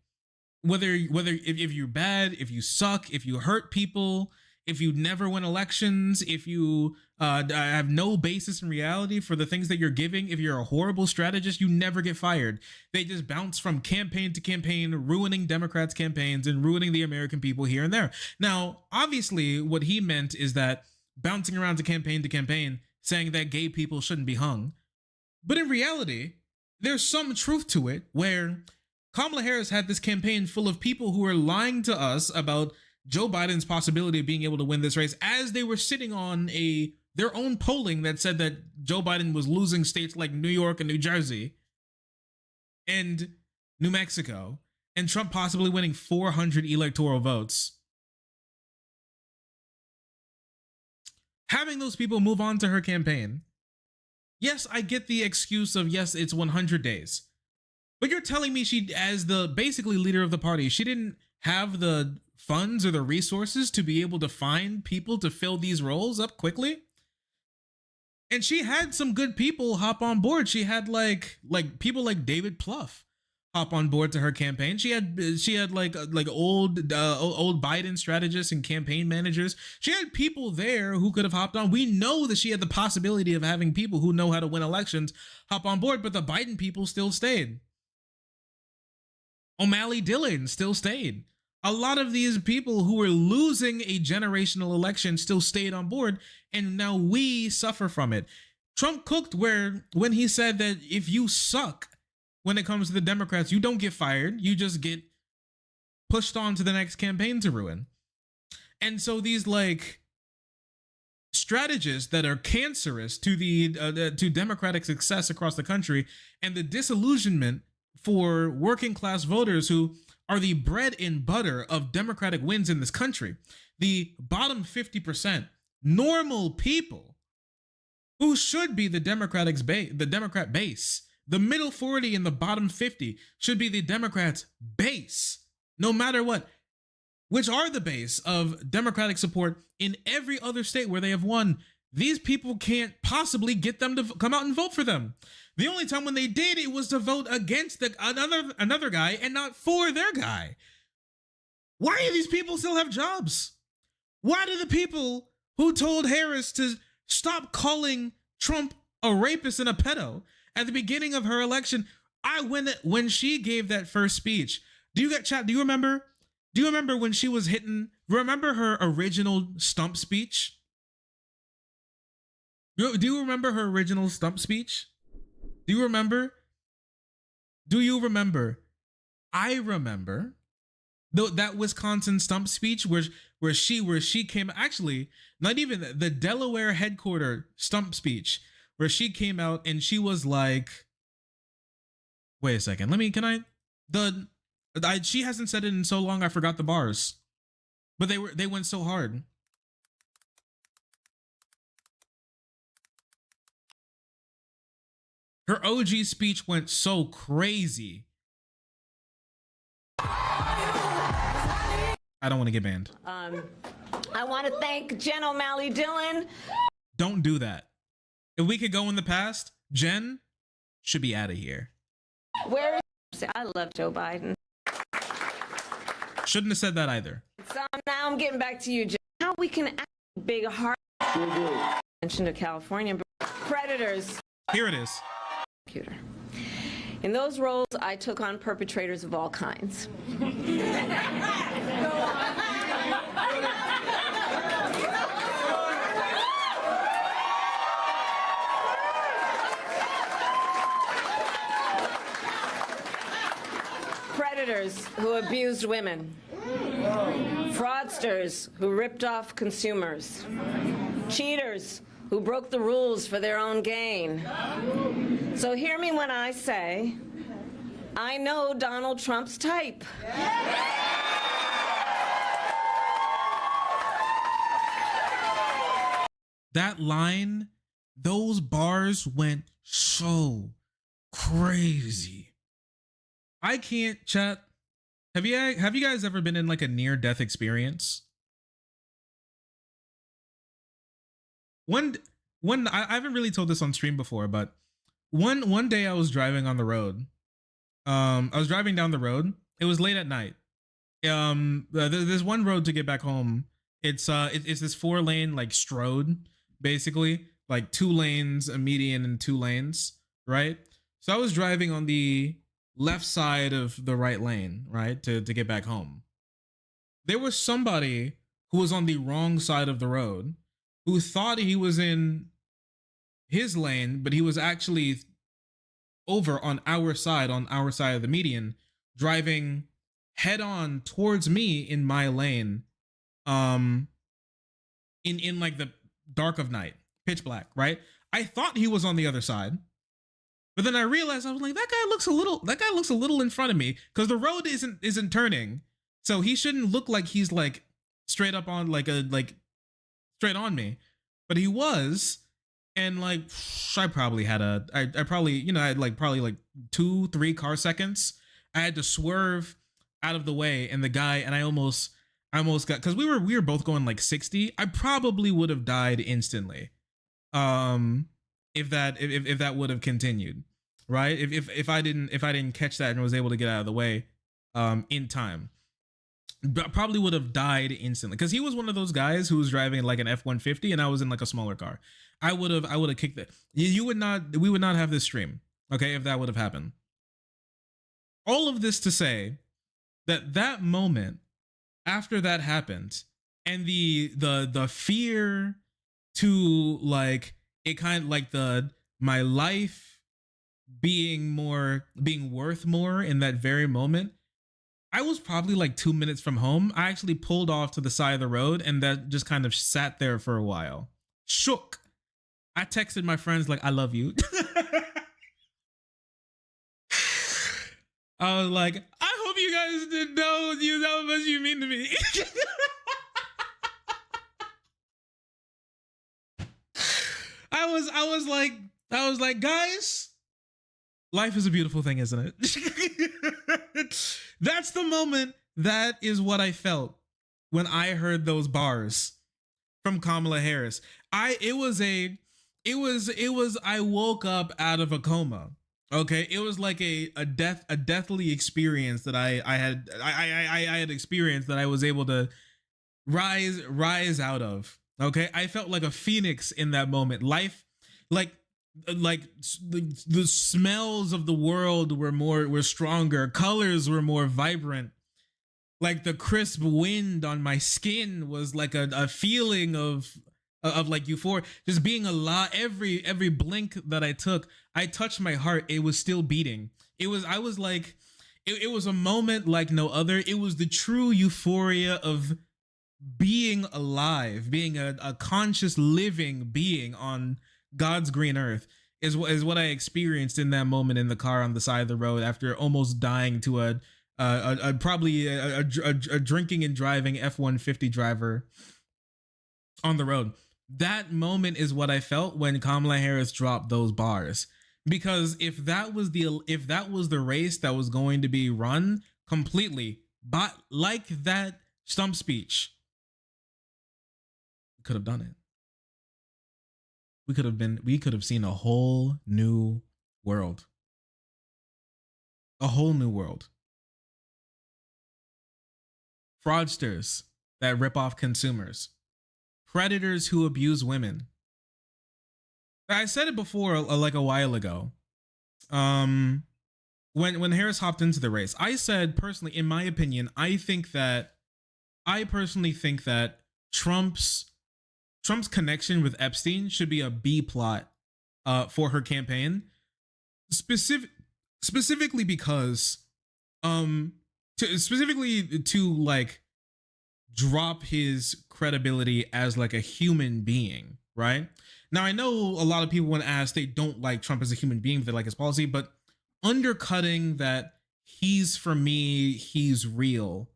Whether if you're bad, if you suck, if you hurt people, if you never win elections, if you have no basis in reality for the things that you're giving, if you're a horrible strategist, you never get fired. They just bounce from campaign to campaign, ruining Democrats' campaigns and ruining the American people here and there. Now, obviously, what he meant is that bouncing around to campaign, saying that gay people shouldn't be hung. But in reality, there's some truth to it where Kamala Harris had this campaign full of people who were lying to us about Joe Biden's possibility of being able to win this race as they were sitting on their own polling that said that Joe Biden was losing states like New York and New Jersey and New Mexico, and Trump possibly winning 400 electoral votes. Having those people move on to her campaign. Yes, I get the excuse of, yes, it's 100 days. But you're telling me she, as the basically leader of the party, she didn't have the funds or the resources to be able to find people to fill these roles up quickly? And she had some good people hop on board. She had like people like David Plouffe hop on board to her campaign. She had like old Biden strategists and campaign managers. She had people there who could have hopped on. We know that she had the possibility of having people who know how to win elections hop on board, but the Biden people still stayed. O'Malley Dillon still stayed. A lot of these people who were losing a generational election still stayed on board, and now we suffer from it. Trump cooked when he said that if you suck when it comes to the Democrats, you don't get fired, you just get pushed on to the next campaign to ruin. And so these like strategists that are cancerous to the to Democratic success across the country, and the disillusionment for working class voters who are the bread and butter of Democratic wins in this country, the bottom 50%, normal people who should be the Democrat base. The middle 40 and the bottom 50 should be the Democrats' base, no matter what, which are the base of Democratic support in every other state where they have won. These people can't possibly get them to come out and vote for them. The only time when they did, it was to vote against another guy and not for their guy. Why do these people still have jobs? Why do the people who told Harris to stop calling Trump a rapist and a pedo at the beginning of her election, when she gave that first speech, do you remember when she was hitting, remember her original stump speech? Do you remember her original stump speech? Do you remember? I remember that Wisconsin stump speech where she came, actually, not even the Delaware headquarter stump speech, where she came out and she was like, wait a second, she hasn't said it in so long I forgot the bars, but they went so hard. Her OG speech went so crazy. I don't want to get banned. I want to thank Jen O'Malley Dillon. Don't do that. If we could go in the past, Jen should be out of here. I love Joe Biden. Shouldn't have said that either. So now I'm getting back to you, Jen. How we can act big heart. Mention to California predators. Here it is. Computer. In those roles, I took on perpetrators of all kinds. Predators who abused women. Fraudsters who ripped off consumers. Cheaters who broke the rules for their own gain. So hear me when I say, I know Donald Trump's type. That line, those bars went so crazy. I can't, chat. Have you guys ever been in like a near-death experience? I haven't really told this on stream before, but one day I was driving on the road. I was driving down the road. It was late at night. There's one road to get back home. It's this 4-lane like Strode, basically, like 2 lanes, a median, and 2 lanes, right? So I was driving on the left side of the right lane, right, to get back home. There was somebody who was on the wrong side of the road, who thought he was in his lane, but he was actually over on our side of the median, driving head on towards me in my lane, in like the dark of night, pitch black, right? I thought he was on the other side, but then I realized, I was like, that guy looks a little in front of me, because the road isn't turning, so he shouldn't look like he's like straight up on straight on me, but he was. And like, I probably had I had probably like 2-3 car seconds. I had to swerve out of the way, and the guy, and I almost got, because we were both going like 60. I probably would have died instantly. if that would have continued, right? If I didn't catch that and was able to get out of the way in time, probably would have died instantly, because he was one of those guys who was driving like an F-150 and I was in like a smaller car. I would have kicked it. We would not have this stream, okay, if that would have happened. All of this to say that moment after that happened, and the fear to like it kind of like my life being worth more in that very moment. I was probably like 2 minutes from home. I actually pulled off to the side of the road and that just kind of sat there for a while. Shook. I texted my friends like, I love you. I was like, I hope you guys didn't know how much you mean to me. I was like, guys, life is a beautiful thing, isn't it? That's the moment. That is what I felt when I heard those bars from Kamala Harris. I woke up out of a coma. Okay, it was like a deathly experience that I had experienced that I was able to rise out of. Okay, I felt like a phoenix in that moment. Life, like the smells of the world were stronger. Colors were more vibrant. Like the crisp wind on my skin was like a feeling of like euphoria, just being alive. Every blink that I took, I touched my heart. It was still beating. It was a moment like no other. It was the true euphoria of being alive, being a conscious living being on God's green earth is what I experienced in that moment in the car on the side of the road after almost dying to a drinking and driving F-150 driver on the road. That moment is what I felt when Kamala Harris dropped those bars, because if that was the race that was going to be run completely but like that stump speech, we could have done it. We could have seen a whole new world. A whole new world. Fraudsters that rip off consumers. Predators who abuse women. I said it before, like a while ago. When Harris hopped into the race, I said personally, in my opinion, I personally think that Trump's connection with Epstein should be a B plot for her campaign, specifically because to like drop his credibility as like a human being, right? Now I know a lot of people, when asked, they don't like Trump as a human being, they like his policy, but undercutting that he's real,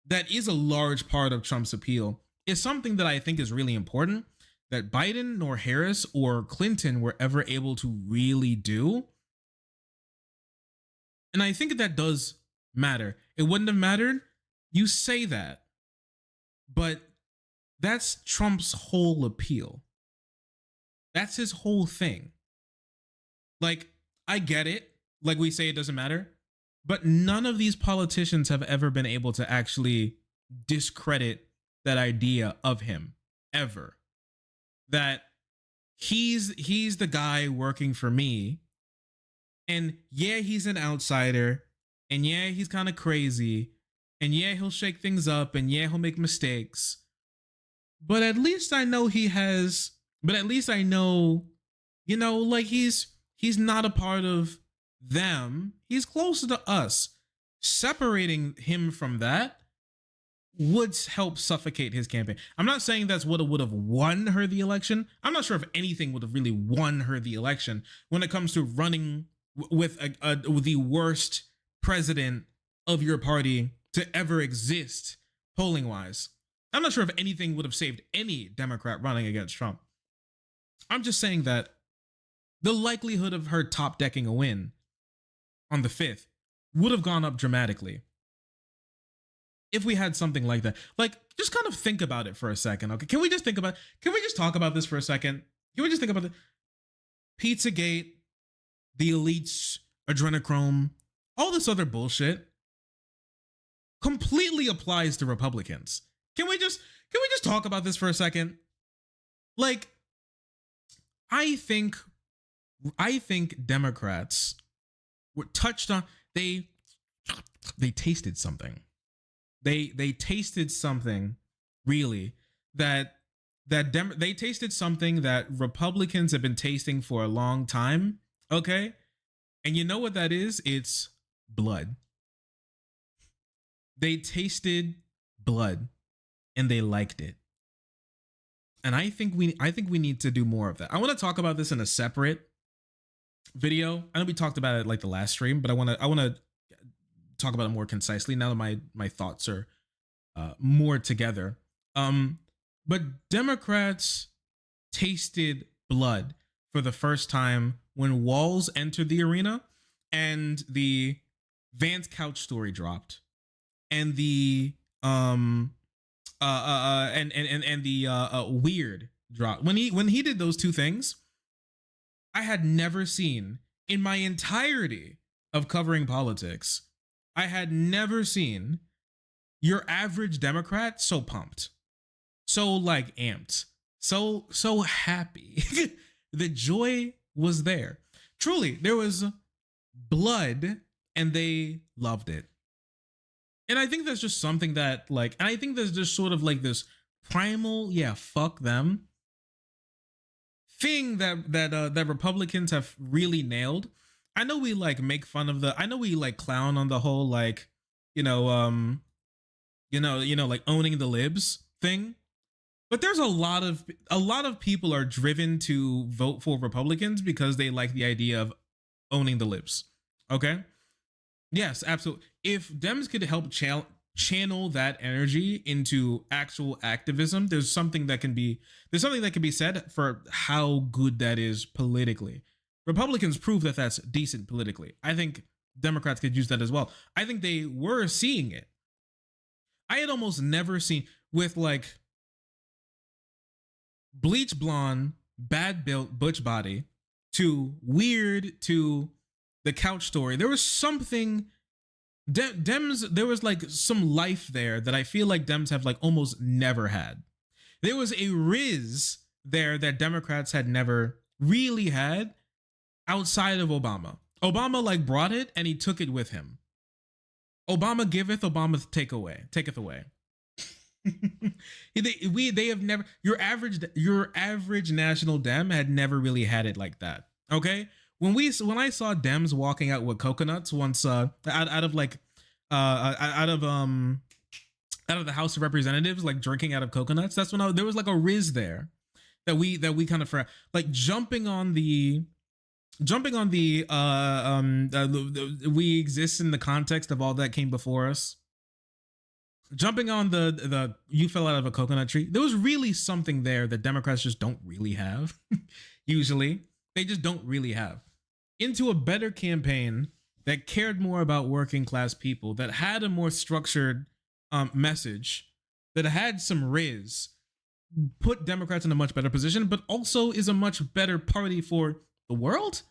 that is a large part of Trump's appeal, is something that I think is really important, that Biden nor Harris or Clinton were ever able to really do. And I think that does matter. It wouldn't have mattered. You say that, but that's Trump's whole appeal. That's his whole thing. Like, I get it. Like we say, it doesn't matter, but none of these politicians have ever been able to actually discredit that idea of him ever. That he's the guy working for me. And yeah, he's an outsider. And yeah, he's kind of crazy. And yeah, he'll shake things up. And yeah, he'll make mistakes. But at least I know like he's not a part of them. He's closer to us. Separating him from that would help suffocate his campaign. I'm not saying that's what would have won her the election. I'm not sure if anything would have really won her the election when it comes to running with the worst president of your party to ever exist, polling wise. I'm not sure if anything would have saved any Democrat running against Trump. I'm just saying that the likelihood of her top decking a win on the 5th would have gone up dramatically if we had something like that. Like, just kind of think about it for a second, okay? Can we just talk about this for a second? Can we just think about it? Pizzagate, the elites, adrenochrome, all this other bullshit completely applies to Republicans. Can we just talk about this for a second? Like, I think Democrats were touched on, they tasted something. They tasted something really they tasted something that Republicans have been tasting for a long time. Okay. And you know what that is? It's blood. They tasted blood and they liked it. And I think we need to do more of that. I want to talk about this in a separate video. I know we talked about it like the last stream, but I want to talk about it more concisely now that my thoughts are more together. But Democrats tasted blood for the first time when Walz entered the arena and the Vance couch story dropped and the weird drop. When he did those two things, I had never seen in my entirety of covering politics, I had never seen your average Democrat so pumped, so like amped, so happy. The joy was there. Truly, there was blood and they loved it. And I think that's just something that like, and I think there's just sort of like this primal, yeah, fuck them thing that Republicans have really nailed. I know we like make fun of I know we like clown on the whole like, like owning the libs thing. But there's a lot of people are driven to vote for Republicans because they like the idea of owning the libs. Okay? Yes, absolutely. If Dems could help channel that energy into actual activism, there's something that can be said for how good that is politically. Republicans prove that that's decent politically. I think Democrats could use that as well. I think they were seeing it. I had almost never seen with like bleach blonde, bad built butch body to weird to the couch story. There was something Dems, there was like some life there that I feel like Dems have like almost never had. There was a riz there that Democrats had never really had outside of Obama. Obama like brought it and he took it with him. Obama giveth, Obama taketh away. They have never, your average national Dem had never really had it like that. Okay, when I saw Dems walking out with coconuts once out of the House of Representatives, like drinking out of coconuts, that's when there was like a riz there that we kind of forgot, like jumping on the we exist in the context of all that came before us. Jumping on the you fell out of a coconut tree. There was really something there that Democrats just don't really have. Usually, they just don't really have. Into a better campaign that cared more about working class people, that had a more structured message, that had some riz, put Democrats in a much better position, but also is a much better party for the world.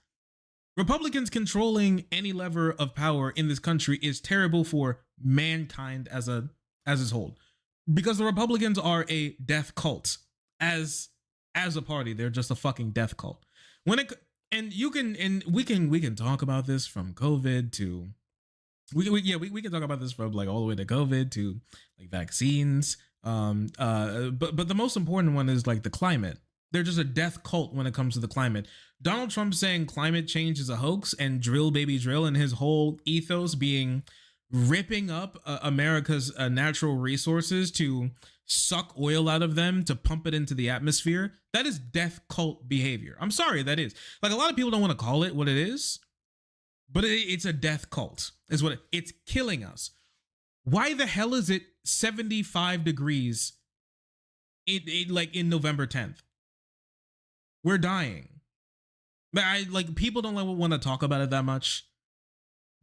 Republicans controlling any lever of power in this country is terrible for mankind as a whole, because the Republicans are a death cult. As a party, they're just a fucking death cult. We can talk about this from COVID to we can talk about this from like all the way to COVID to like vaccines. But the most important one is like the climate. They're just a death cult when it comes to the climate. Donald Trump saying climate change is a hoax, and drill baby drill and his whole ethos being ripping up America's natural resources to suck oil out of them to pump it into the atmosphere. That is death cult behavior. I'm sorry, that is. Like, a lot of people don't want to call it what it is, but it's a death cult is what it's killing us. Why the hell is it 75 degrees in November 10th? We're dying. But people don't want to talk about it that much.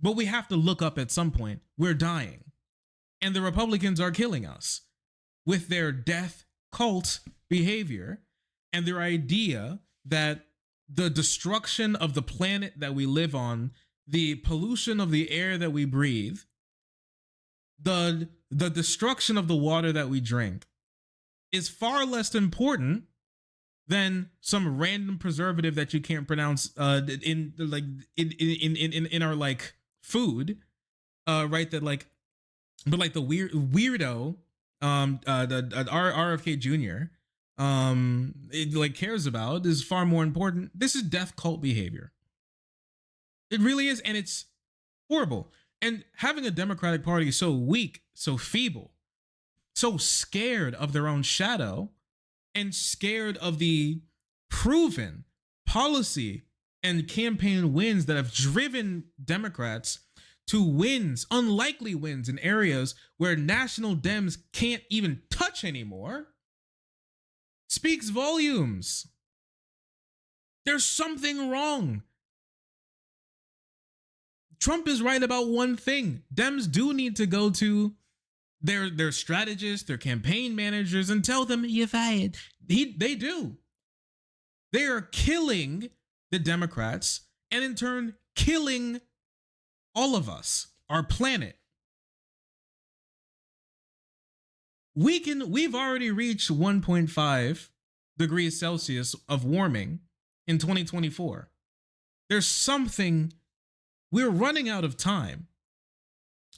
But we have to look up at some point. We're dying. And the Republicans are killing us with their death cult behavior and their idea that the destruction of the planet that we live on, the pollution of the air that we breathe, the destruction of the water that we drink is far less important than some random preservative that you can't pronounce in our like food, right? That like, but like the weirdo the RFK Jr. It like cares about is far more important. This is death cult behavior. It really is, and it's horrible. And having a Democratic Party so weak, so feeble, so scared of their own shadow, and scared of the proven policy and campaign wins that have driven Democrats to wins, unlikely wins in areas where national Dems can't even touch anymore, speaks volumes. There's something wrong. Trump is right about one thing. Dems do need to go to their strategists, their campaign managers, and tell them you're fired. They do. They are killing the Democrats and in turn killing all of us, our planet. We've already reached 1.5 degrees Celsius of warming in 2024. There's something, we're running out of time.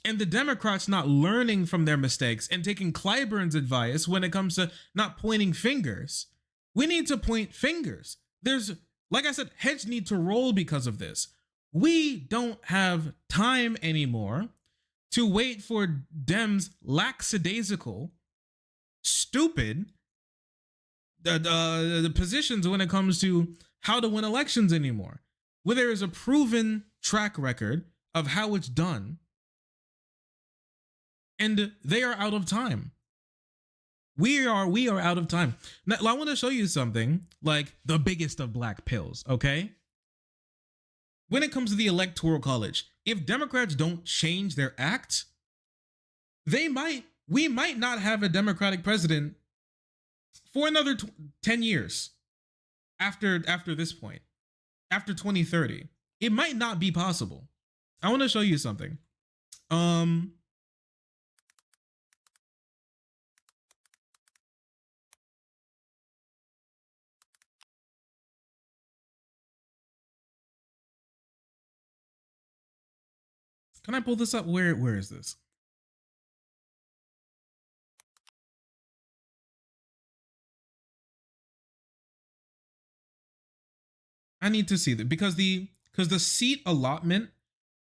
And the Democrats not learning from their mistakes and taking Clyburn's advice when it comes to not pointing fingers. We need to point fingers. There's, like I said, heads need to roll because of this. We don't have time anymore to wait for Dems' lackadaisical, stupid the positions when it comes to how to win elections anymore. Where there is a proven track record of how it's done, and they are out of time. We are out of time. Now, I want to show you something like the biggest of black pills, okay? When it comes to the Electoral College, if Democrats don't change their act, we might not have a Democratic president for another 10 years after this point, after 2030. It might not be possible. I want to show you something. Can I pull this up? Where is this? I need to see that because the seat allotment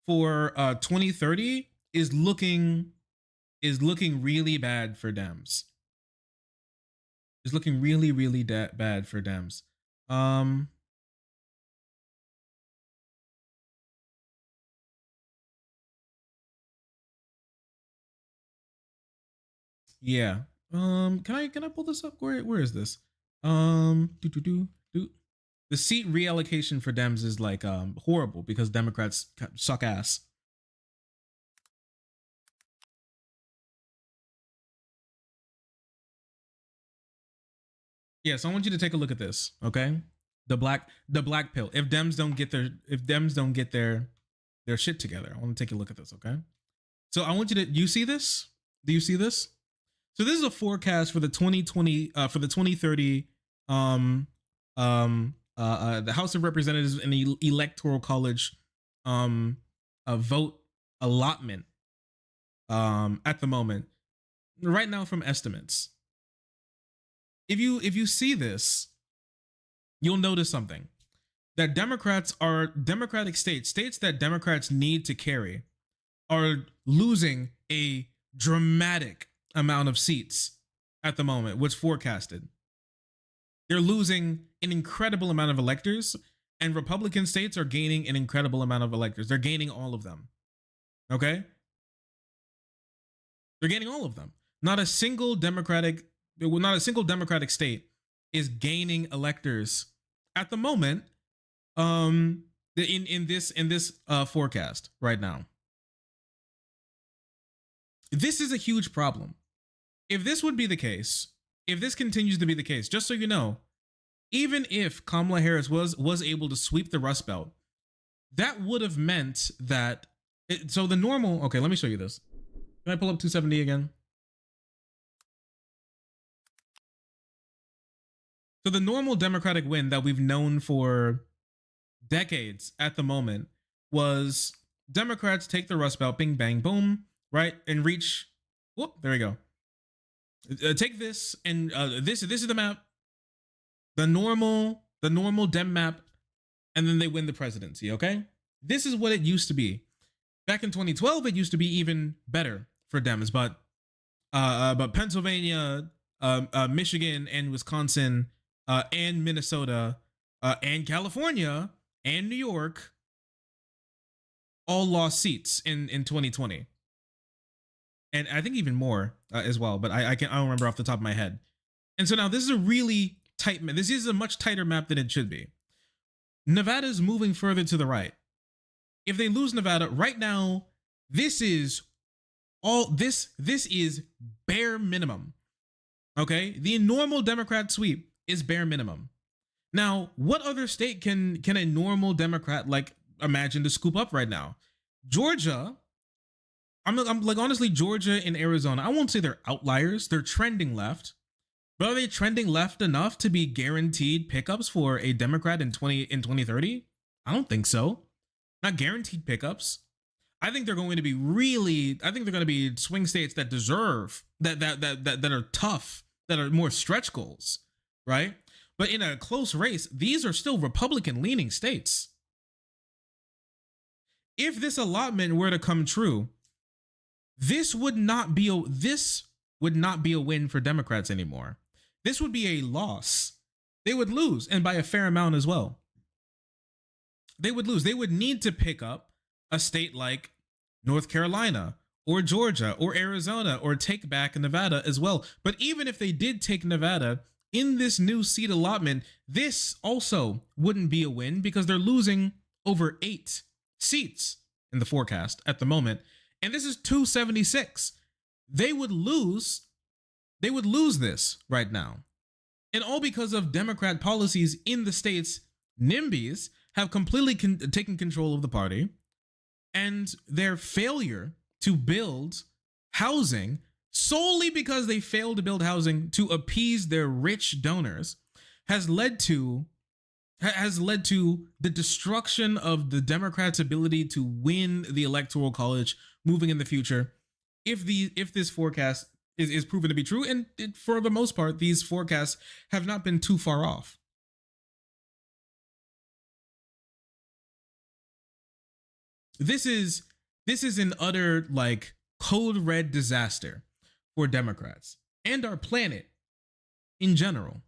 for 2030 is looking really bad for Dems. It's looking really bad for Dems. Yeah. Can I pull this up? Where is this? The seat reallocation for Dems is like horrible because Democrats suck ass. Yeah, so I want you to take a look at this, okay? The black pill. If Dems don't get their shit together, I want to take a look at this, okay? So I want you to, you see this? Do you see this? So this is a forecast for the 2020 for the 2030 the House of Representatives and the Electoral College vote allotment at the moment right now from estimates. If you see this, you'll notice something, that Democratic states that Democrats need to carry are losing a dramatic amount of seats at the moment, what's forecasted. They're losing an incredible amount of electors, and Republican states are gaining an incredible amount of electors. They're gaining all of them. Okay? They're gaining all of them. Not a single Democratic state is gaining electors at the moment in this forecast right now. This is a huge problem. If this would be the case, if this continues to be the case, just so you know, even if Kamala Harris was able to sweep the Rust Belt, that would have meant that. So the normal. Okay, let me show you this. Can I pull up 270 again? So the normal Democratic win that we've known for decades at the moment was Democrats take the Rust Belt, bing, bang, boom, right? And reach, whoop, there we go. Take this, and this is the map, the normal Dem map, and then they win the presidency, okay? This is what it used to be. Back in 2012, it used to be even better for Dems, but Pennsylvania, Michigan, and Wisconsin, and Minnesota, and California, and New York all lost seats in 2020, and I think even more as well. But I don't remember off the top of my head. And so now this is a really tight map. This is a much tighter map than it should be. Nevada's moving further to the right. If they lose Nevada right now, this is bare minimum. Okay, the normal Democrat sweep is bare minimum. Now, what other state can a normal Democrat like imagine to scoop up right now? Georgia. I'm like, honestly, Georgia and Arizona, I won't say they're outliers. They're trending left. But are they trending left enough to be guaranteed pickups for a Democrat in 2030? I don't think so. Not guaranteed pickups. I think they're going to be they're going to be swing states that deserve that are tough, that are more stretch goals, right? But in a close race, these are still Republican leaning states. If this allotment were to come true, this would not be a win for Democrats anymore. This would be a loss. They would lose, and by a fair amount as well. They would lose. They would need to pick up a state like North Carolina or Georgia or Arizona, or take back Nevada as well. But even if they did take Nevada in this new seat allotment, this also wouldn't be a win because they're losing over 8 seats in the forecast at the moment. And this is 276. They would lose this right now. And all because of Democrat policies in the states NIMBYs have completely taken control of the party, and their failure to build housing solely because they failed to build housing to appease their rich donors has led to the destruction of the Democrats' ability to win the Electoral College moving in the future. If this forecast is proven to be true, and for the most part, these forecasts have not been too far off. This is an utter like code red disaster for Democrats and our planet in general.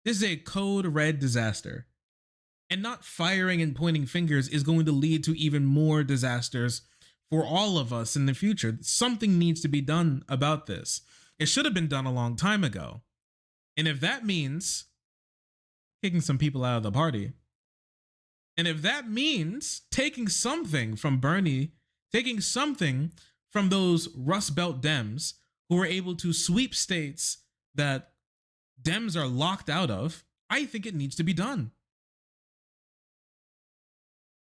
This is a code red disaster. And not firing and pointing fingers is going to lead to even more disasters for all of us in the future. Something needs to be done about this. It should have been done a long time ago. And if that means kicking some people out of the party, and if that means taking something from Bernie, taking something from those Rust Belt Dems who are able to sweep states that Dems are locked out of, I think it needs to be done.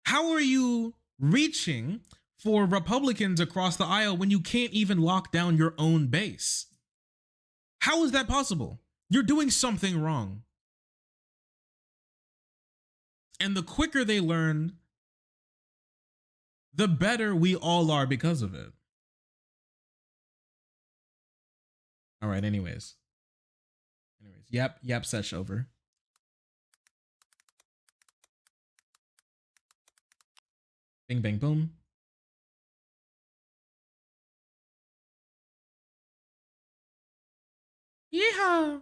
How are you reaching for Republicans across the aisle when you can't even lock down your own base? How is that possible? You're doing something wrong. And the quicker they learn, the better we all are because of it. All right, anyways, yap sesh over. Bing, bang, boom. Yeehaw.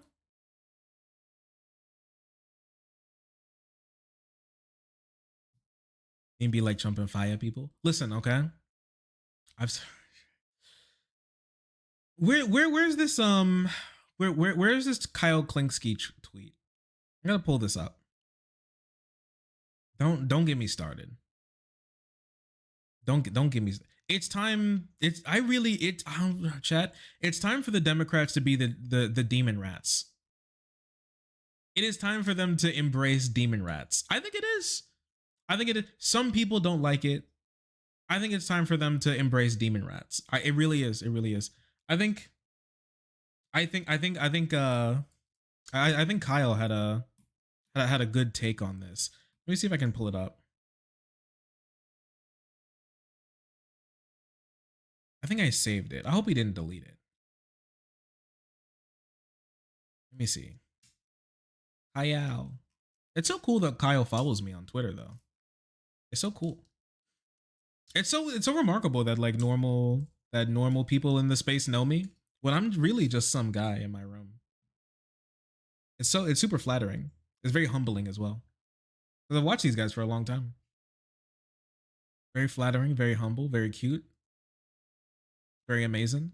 And be like jumping fire people. Listen, okay. Where's this where's this Kyle Klinsky tweet? I gotta pull this up. Don't get me started. Don't get me. It's time. Chat. It's time for the Democrats to be the demon rats. It is time for them to embrace demon rats. I think it is. I think it is. Some people don't like it. I think it's time for them to embrace demon rats. It really is. It really is. I think Kyle had a good take on this. Let me see if I can pull it up. I think I saved it. I hope he didn't delete it. Let me see. Kyle. It's so cool that Kyle follows me on Twitter though. It's so cool. It's so remarkable that like normal people in the space know me when I'm really just some guy in my room. It's super flattering. It's very humbling as well. Because I've watched these guys for a long time. Very flattering, very humble, very cute. Very amazing.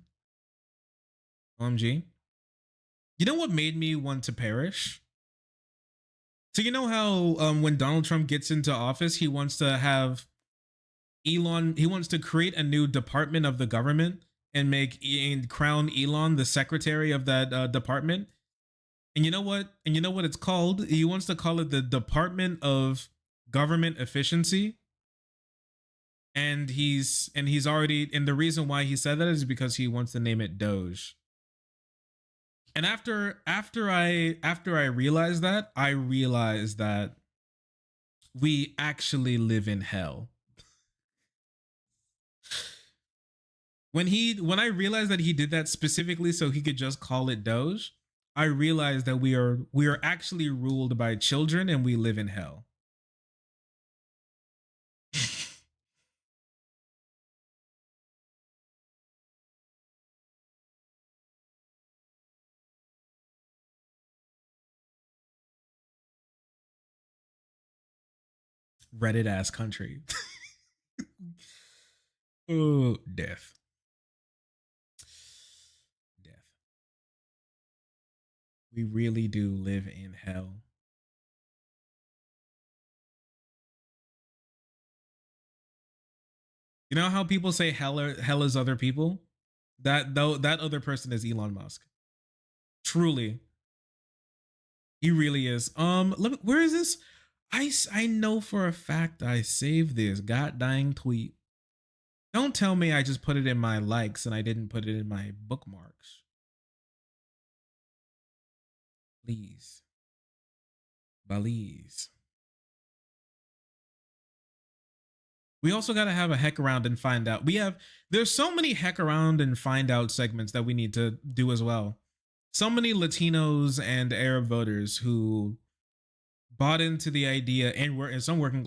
OMG. You know what made me want to perish? So you know how when Donald Trump gets into office, he wants to have Elon, he wants to create a new department of the government and crown Elon the secretary of that department. And you know what? And you know what it's called? He wants to call it the Department of Government Efficiency. And he's already, and the reason why he said that is because he wants to name it Doge. And after I realized that, I realized that we actually live in hell. When I realized that he did that specifically so he could just call it Doge, I realized that we are actually ruled by children and we live in hell. Reddit ass country. Oh, death. We really do live in hell. You know how people say hell is other people? That other person is Elon Musk. Truly. He really is. Where is this? I know for a fact I saved this god dang tweet. Don't tell me I just put it in my likes and I didn't put it in my bookmarks. Please. Please. We also got to have a heck around and find out. There's so many heck around and find out segments that we need to do as well. So many Latinos and Arab voters who bought into the idea, and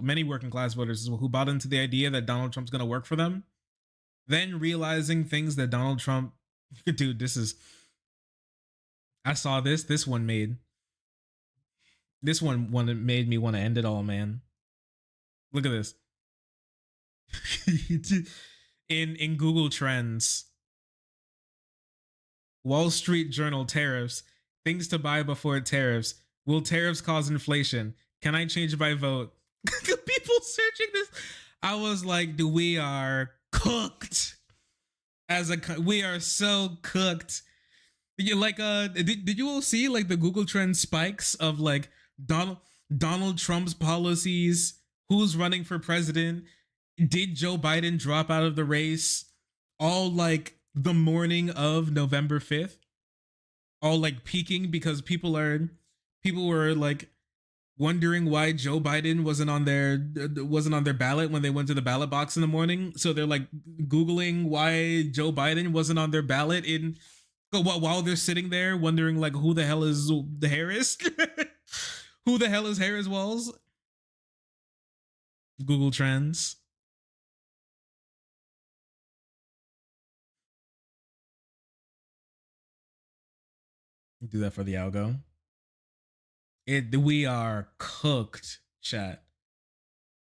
many working class voters as well, who bought into the idea that Donald Trump's going to work for them, then realizing things that Donald Trump, dude, I saw this one made me want to end it all, man. Look at this. in Google Trends, Wall Street Journal tariffs, things to buy before tariffs. Will tariffs cause inflation? Can I change my vote? People searching this. I was like, dude, we are cooked. We are so cooked. Did you all see like the Google Trends spikes of like Donald Trump's policies? Who's running for president? Did Joe Biden drop out of the race? All like the morning of November 5th. All like peaking because people were like wondering why Joe Biden wasn't on their ballot when they went to the ballot box in the morning. So they're like Googling why Joe Biden wasn't on their ballot while they're sitting there wondering like who the hell is the Harris? Who the hell is Harris Walls? Google Trends. Do that for the algo. We are cooked, chat.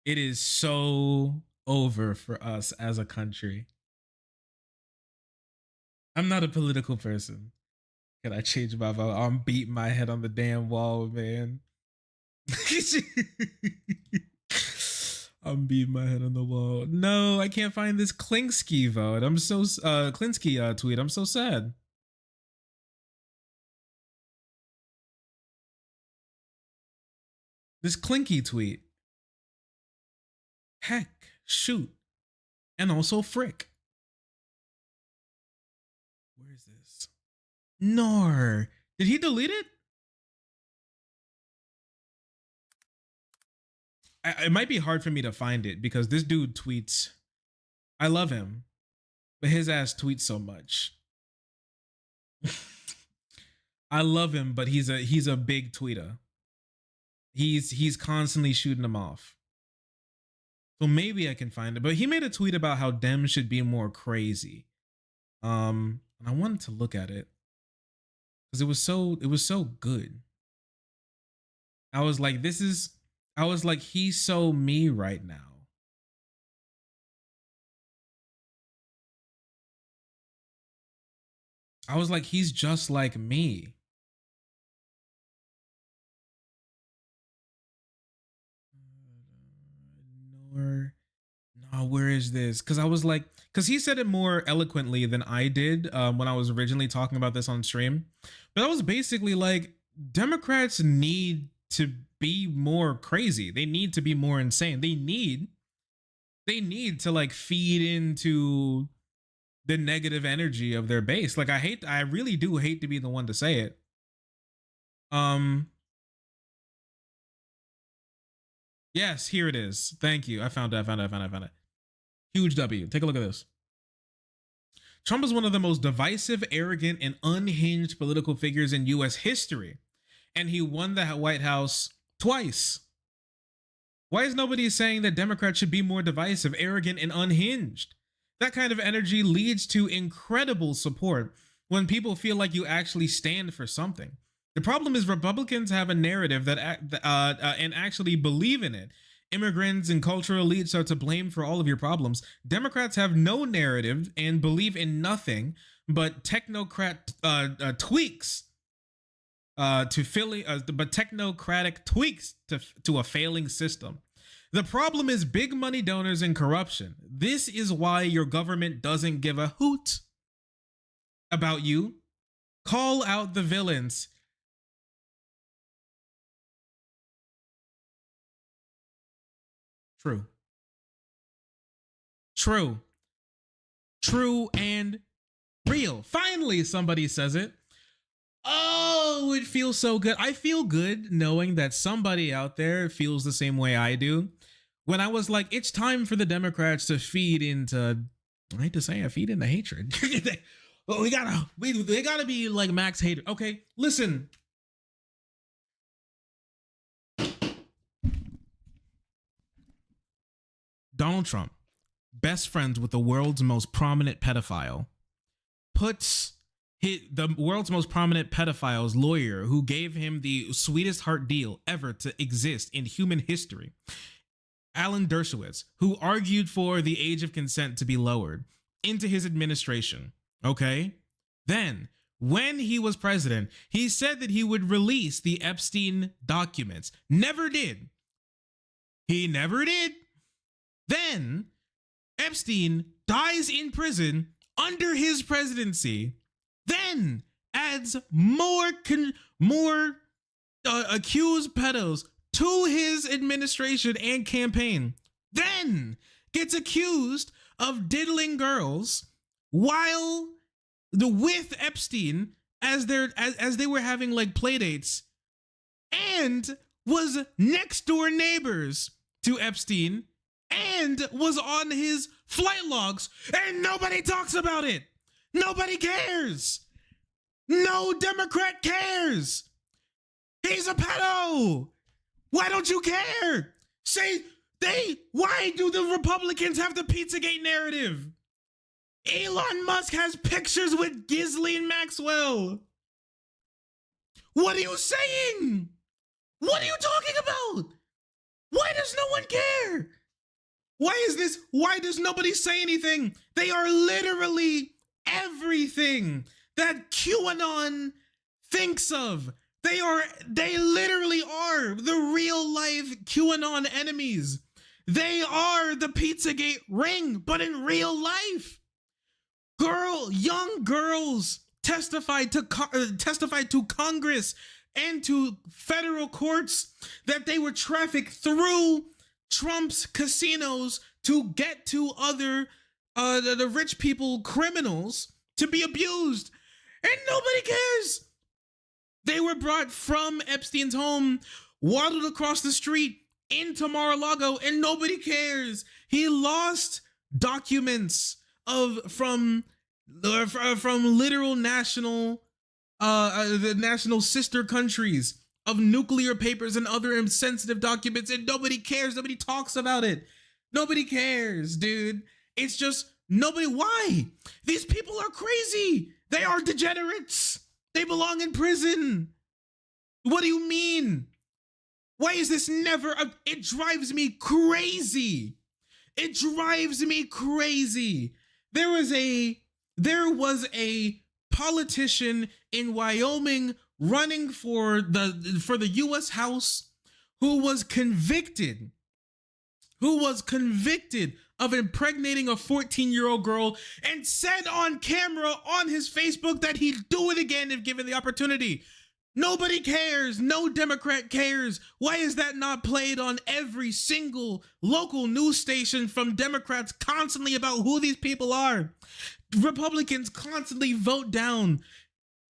It is so over for us as a country. I'm not a political person. Can I change my vote? I'm beating my head on the damn wall, man. I'm beating my head on the wall. No, I can't find this Klinsky vote. I'm so Klinsky tweet. I'm so sad. This Clinky tweet. Heck, shoot, and also frick. Where is this? Nor. Did he delete it? It might be hard for me to find it because this dude tweets. I love him, but his ass tweets so much. I love him, but he's a big tweeter. He's constantly shooting them off. So maybe I can find it. But he made a tweet about how Dems should be more crazy. And I wanted to look at it because it was so good. I was like, he's so me right now. I was like, he's just like me. No, where is this? Because he said it more eloquently than I did when I was originally talking about this on stream. But I was basically like, Democrats need to be more crazy. They need to be more insane. They need to like feed into the negative energy of their base. Like I really do hate to be the one to say it. Yes, here it is. Thank you. I found it. Huge W. Take a look at this. Trump is one of the most divisive, arrogant, and unhinged political figures in U.S. history. And he won the White House twice. Why is nobody saying that Democrats should be more divisive, arrogant, and unhinged? That kind of energy leads to incredible support when people feel like you actually stand for something. The problem is Republicans have a narrative that and actually believe in it. Immigrants and cultural elites are to blame for all of your problems. Democrats have no narrative and believe in nothing but technocrat tweaks technocratic tweaks to a failing system. The problem is big money donors and corruption. This is why your government doesn't give a hoot about you. Call out the villains. True and real. Finally, somebody says it. Oh, it feels so good. I feel good knowing that somebody out there feels the same way I do. When I was like, it's time for the Democrats to feed into, I hate to say it, feed into hatred. they gotta be like max hater. Okay, listen. Donald Trump, best friends with the world's most prominent pedophile, puts the world's most prominent pedophile's lawyer, who gave him the sweetest heart deal ever to exist in human history, Alan Dershowitz, who argued for the age of consent to be lowered, into his administration. Okay? Then, when he was president, he said that he would release the Epstein documents. Never did. He never did. Then Epstein dies in prison under his presidency, then adds more accused pedos to his administration and campaign, then gets accused of diddling girls with Epstein as they were having like play dates, and was next door neighbors to Epstein and was on his flight logs, and nobody talks about it. Nobody cares. No Democrat cares. He's a pedo. Why don't you care? Why do the Republicans have the Pizzagate narrative? Elon Musk has pictures with Ghislaine Maxwell. What are you saying? What are you talking about? Why does no one care? Why does nobody say anything? They are literally everything that QAnon thinks of. They literally are the real life QAnon enemies. They are the Pizzagate ring, but in real life. Young girls testified to Congress and to federal courts that they were trafficked through Trump's casinos to get to other the rich people, criminals, to be abused, and nobody cares. They were brought from Epstein's home, waddled across the street into Mar-a-Lago, and nobody cares. He lost documents from literal national the national sister countries of nuclear papers and other sensitive documents, and nobody cares. Nobody talks about it. Nobody cares, dude. It's just nobody. Why? These people are crazy. They are degenerates. They belong in prison. What do you mean? Why is this never it drives me crazy. It drives me crazy. There was a politician in Wyoming running for the US House who was convicted of impregnating a 14-year-old girl, and said on camera on his Facebook that he'd do it again if given the opportunity. Nobody cares. No Democrat cares. Why is that not played on every single local news station from Democrats constantly about who these people are? Republicans constantly vote down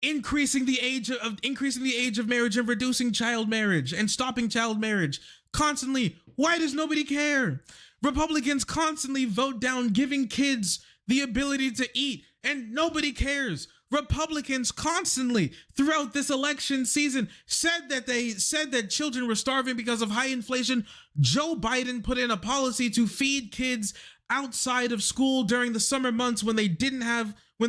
increasing the age of marriage and reducing child marriage and stopping child marriage constantly. Why does nobody care? Republicans constantly vote down giving kids the ability to eat, and nobody cares. Republicans constantly throughout this election season said that children were starving because of high inflation. Joe Biden put in a policy to feed kids outside of school during the summer months when they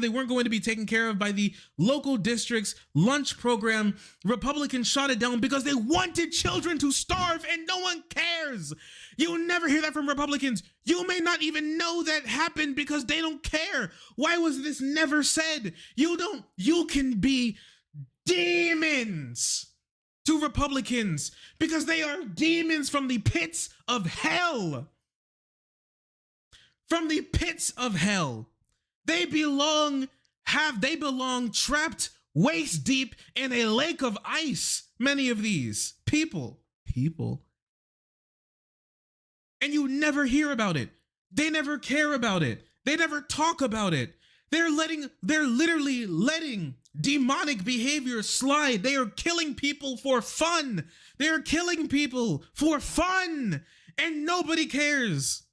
weren't going to be taken care of by the local district's lunch program. Republicans shot it down because they wanted children to starve, and no one cares. You never hear that from Republicans. You may not even know that happened because they don't care. Why was this never said? You can be demons to Republicans because they are demons from the pits of hell. From the pits of hell. They belong trapped waist deep in a lake of ice. Many of these people. And you never hear about it. They never care about it. They never talk about it. They're literally letting demonic behavior slide. They are killing people for fun. They are killing people for fun, and nobody cares.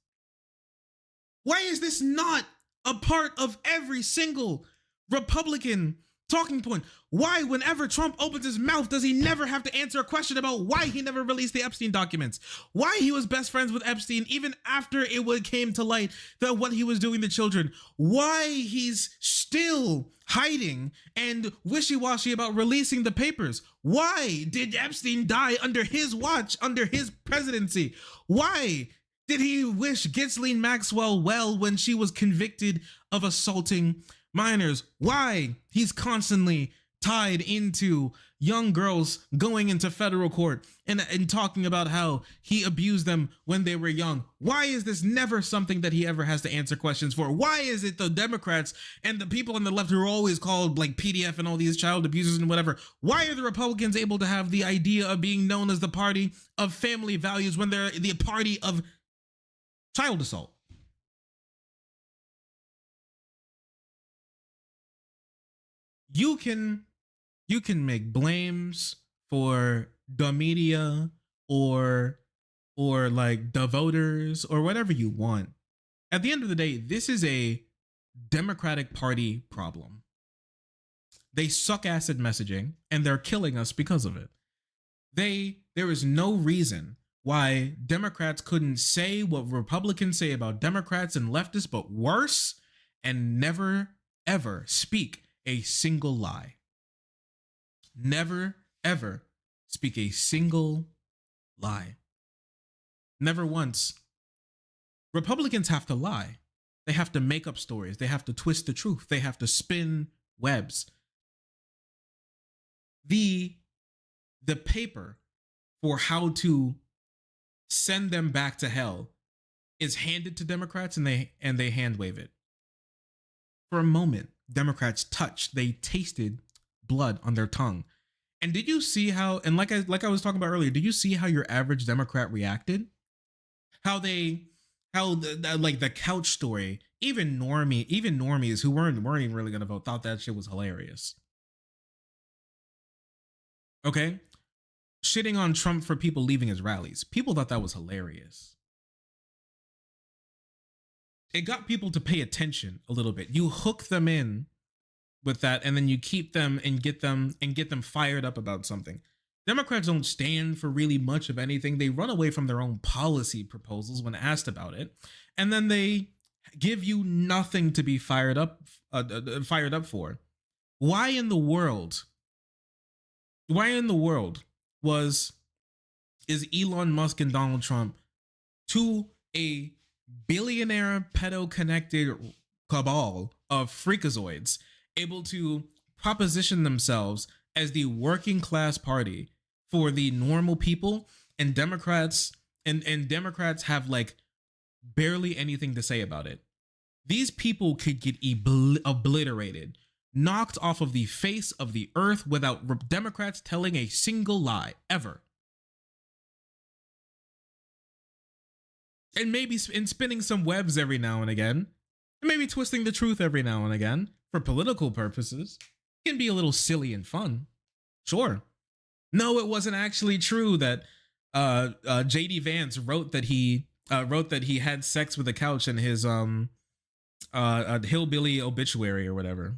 Why is this not a part of every single Republican talking point? Why, whenever Trump opens his mouth, does he never have to answer a question about why he never released the Epstein documents? Why he was best friends with Epstein even after it came to light that what he was doing to children? Why he's still hiding and wishy-washy about releasing the papers? Why did Epstein die under his watch, under his presidency? Why did he wish Ghislaine Maxwell well when she was convicted of assaulting minors? Why he's constantly tied into young girls going into federal court and talking about how he abused them when they were young? Why is this never something that he ever has to answer questions for? Why is it the Democrats and the people on the left who are always called like PDF and all these child abusers and whatever, why are the Republicans able to have the idea of being known as the party of family values when they're the party of child assault? You can make blames for the media or like the voters or whatever you want. At the end of the day, this is a Democratic Party problem. They suck ass at messaging and they're killing us because of it. There is no reason why Democrats couldn't say what Republicans say about Democrats and leftists, but worse, and never ever speak a single lie. Never, ever speak a single lie. Never once. Republicans have to lie. They have to make up stories. They have to twist the truth. They have to spin webs. The paper for how to send them back to hell is handed to Democrats, and they hand wave it. For a moment, Democrats they tasted blood on their tongue. And did you see how, and like I was talking about earlier, did you see how your average Democrat reacted? How like the couch story, even normies who weren't even really gonna vote thought that shit was hilarious. Okay? Shitting on Trump for people leaving his rallies. People thought that was hilarious. It got people to pay attention a little bit. You hook them in with that, and then you keep them and get them fired up about something. Democrats don't stand for really much of anything. They run away from their own policy proposals when asked about it, and then they give you nothing to be fired up for. Why in the world is Elon Musk and Donald Trump, to a billionaire pedo-connected cabal of freakazoids, able to proposition themselves as the working class party for the normal people, and Democrats have like barely anything to say about it? These people could get obliterated, knocked off of the face of the earth without Democrats telling a single lie ever. And maybe spinning some webs every now and again, and maybe twisting the truth every now and again for political purposes. It can be a little silly and fun. Sure. No, it wasn't actually true that JD Vance wrote that he had sex with a couch in his hillbilly obituary or whatever.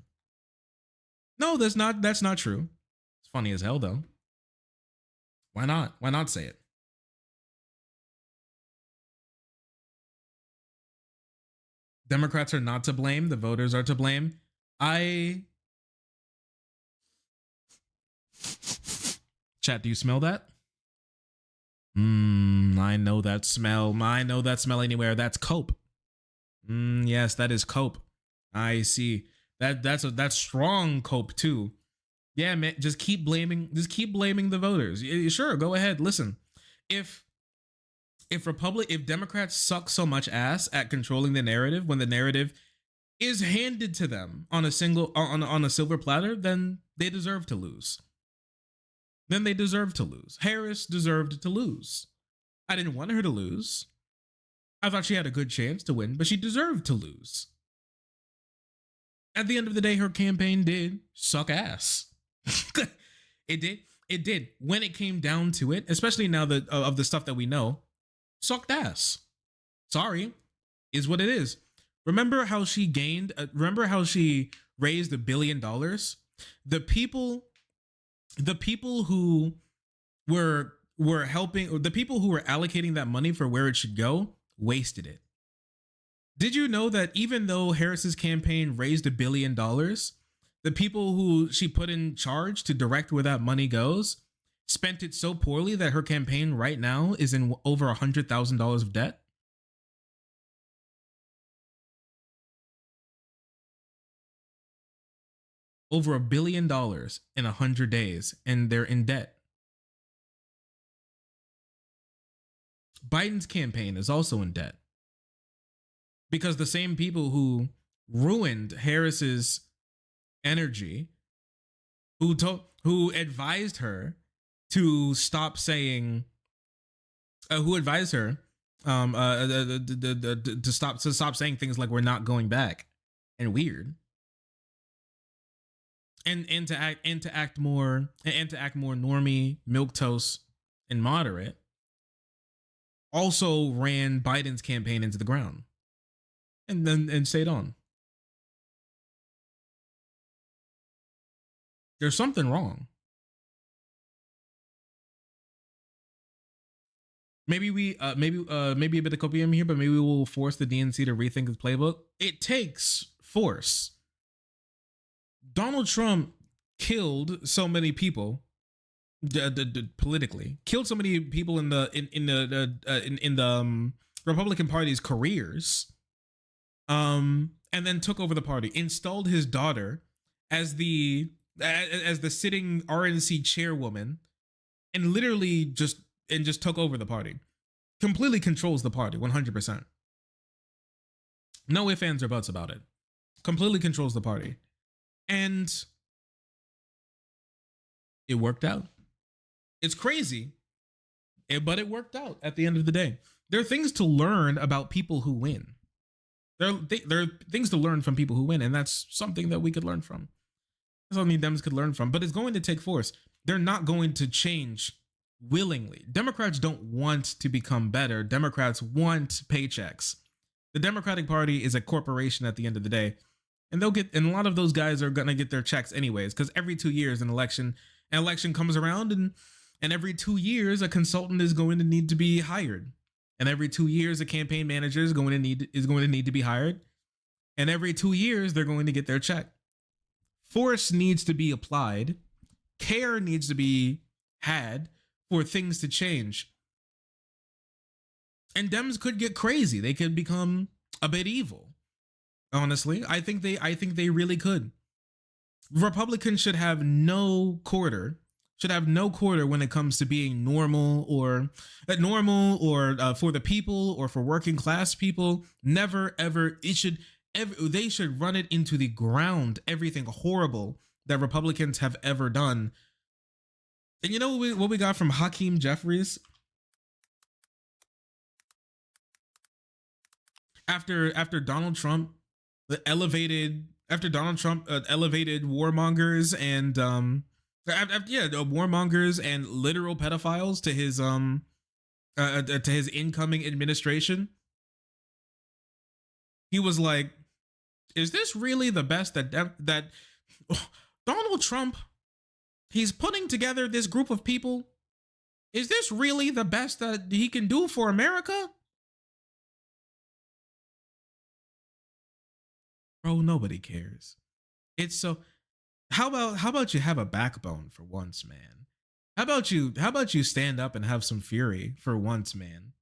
No, that's not true. It's funny as hell though. Why not? Why not say it? Democrats are not to blame. The voters are to blame. Chat, do you smell that? I know that smell. I know that smell anywhere. That's cope. Yes, that is cope. I see. That's strong cope too. Yeah, man, just keep blaming the voters. Sure, go ahead. Listen. If Democrats suck so much ass at controlling the narrative when the narrative is handed to them on a silver platter, then they deserve to lose. Harris deserved to lose. I didn't want her to lose. I thought she had a good chance to win, but she deserved to lose. At the end of the day, her campaign did suck ass. It did. When it came down to it, especially now that of the stuff that we know, sucked ass. Sorry, is what it is. Remember how she raised $1 billion? The people who were helping, the people who were allocating that money for where it should go, wasted it. Did you know that even though Harris's campaign raised $1 billion, the people who she put in charge to direct where that money goes spent it so poorly that her campaign right now is in over $100,000 of debt? Over $1 billion in 100 days, and they're in debt. Biden's campaign is also in debt because the same people who ruined Harris's energy, who advised her to stop saying, to stop saying things like "we're not going back" and weird, and to act more normie, milquetoast, and moderate, also ran Biden's campaign into the ground, and stayed on. There's something wrong. Maybe a bit of copium here, but maybe we'll force the DNC to rethink its playbook. It takes force. Donald Trump killed so many people politically, killed so many people in the Republican Party's careers, and then took over the party, installed his daughter as the sitting RNC chairwoman, and literally just took over the party. Completely controls the party 100%. No ifs, ands, or buts about it. Completely controls the party. And It worked out. It's crazy, but it worked out at the end of the day. There are things to learn about people who win. There are things to learn from people who win, and that's something that we could learn from. That's something Dems could learn from, but it's going to take force. They're not going to change willingly. Democrats don't want to become better. Democrats want paychecks. The Democratic Party is a corporation at the end of the day, and a lot of those guys are gonna get their checks anyways, because every 2 years an election comes around, and every 2 years a consultant is going to need to be hired, and every 2 years a campaign manager is going to need to be hired, and every 2 years they're going to get their check. Force needs to be applied. Care needs to be had for things to change. And Dems could get crazy. They could become a bit evil. Honestly, I think they really could. Republicans should have no quarter. When it comes to being normal or for the people or for working class people. Never ever. They should run it into the ground. Everything horrible that Republicans have ever done. And you know what we got from Hakeem Jeffries? After Donald Trump elevated warmongers and warmongers and literal pedophiles to his incoming administration, he was like, is this really the best that Donald Trump, he's putting together this group of people? Is this really the best that he can do for America? Bro, nobody cares. It's so, how about you have a backbone for once, man? How about you stand up and have some fury for once, man?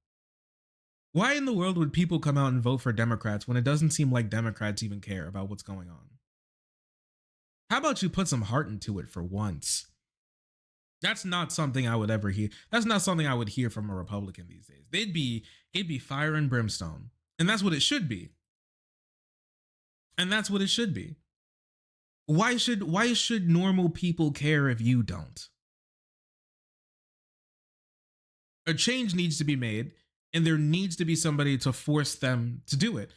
Why in the world would people come out and vote for Democrats when it doesn't seem like Democrats even care about what's going on? How about you put some heart into it for once? That's not something I would ever hear. That's not something I would hear from a Republican these days. It'd be fire and brimstone. And that's what it should be. And that's what it should be. Why should normal people care if you don't? A change needs to be made, and there needs to be somebody to force them to do it.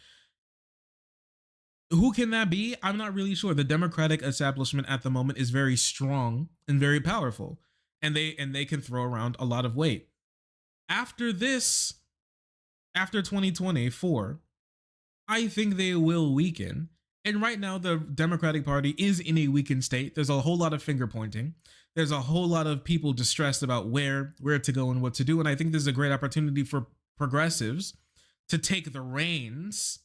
Who can that be? I'm not really sure. The Democratic establishment at the moment is very strong and very powerful, and they can throw around a lot of weight. After 2024, I think they will weaken. And right now, the Democratic Party is in a weakened state. There's a whole lot of finger pointing. There's a whole lot of people distressed about where to go and what to do. And I think this is a great opportunity for progressives to take the reins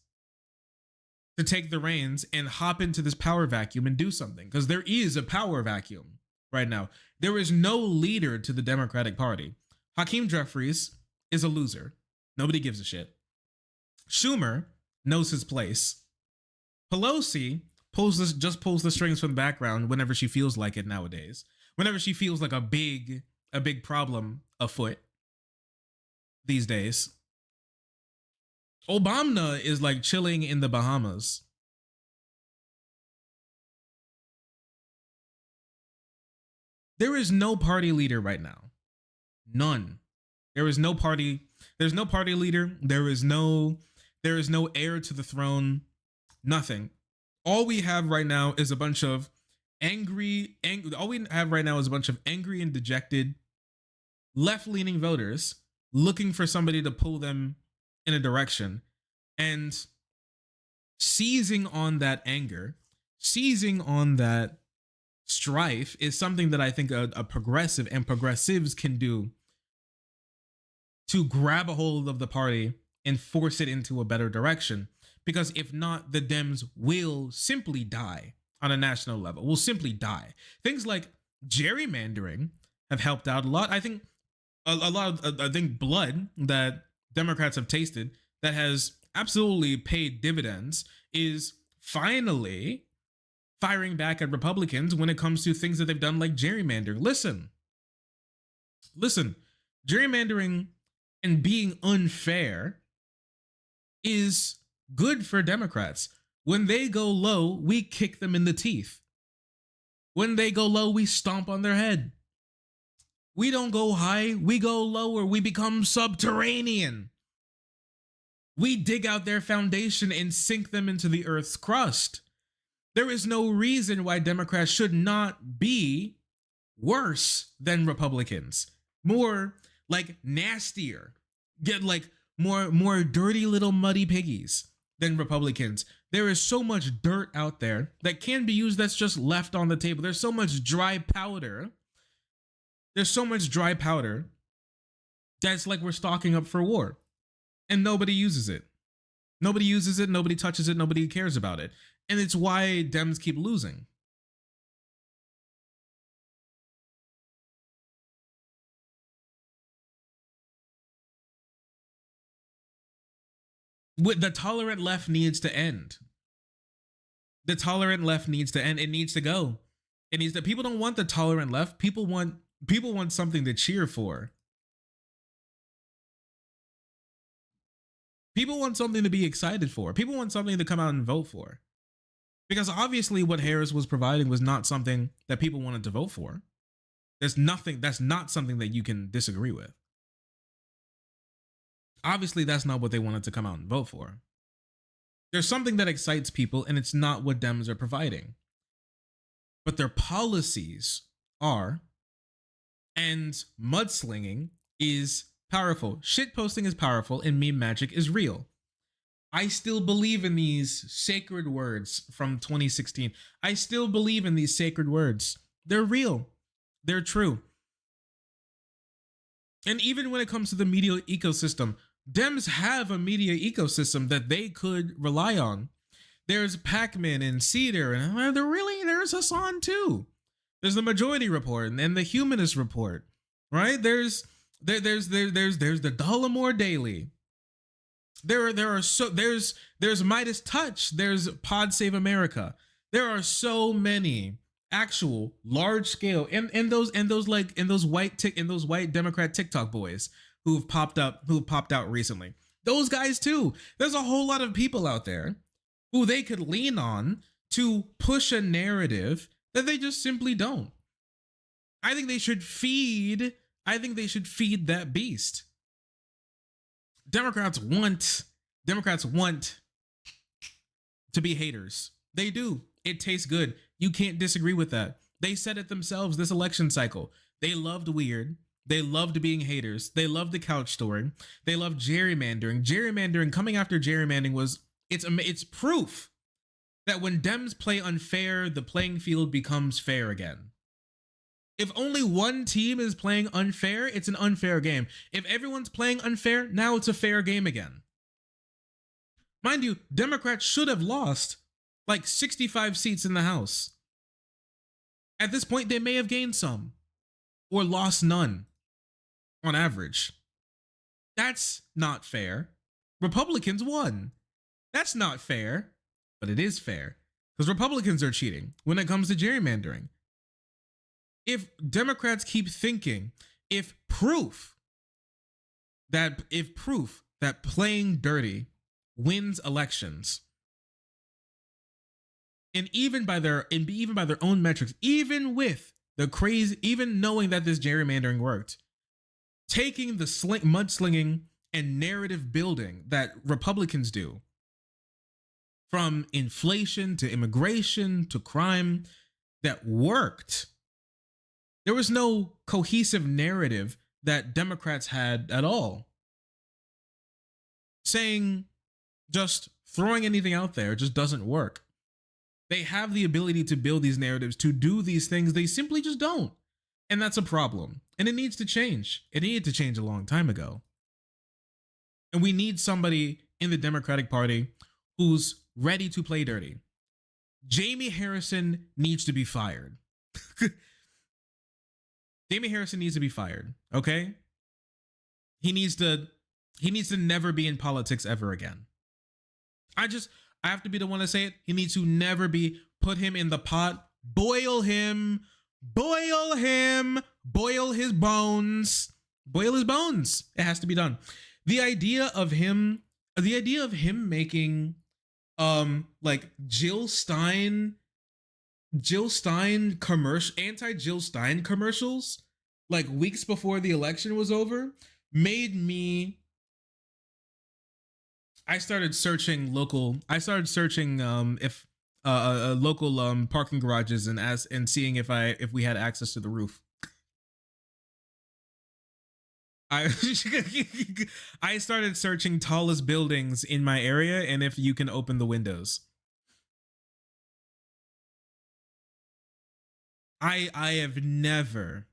and hop into this power vacuum and do something. Because there is a power vacuum right now. There is no leader to the Democratic Party. Hakeem Jeffries is a loser. Nobody gives a shit. Schumer knows his place. Pelosi pulls the strings from the background whenever she feels like it nowadays. Whenever she feels like a big problem afoot these days. Obama is like chilling in the Bahamas. There is no party leader right now. None. There's no party leader. There is no heir to the throne. Nothing. All we have right now is a bunch of angry and dejected left-leaning voters looking for somebody to pull them in a direction, and seizing on that anger, seizing on that strife is something that I think a progressive and progressives can do to grab a hold of the party and force it into a better direction. Because if not, the Dems will simply die on a national level, will simply die. Things like gerrymandering have helped out a lot. I think I think blood that Democrats have tasted that has absolutely paid dividends is finally firing back at Republicans when it comes to things that they've done like gerrymandering. Listen, gerrymandering and being unfair is good for Democrats. When they go low, we kick them in the teeth. When they go low, we stomp on their head. We don't go high, we go lower. We become subterranean. We dig out their foundation and sink them into the earth's crust. There is no reason why Democrats should not be worse than Republicans. More like nastier, get like more dirty little muddy piggies than Republicans. There is so much dirt out there that can be used that's just left on the table. There's so much dry powder. There's so much dry powder that's like we're stocking up for war. And nobody uses it. Nobody uses it, nobody touches it, nobody cares about it. And it's why Dems keep losing. The tolerant left needs to end. The tolerant left needs to end. It needs to go. It needs to. People don't want the tolerant left. People want something to cheer for. People want something to be excited for. People want something to come out and vote for. Because obviously what Harris was providing was not something that people wanted to vote for. That's not something that you can disagree with. Obviously that's not what they wanted to come out and vote for. There's something that excites people and it's not what Dems are providing. But their policies are, and mudslinging is powerful. Shitposting is powerful and meme magic is real. I still believe in these sacred words from 2016. I still believe in these sacred words. They're real. They're true. And even when it comes to the media ecosystem, Dems have a media ecosystem that they could rely on. There's Pac-Man and Cedar, and there's Hasan too. There's the Majority Report and the Humanist Report, right? There's the Dollamore Daily. There's Midas Touch. There's Pod Save America. There are so many actual large scale and those white Democrat TikTok boys who've popped out recently. Those guys too. There's a whole lot of people out there who they could lean on to push a narrative that they just simply don't. I think they should feed that beast. Democrats want to be haters. They do. It tastes good. You can't disagree with that. They said it themselves this election cycle. They loved weird. They loved being haters. They loved the couch story. They loved gerrymandering. Gerrymandering, coming after gerrymandering it's proof that when Dems play unfair, the playing field becomes fair again. If only one team is playing unfair, it's an unfair game. If everyone's playing unfair, now it's a fair game again. Mind you, Democrats should have lost like 65 seats in the House. At this point, they may have gained some or lost none on average. That's not fair. Republicans won. That's not fair, but it is fair because Republicans are cheating when it comes to gerrymandering. If Democrats keep thinking, if proof that playing dirty wins elections, and even by their own metrics, even knowing that this gerrymandering worked, taking the mudslinging and narrative building that Republicans do, from inflation to immigration to crime, that worked. There was no cohesive narrative that Democrats had at all. Saying, just throwing anything out there just doesn't work. They have the ability to build these narratives, to do these things. They simply just don't. And that's a problem. And it needs to change. It needed to change a long time ago. And we need somebody in the Democratic Party who's ready to play dirty. Jamie Harrison needs to be fired. Jamie Harrison needs to be fired, okay? He needs to never be in politics ever again. I have to be the one to say it. He needs to never be. Put him in the pot, boil him, boil his bones. It has to be done. The idea of him making like Jill Stein Jill Stein commercial, anti-Jill Stein commercials, like weeks before the election was over, made me. I started searching if local parking garages and seeing if we had access to the roof. I I started searching tallest buildings in my area and if you can open the windows. I have never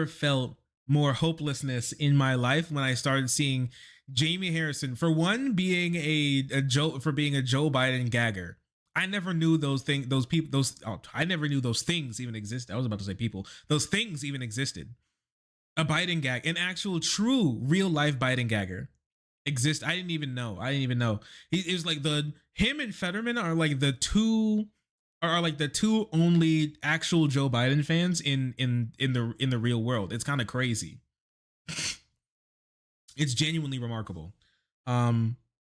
felt more hopelessness in my life when I started seeing Jamie Harrison, for one, being a Joe Biden gagger. I never knew I never knew those things even existed. I was about to say people. Those things even existed. A Biden gag, an actual true real life Biden gagger exist. I didn't even know. It was like him and Fetterman are like the two only actual Joe Biden fans in the real world. It's kind of crazy. It's genuinely remarkable.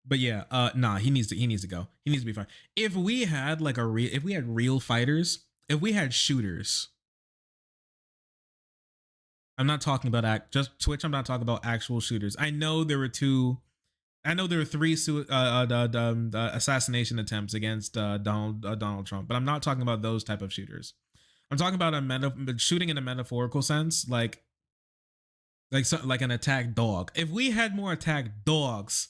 But yeah, nah, he needs to go. He needs to be fine. If we had real fighters, if we had shooters, I'm not talking about just Twitch. I'm not talking about actual shooters. I know there were three assassination attempts against Donald Trump, but I'm not talking about those type of shooters. I'm talking about shooting in a metaphorical sense, like an attack dog. If we had more attack dogs,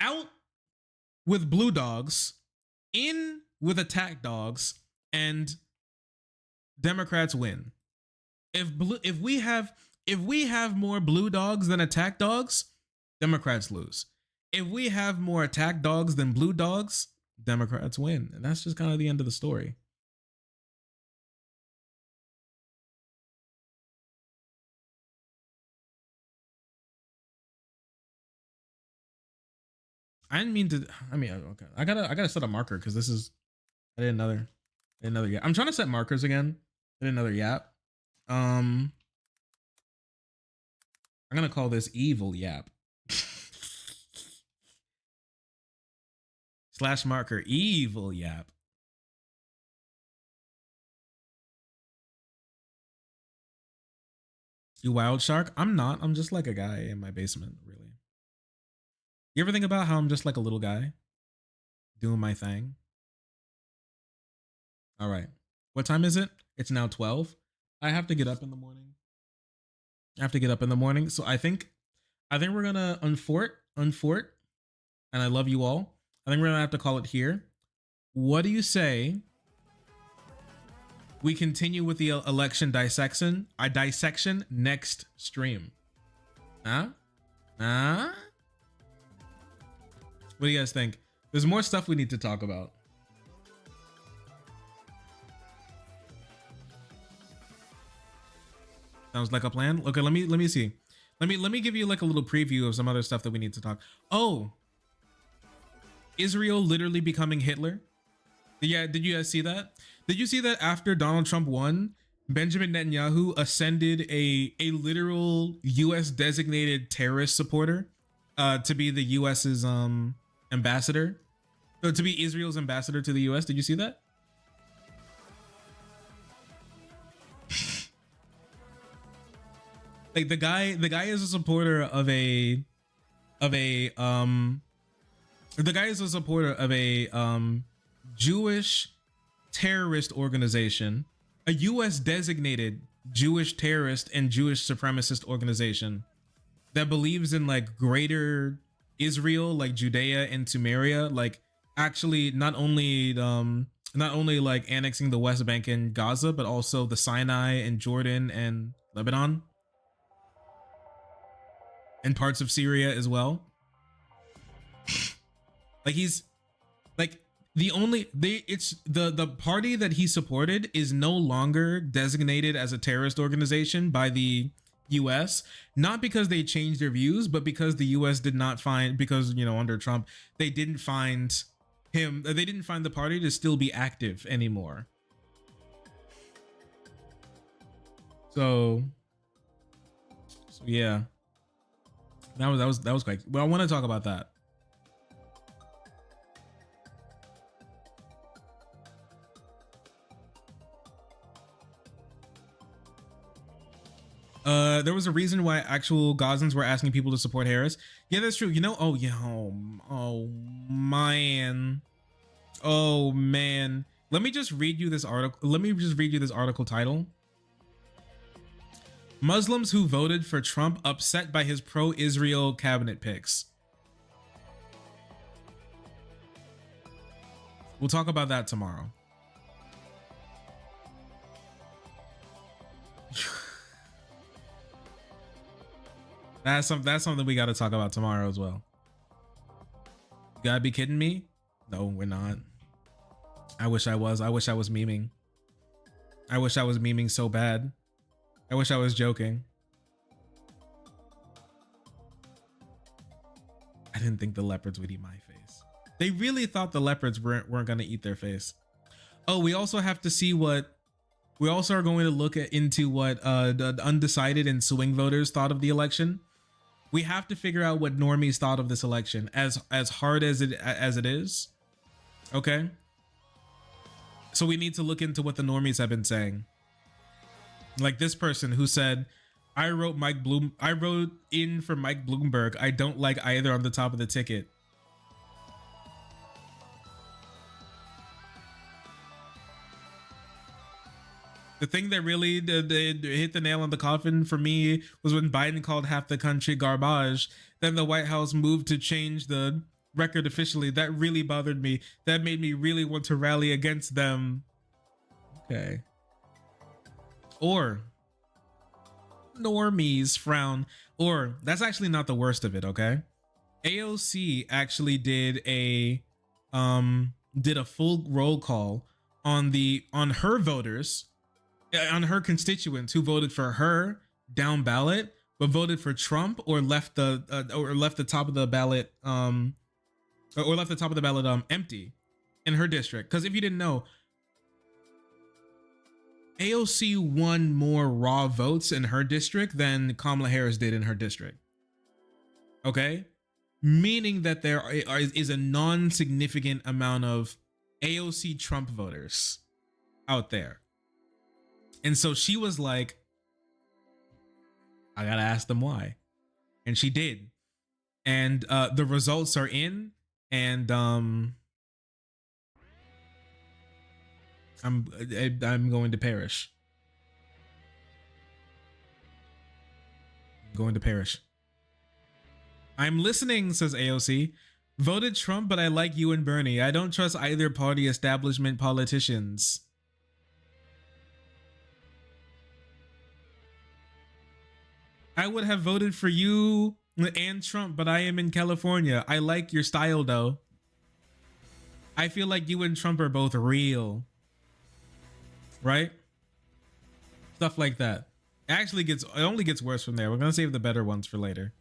out with blue dogs, in with attack dogs, and Democrats win. If we have more blue dogs than attack dogs, Democrats lose. If we have more attack dogs than blue dogs, Democrats win. And that's just kind of the end of the story. I didn't mean to. I mean, okay. I gotta set a marker because this is. I did another yap. I'm trying to set markers again. I did another yap. I'm gonna call this evil yap. / marker evil yap. You wild shark? I'm not. I'm just like a guy in my basement, really. You ever think about how I'm just like a little guy doing my thing? All right. What time is it? It's now 12. I have to get up in the morning. So I think we're gonna unfort, and I love you all. I think we're gonna have to call it here. What do you say we continue with the election dissection next stream? Huh? What do you guys think? There's more stuff we need to talk about. Sounds like a plan. Okay, let me see. Let me give you like a little preview of some other stuff that we need to talk. Oh, Israel literally becoming Hitler. Yeah, did you guys see that? Did you see that after Donald Trump won, Benjamin Netanyahu ascended a literal U.S. designated terrorist supporter to be the U.S.'s ambassador, so to be Israel's ambassador to the U.S. Did you see that? Like the guy is a supporter of a Jewish terrorist organization, a U.S. designated Jewish terrorist and Jewish supremacist organization that believes in like greater Israel, like Judea and Samaria, like actually not only like annexing the West Bank and Gaza, but also the Sinai and Jordan and Lebanon and parts of Syria as well. Like he's like the party that he supported is no longer designated as a terrorist organization by the US, not because they changed their views, but because the US did not find, because under Trump they didn't find the party to still be active anymore. So yeah, that was great. Well, I want to talk about that. There was a reason why actual Gazans were asking people to support Harris. Yeah, that's true. You know, oh yeah, oh man. Oh man. Let me just read you this article. Let me just read you this article title. Muslims who voted for Trump upset by his pro-Israel cabinet picks. We'll talk about that tomorrow. That's something we got to talk about tomorrow as well. You gotta be kidding me? No, we're not. I wish I was memeing. I wish I was memeing so bad. I wish I was joking. I didn't think the leopards would eat my face. They really thought the leopards weren't gonna eat their face. Oh, we also have to see what, we also are going to look into what the undecided and swing voters thought of the election. We have to figure out what normies thought of this election, as hard as it is. Okay. So we need to look into what the normies have been saying. Like this person who said, I wrote in for Mike Bloomberg. I don't like either on the top of the ticket. The thing that really hit the nail on the coffin for me was when Biden called half the country garbage. Then the White House moved to change the record officially. That really bothered me. That made me really want to rally against them. Okay. Or normies frown. Or that's actually not the worst of it, okay? AOC actually did a full roll call on her voters, on her constituents who voted for her down ballot but voted for Trump or left the top of the ballot empty in her district. Because if you didn't know, AOC won more raw votes in her district than Kamala Harris did in her district. Okay? Meaning that there is a non-significant amount of AOC Trump voters out there. And so she was like, I gotta ask them why. And she did. And the results are in, and I'm going to perish. I'm going to perish. I'm listening, says AOC. Voted Trump, but I like you and Bernie. I don't trust either party establishment politicians. I would have voted for you and Trump, but I am in California. I like your style though. I feel like you and Trump are both real. Right? Stuff like that. It only gets worse from there. We're gonna save the better ones for later.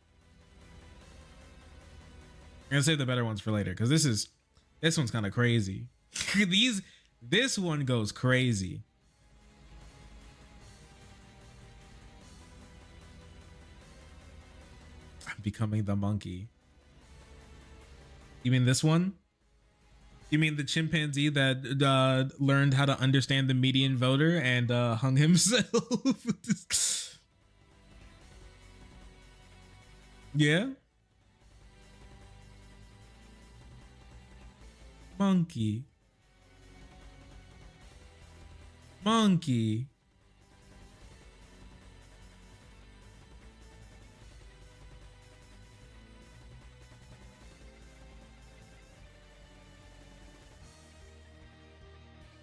I'm gonna save the better ones for later because this one's kind of crazy. This one goes crazy. I'm becoming the monkey. You mean this one? You mean the chimpanzee that learned how to understand the median voter and hung himself? Yeah? Monkey. Monkey.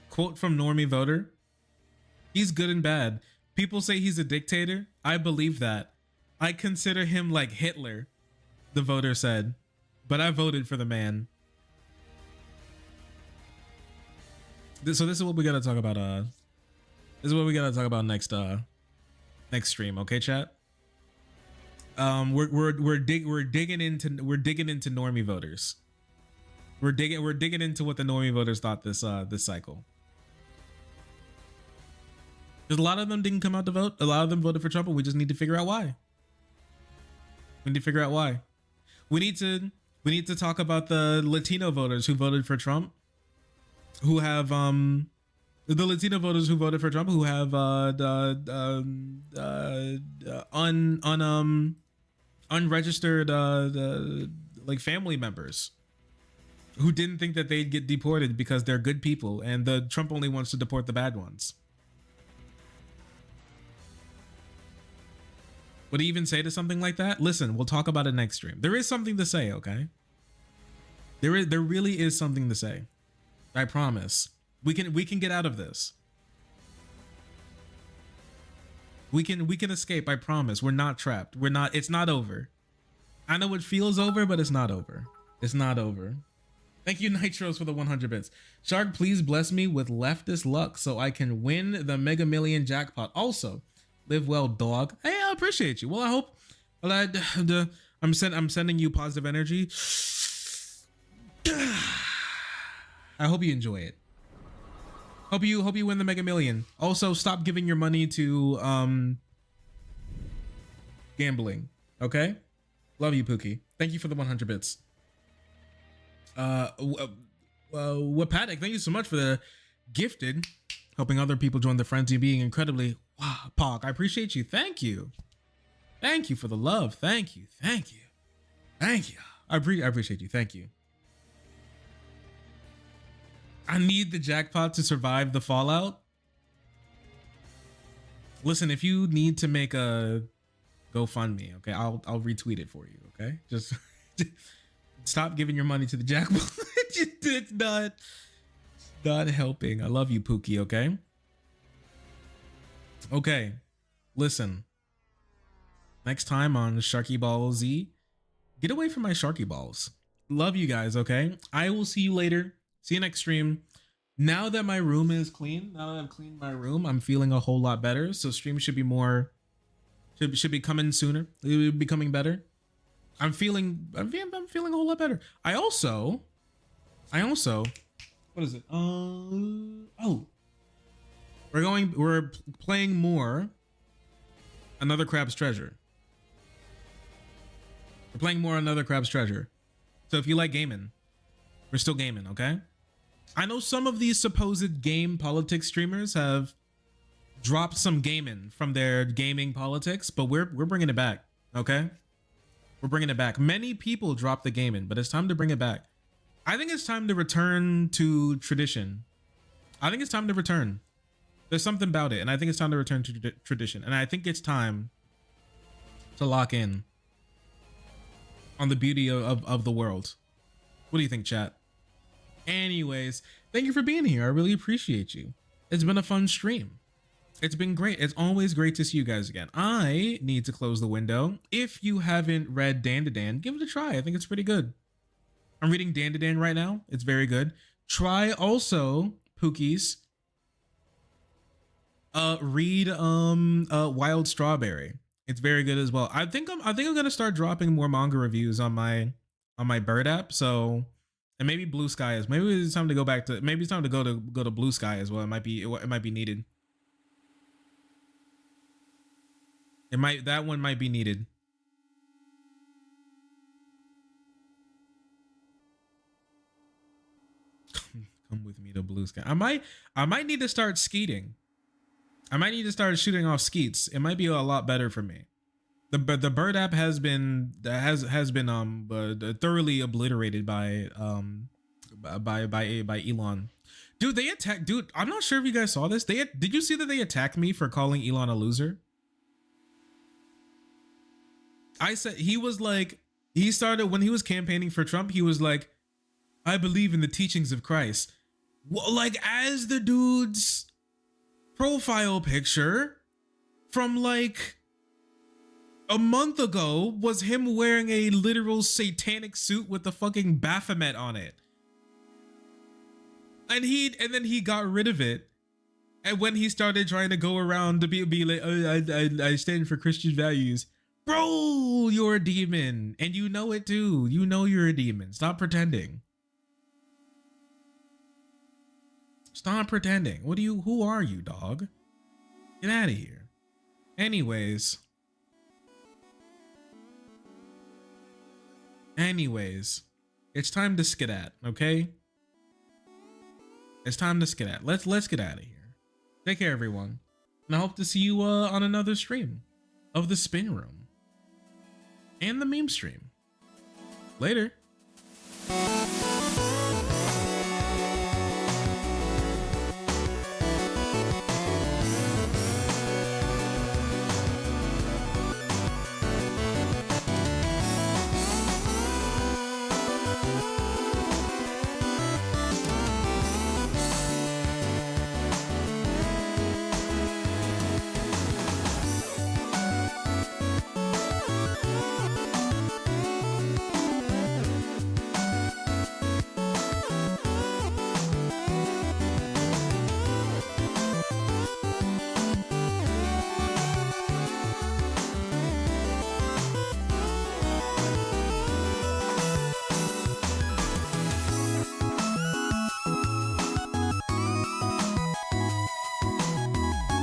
Quote from Normie Voter. He's good and bad. People say he's a dictator. I believe that. I consider him like Hitler, the voter said. But I voted for the man. So this is what we gotta talk about. This is what we gotta talk about next stream. Okay, chat. We're digging into normie voters. We're digging into what the normie voters thought this cycle. Because a lot of them didn't come out to vote. A lot of them voted for Trump, and we just need to figure out why. We need to figure out why. We need to talk about the Latino voters who voted for Trump, who have the Latino voters who voted for Trump who have unregistered like family members who didn't think that they'd get deported because they're good people, and the Trump only wants to deport the bad ones. Would he even say to something like that? Listen, we'll talk about it next stream. There is something to say, okay? There really is something to say. I promise. We can get out of this. We can escape, I promise. We're not trapped. It's not over. I know it feels over, but it's not over. It's not over. Thank you, Nitros, for the 100 bits. Shark, please bless me with leftist luck so I can win the Mega Million jackpot. Also, live well, dog. Hey, I appreciate you. Well, I hope I'm sending you positive energy. I hope you enjoy it. Hope you win the Mega Million. Also, stop giving your money to gambling. Okay? Love you, Pookie. Thank you for the 100 bits. Wapatic, thank you so much for the gifted. Helping other people join the frenzy, being incredibly Pog. I appreciate you. Thank you. Thank you for the love. Thank you. Thank you. Thank you. I appreciate you. Thank you. I need the jackpot to survive the fallout. Listen, if you need to make a GoFundMe, okay, I'll retweet it for you, okay? Just stop giving your money to the jackpot. It's not helping. I love you, Pookie, okay? Okay, listen. Next time on Sharky Ball Z, get away from my Sharky Balls. Love you guys, okay? I will see you later. See you next stream. Now that my room is clean, now that I've cleaned my room, I'm feeling a whole lot better. So stream should be more, should be coming sooner. It will be coming better. I'm feeling a whole lot better. I also, what is it? Oh, we're playing more Another Crab's Treasure. We're playing more Another Crab's Treasure. So if you like gaming, we're still gaming, okay? I know some of these supposed game politics streamers have dropped some gaming from their gaming politics, but we're bringing it back, okay? We're bringing it back. Many people drop the gaming, but it's time to bring it back. I think it's time to return to tradition. I think it's time to return. There's something about it, and I think it's time to return to tradition. And I think it's time to lock in on the beauty of the world. What do you think, chat? Anyways, thank you for being here. I really appreciate you. It's been a fun stream. It's been great. It's always great to see you guys again. I need to close the window. If you haven't read Dan to Dan, give it a try. I think it's pretty good. I'm reading Dan to Dan right now. It's very good. Try also, Pookies, read Wild Strawberry. It's very good as well. I think I'm gonna start dropping more manga reviews on my Bird app. So, and maybe Blue Sky is. Maybe it's time to go back to. Maybe it's time to go to Blue Sky as well. It might be needed. That one might be needed. Come with me to Blue Sky. I might need to start skeeting. I might need to start shooting off skeets. It might be a lot better for me. The Bird app has been thoroughly obliterated by Elon. Dude, they attacked. Dude, I'm not sure if you guys saw this. Did you see that they attacked me for calling Elon a loser? I said he was like, he started when he was campaigning for Trump. He was like, I believe in the teachings of Christ. Well, like, as the dude's profile picture from like a month ago was him wearing a literal satanic suit with the fucking Baphomet on it. And then he got rid of it. And when he started trying to go around to be like, oh, I stand for Christian values. Bro, you're a demon. And you know it too. You know you're a demon. Stop pretending. Stop pretending. Who are you, dog? Get out of here. Anyways, it's time to skedat, okay? It's time to skedat. Let's get out of here. Take care, everyone. And I hope to see you on another stream of the Spin Room and the meme stream. Later.